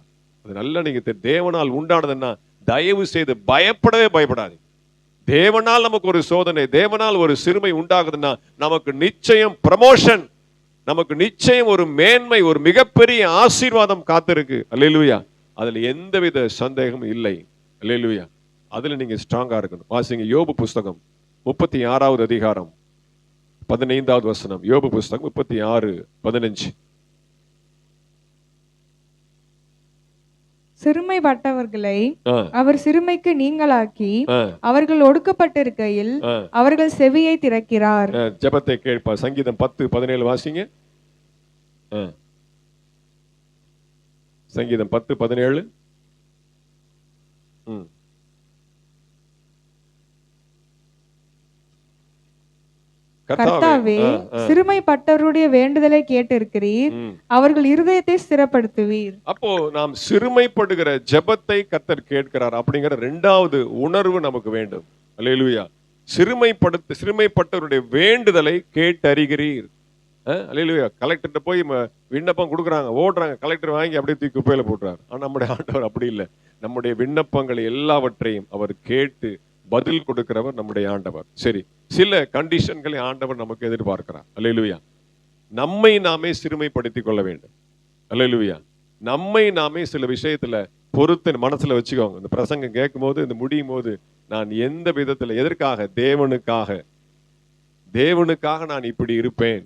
அது நல்ல நீங்க தேவனால் உண்டானதுன்னா தயவு செய்து பயப்படாது. தேவனால் நமக்கு ஒரு சோதனை, தேவனால் ஒரு சிறுமை உண்டாகுதுன்னா நமக்கு நிச்சயம் ப்ரமோஷன், நமக்கு நிச்சயம் ஒரு மேன்மை, ஒரு மிகப்பெரிய ஆசீர்வாதம் காத்திருக்கு. அல்லேலூயா. அதுல எந்தவித சந்தேகமும் இல்லை. அல்லேலூயா. அதுல நீங்க ஸ்ட்ராங்கா இருக்கணும். வாசிங்க யோபு புஸ்தகம் 36வது அதிகாரம் 15வது வசனம். யோபு புஸ்தகம் 36:15. சிறுமைப்பட்டவர்களை அவர் சிறுமைக்கு நீங்களாக்கி அவர்கள் ஒடுக்கப்பட்டிருக்கையில் அவர்கள் செவியை திறக்கிறார். ஜெபத்தை கேட்பார். சங்கீதம் 10:17 வாசிங்க. சங்கீதம் 10:17. கர்த்தாவே, சிறுமைப்பட்டவருடைய வேண்டுதலை கேட்டிருக்கிறீர், அவர்கள் இருதயத்தை ஸ்திரப்படுத்துவீர். அப்போ நாம் சிறுமைப்படுகிற ஜெபத்தை கர்த்தர் கேட்கிறார் அப்படிங்கிற இரண்டாவது உணர்வு நமக்கு வேண்டும். அல்லேலூயா. சிறுமைப்பட்டவருடைய வேண்டுதலை கேட்டறிகிறீர். அல்லேலூயா. கலெக்டர்கிட்ட போய் விண்ணப்பம் கொடுக்குறாங்க, ஓடுறாங்க, கலெக்டர் வாங்கி அப்படியே தூக்கி குப்பையில போட்டுறாரு. ஆனா நம்முடைய ஆண்டவர் அப்படி இல்லை. நம்முடைய விண்ணப்பங்களை எல்லாவற்றையும் அவர் கேட்டு பதில் கொடுக்கிறவர் நம்முடைய ஆண்டவர். சரி, சில கண்டிஷன்களை ஆண்டவர் நமக்கு எதிர்பார்க்கிறார். அல்லேலூயா. நம்மை நாமே சிறுமைப்படுத்திக் கொள்ள வேண்டும். அல்லேலூயா. நம்மை நாமே சில விஷயத்துல பொறுத்து மனசுல வச்சுக்கோங்க. இந்த பிரசங்கம் கேட்கும் போது, இந்த முடியும் போது, நான் எந்த விதத்துல எதற்காக, தேவனுக்காக நான் இப்படி இருப்பேன்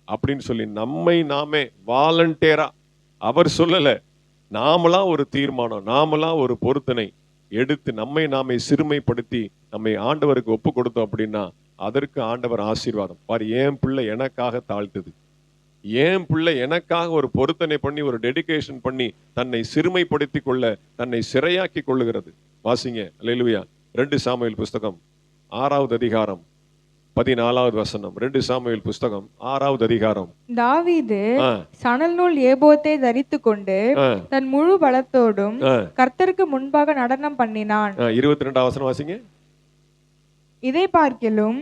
அப்படின்னு சொல்லி நம்மை நாமே வாலண்டியரா, அவர் சொல்லல, நாமளா ஒரு தீர்மானம், நாமளா ஒரு பொருத்தனை எடுத்து நம்மை நாமே சிறுமைப்படுத்தி நம்மை ஆண்டவருக்கு ஒப்பு கொடுத்தோம் அப்படின்னா அதற்கு ஆண்டவர் ஆசீர்வாதம். பாரு, என் பிள்ளை எனக்காக தாழ்த்துது, என் பிள்ளை எனக்காக ஒரு பொருத்தனை பண்ணி, ஒரு டெடிகேஷன் பண்ணி தன்னை சிறுமைப்படுத்தி கொள்ள, தன்னை சிறையாக்கி கொள்ளுகிறது. வாசிங்க. அல்லேலூயா. 2 சாமுவேல் புஸ்தகம் 6வது அதிகாரம் 14வது வசனம். 2 சாமுவேல் புஸ்தகம் 6வது அதிகாரம். தாவீது சணல் நூல் ஏபோத்தை தரித்துக் கொண்டு தன் முழு பலத்தோடும் கர்த்தருக்கு முன்பாக நடனம் பண்ணினான். 22வது வசனம் வாசிங்க. இதை பார்க்கிலும்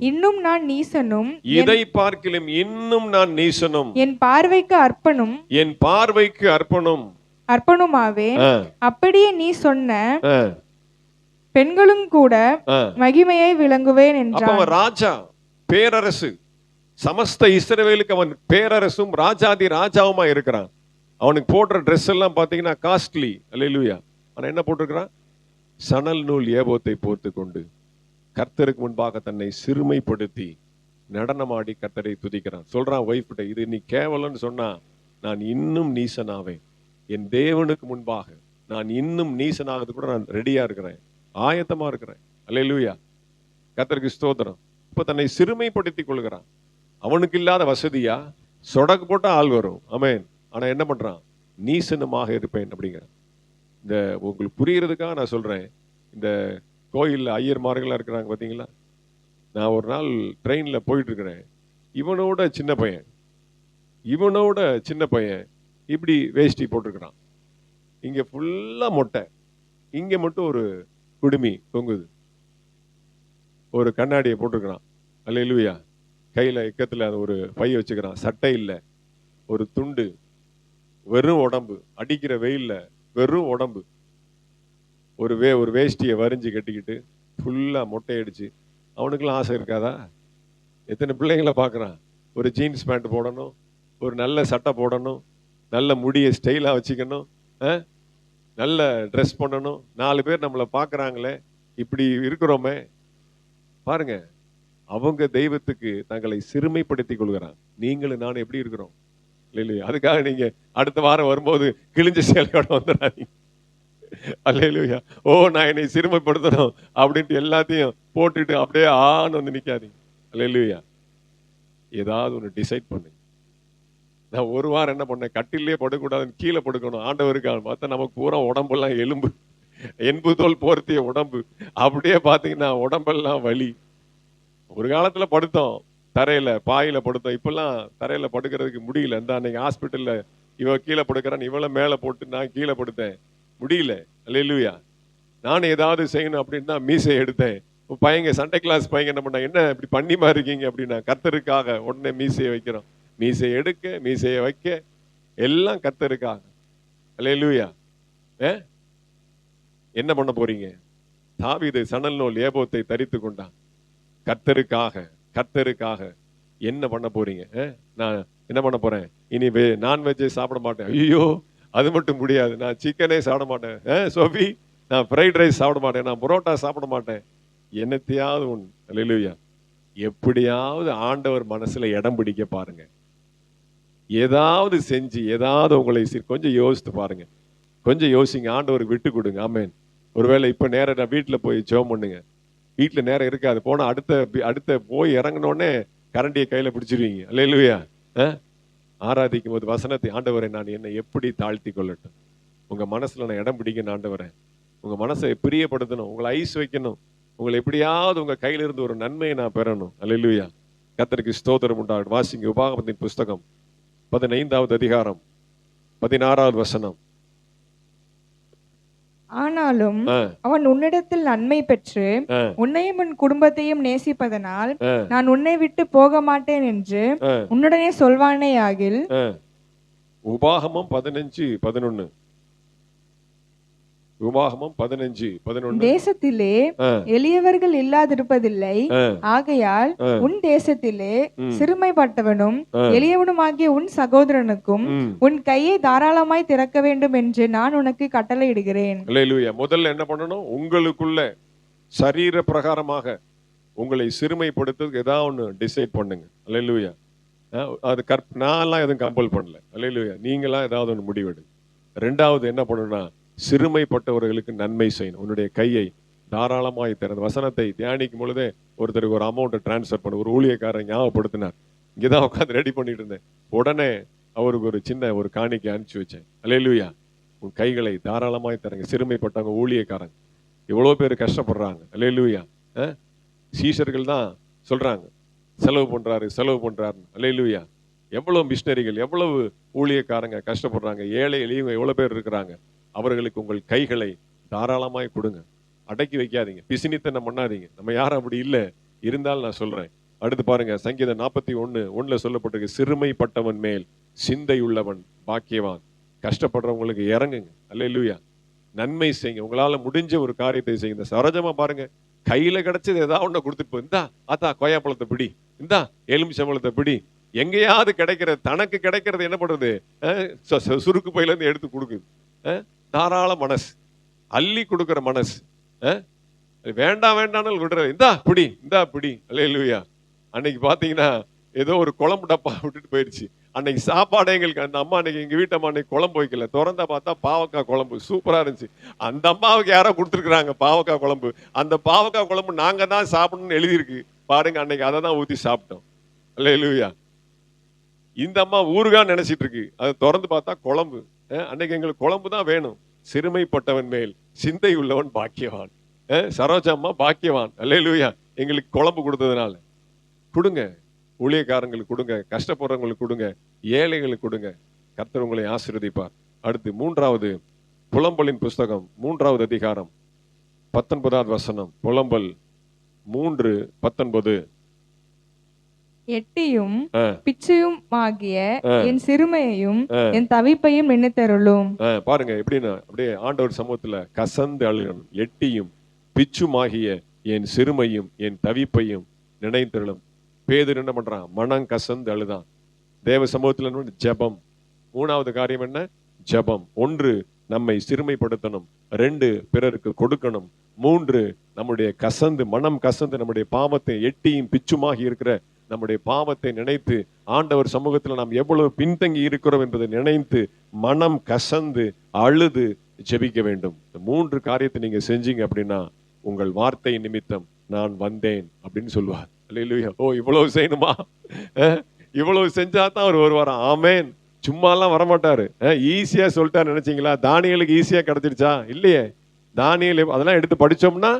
இன்னும் நான் நீசனும், என் பார்வைக்கு அர்ப்பணுமாவே, அப்படியே நீ சொன்ன பெண்களும் கூட மகிமையை விளங்குவேன் என்றான். ராஜா, பேரரசு, சமஸ்த இஸ்ரவேலுக்கு அவன் பேரரசும் ராஜாதி ராஜாவுமா இருக்கிறான். அவனுக்கு போடுற ட்ரெஸ் எல்லாம் பாத்தீங்கன்னா காஸ்ட்லி. அல்லேலூயா. ஆனா என்ன போட்டிருக்கிறான்? சணல் நூல் ஏபோத்தை போர்த்து கொண்டு கர்த்தருக்கு முன்பாக தன்னை சிறுமைப்படுத்தி நடனமாடி கர்த்தரை துதிக்கிறான். சொல்றான் வைஃப் கிட்ட, இது நீ கேவலன்னு சொன்னா நான் இன்னும் நீசனாவேன். என் தேவனுக்கு முன்பாக நான் இன்னும் நீசனாகிறது கூட நான் ரெடியா இருக்கிறேன், ஆயத்தமா இருக்கிறேன். அல்லேலூயா. கர்த்தருக்கு ஸ்தோத்திரம். இப்ப தன்னை சிறுமைப்படுத்திக் கொள்கிறான். அவனுக்கு இல்லாத வசதியா? சொடக்கு போட்டா ஆள் வரும். ஆமென். ஆனா என்ன பண்றான்? நீசனமாக இருப்பேன் அப்படிங்கிறான். இந்த உங்களுக்கு புரியறதுக்காக நான் சொல்றேன். இந்த கோயிலில் ஐயர்மார்களாக இருக்கிறாங்க பார்த்தீங்களா? நான் ஒரு நாள் ட்ரெயினில் போயிட்டு இருக்கிறேன். இவனோட சின்ன பையன் இப்படி வேஷ்டி போட்டிருக்கிறான். இங்கே ஃபுல்லாக மொட்டை, இங்கே மட்டும் ஒரு குடுமி தொங்குது. ஒரு கண்ணாடியை போட்டிருக்கிறான். அல்லேலூயா. கையில் இக்கத்தில் அது ஒரு பை வச்சுக்கிறான். சட்டை இல்லை, ஒரு துண்டு, வெறும் உடம்பு, அடிக்கிற வெயில்ல வெறும் உடம்பு, ஒரு வேஷ்டியை வரிஞ்சு கட்டிக்கிட்டு ஃபுல்லாக மொட்டையடிச்சு. அவனுக்குலாம் ஆசை இருக்காதா? எத்தனை பிள்ளைங்களை பார்க்குறான். ஒரு ஜீன்ஸ் பேண்ட் போடணும், ஒரு நல்ல சட்டை போடணும், நல்ல முடியை ஸ்டைலாக வச்சுக்கணும், நல்ல ட்ரெஸ் பண்ணணும், 4 பேர் நம்மளை பார்க்குறாங்களே, இப்படி இருக்கிறோமே. பாருங்க, அவங்க தெய்வத்துக்கு தங்களை சிறுமைப்படுத்தி கொள்கிறான். நீங்களும் நானும் எப்படி இருக்கிறோம்? இல்லையா? அதுக்காக நீங்க அடுத்த வாரம் வரும்போது கிழிஞ்ச சேலையோட வந்துடாதீங்க. அல்லேலூயா. ஓ, நான் என்னை சிறுமைப்படுத்தணும் அப்படின்ட்டு எல்லாத்தையும் போட்டுட்டு அப்படியே ஆன்னு வந்து நிக்காதீங்க. அல்லேலூயா. ஏதாவது ஒன்று டிசைட் பண்ணுங்க. நான் ஒரு வாரம் என்ன பண்ணேன், கட்டிலே படுக்கூடாதுன்னு கீழே படுக்கணும். ஆண்டவருக்கு பார்த்தா நமக்கு பூரா உடம்பெல்லாம் எலும்பு, 80 தோல் போர்த்திய உடம்பு. அப்படியே பார்த்தீங்கன்னா உடம்பெல்லாம் வலி. ஒரு காலத்துல படுத்தோம் தரையில, பாயில படுத்தோம். இப்பெல்லாம் தரையில படுக்கிறதுக்கு முடியல. இந்த அன்னைக்கு ஹாஸ்பிட்டல்ல இவ கீழே படுக்கிறான், இவளை மேலே போட்டு நான் கீழே படுத்தேன், முடியல. அல்லேலூயா. நானும் ஏதாவது செய்யணும் அப்படின்னா மீசை எடுத்தேன். பையங்க, சண்டே கிளாஸ் பையங்க என்ன பண்ணா, என்ன இப்படி பண்ணிமா இருக்கீங்க அப்படின்னா, கர்த்தருக்காக உடனே மீசையை வைக்கிறோம். மீசையை எடுக்க, மீசையை வைக்க, எல்லாம் கர்த்தருக்காக. அல்லேலூயா. என்ன பண்ண போறீங்க? தாவீது சணல் நூல் ஏபோத்தை தரித்து கொண்டான். கர்த்தருக்காக என்ன பண்ண போறீங்க? நான் என்ன பண்ண போறேன்? இனி நான்வெஜ்ஜே சாப்பிட மாட்டேன். ஐயோ, அது மட்டும் முடியாது, நான் சிக்கனே சாப்பிட மாட்டேன். சோபி, நான் ஃப்ரைட் ரைஸ் சாப்பிட மாட்டேன், நான் புரோட்டா சாப்பிட மாட்டேன். என்னத்தையாவது ஒன்று. அல்லேலூயா. எப்படியாவது ஆண்டவர் மனசுல இடம் பிடிக்க பாருங்க. ஏதாவது செஞ்சு, ஏதாவது உங்களை கொஞ்சம் யோசித்து பாருங்க. கொஞ்சம் யோசிங்க, ஆண்டவருக்கு விட்டு கொடுங்க. ஆமென். ஒருவேளை இப்ப நேரம் நான் வீட்டுல போய் ஜெபம் பண்ணுங்க. வீட்டுல நேரம் இருக்காது, போனா அடுத்த போய் இறங்கினோடனே கரண்டியை கையில பிடிச்சிருவீங்க. அல்லேலூயா. ஆராதிக்கும் போது வசனத்தை, ஆண்டவரை நான் என்னை எப்படி தாழ்த்தி கொள்ளட்டும், உங்க மனசுல நான் இடம் பிடிக்கணும் ஆண்டவரை, உங்க மனசை பிரியப்படுத்தணும், உங்களை ஐஸ் வைக்கணும், உங்களை எப்படியாவது உங்க கையில இருந்து ஒரு நன்மையை நான் பெறணும். அல்லேலூயா. கர்த்தருக்கு ஸ்தோத்திரம் உண்டாகட்டும். வாசிங்க உபாகமத்தின் புஸ்தகம் 15வது அதிகாரம் 16வது வசனம். ஆனாலும் அவன் உன்னிடத்தில் நன்மை பெற்று உன்னையும் உன் குடும்பத்தையும் நேசிப்பதனால் நான் உன்னை விட்டு போக மாட்டேன் என்று உன்னுடனே சொல்வானேயாகில். உபாகமம் 15:11. உபாகமம் 15:11. தேசத்திலே எளியவர்கள் இல்லாதிருப்பதில்லை, ஆகையால் உன் தேசத்திலே சிறுமைப்பட்டவனும் எளியவனுமாகிய உன் சகோதரனுக்கும் உன் கையை தாராளமாய் திறக்க வேண்டும் என்று நான் உனக்கு கட்டளையிடுகிறேன். அல்லேலூயா. முதல்ல என்ன பண்ணணும்? உங்களுக்குள்ள சரீர பிரகாரமாக உங்களை சிறுமைப்படுத்துறதுக்கு ஏதாவது ஒன்று டிசைட் பண்ணுங்க. அல்லேலூயா. அது நான்லாம் எதுவும் கம்பல் பண்ணல. அல்லேலூயா. நீங்களா ஏதாவது ஒன்று முடிவெடுங்க. ரெண்டாவது என்ன பண்ணணும்னா, சிறுமைப்பட்டவர்களுக்கு நன்மை செய்யணும். உன்னுடைய கையை தாராளமாய் திறந்து, வசனத்தை தியானிக்கும் பொழுதே ஒருத்தருக்கு ஒரு அமௌண்ட்டை டிரான்ஸ்ஃபர் பண்ண ஒரு ஊழியக்காரன் ஞாபகப்படுத்தினார். இங்கேதான் உட்காந்து ரெடி பண்ணிட்டு இருந்தேன். உடனே அவருக்கு ஒரு சின்ன ஒரு காணிக்கை அனுப்பிச்சு வச்சேன். அல்லேலூயா. உன் கைகளை தாராளமாய் தரங்க. சிறுமைப்பட்டவங்க, ஊழியக்காரங்க எவ்வளோ பேர் கஷ்டப்படுறாங்க. அல்லேலூயா. சீஷர்கள் தான் சொல்றாங்க, செலவு பண்றாரு. அல்லேலூயா. எவ்வளவு மிஷினரிகள், எவ்வளவு ஊழியக்காரங்க கஷ்டப்படுறாங்க. ஏழை எளியவங்க எவ்வளவு பேர் இருக்கிறாங்க. அவர்களுக்கு உங்கள் கைகளை தாராளமாய் கொடுங்க. அடக்கி வைக்காதீங்க, பிசினித்தனம் பண்ணாதீங்க. நம்ம யாரும் அப்படி இல்லை, இருந்தாலும் நான் சொல்றேன். அடுத்து பாருங்க, சங்கீதம் 41:1 சொல்லப்பட்டிருக்கு, சிறுமைப்பட்டவன் மேல் சிந்தை உள்ளவன் பாக்கியவான். கஷ்டப்படுறவங்களுக்கு இறங்குங்க. அல்லேலூயா. நன்மை செய்யுங்க. உங்களால முடிஞ்ச ஒரு காரியத்தை செய்யுங்க. சரோஜமா பாருங்க, கையில கிடைச்சது ஏதாவது ஒண்ணு கொடுத்துட்டு போ. இந்தா ஆத்தா கொய்யாப்பழத்தை பிடி, இந்தா எலுமிச்சம்பழத்தை பிடி. எங்கேயாவது கிடைக்கிறது, தனக்கு கிடைக்கிறது என்ன பண்றது, சுருக்கு பையில இருந்து எடுத்து கொடுக்குது. தாராள மனசு, அள்ளி கொடுக்கிற மனசு. வேண்டாம் வேண்டாம் விடுறது, இந்தா பிடி. அல்லேலூயா. அன்னைக்கு பாத்தீங்கன்னா ஏதோ ஒரு குழம்பு டப்பா விட்டுட்டு போயிடுச்சு. அன்னைக்கு சாப்பாடு எங்களுக்கு அந்த அம்மா, அன்னைக்கு எங்க வீட்டு அம்மா அன்னைக்கு குழம்பு வைக்கல. திறந்தா பார்த்தா பாவக்காய் குழம்பு சூப்பரா இருந்துச்சு. அந்த அம்மாவுக்கு யாரோ கொடுத்துருக்காங்க பாவக்காய் குழம்பு. அந்த பாவக்காய் குழம்பு நாங்க தான் சாப்பிடணும்னு எழுதியிருக்கு பாருங்க. அன்னைக்கு அதை தான் ஊத்தி சாப்பிட்டோம். அல்லேலூயா. இந்த அம்மா ஊறுகான்னு நினைச்சிட்டு இருக்கு, அதை திறந்து பார்த்தா குழம்பு. அன்னைக்கு எங்களுக்கு குழம்பு தான் வேணும். சிறுமைப்பட்டவன் மேல் சிந்தை உள்ளவன் பாக்கியவான். சரோஜா அம்மா பாக்கியவான். அல்லேலூயா. எங்களுக்கு குழம்பு கொடுத்ததுனால. கொடுங்க, ஊழியக்காரங்களுக்கு கொடுங்க, கஷ்டப்படுறவங்களுக்கு கொடுங்க, ஏழைகளுக்கு கொடுங்க. கர்த்தர் உங்களை ஆசீர்வதிப்பார். அடுத்து 3வது புலம்பலின் புஸ்தகம் 3வது அதிகாரம் 19வது வசனம். புலம்பல் 3:19. எட்டியும் பிச்சையும் ஆகிய என் சிறுமையையும் என் தவிப்பையும் நினைத்தருளும். பாருங்க எப்படின்னா, அப்படியே ஆண்டவர் சமூகத்துல கசந்து அழுகணும். எட்டியும் பிச்சுமாகிய என் சிறுமையும் என் தவிப்பையும் நினைத்தருளும். பேதுரு என்ன பண்றான்? மனம் கசந்து அழுதான். தேவ சமூகத்துல ஜெபம். 3வது காரியம் என்ன? ஜெபம். 1 நம்மை சிறுமைப்படுத்தணும், 2 பிறருக்கு கொடுக்கணும், 3 நம்முடைய மனம் கசந்து நம்முடைய பாவத்தை, எட்டியும் பிச்சுமாகி இருக்கிற நம்முடைய பாவத்தை நினைத்து ஆண்டவர் சமூகத்தில் நாம் எவ்வளவு பின்தங்கி இருக்கிறோம் என்பதை நினைத்து மனம் கசந்து அழுது ஜெபிக்க வேண்டும். இந்த 3 காரியத்தை நீங்க செஞ்சீங்க அப்படின்னா உங்கள் வார்த்தை நிமித்தம் நான் வந்தேன் அப்படின்னு சொல்லுவார். அல்லேலூயா. ஓ, இவ்வளவு செய்யணுமா? இவ்வளவு செஞ்சா தான் அவர் வருவாரா? ஆமேன். சும்மாலாம் வரமாட்டாரு. ஈஸியா சொல்லிட்டாரு நினைச்சீங்களா? தானியேலுக்கு ஈஸியா கிடைச்சிருச்சா? இல்லையே. தானியேல் அதெல்லாம் எடுத்து படிச்சோம்னா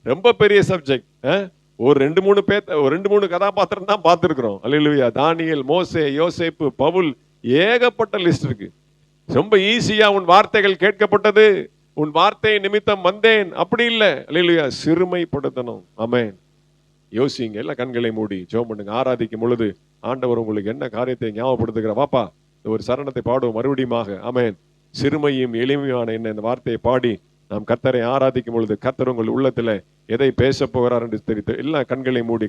ரொம்ப பெரிய சப்ஜெக்ட். ஒரு 2-3 கதாபாத்திரம் தான் பார்த்திருக்கிறோம். அல்லேலூயா. தானியேல், மோசே, யோசேப்பு, பவுல், ஏகப்பட்ட லிஸ்ட் இருக்கு. ரொம்ப ஈஸியா உன் வார்த்தைகள் கேட்கப்பட்டது, உன் வார்த்தை நிமித்தம் வந்தேன், அப்படி இல்லை. அல்லேலூயா. சிறுமைப்படுத்தணும். ஆமென். யோசிங்க, எல்லாம் கண்களை மூடி ஜெபம் பண்ணுங்க. ஆராதிக்கும் பொழுது ஆண்டவர் உங்களுக்கு என்ன காரியத்தை ஞாபகப்படுத்துகிற வாப்பா, ஒரு சரணத்தை பாடுவோம் மறுபடியுமாக. ஆமென். சிறுமையும் எளிமையான என்ன இந்த வார்த்தையை பாடி நாம் கர்த்தரை ஆராதிக்கும் பொழுது கர்த்தர் உங்கள் உள்ளத்துல எதை பேச போகிறார் என்று தெரிவித்து எல்லாம் கண்களை மூடி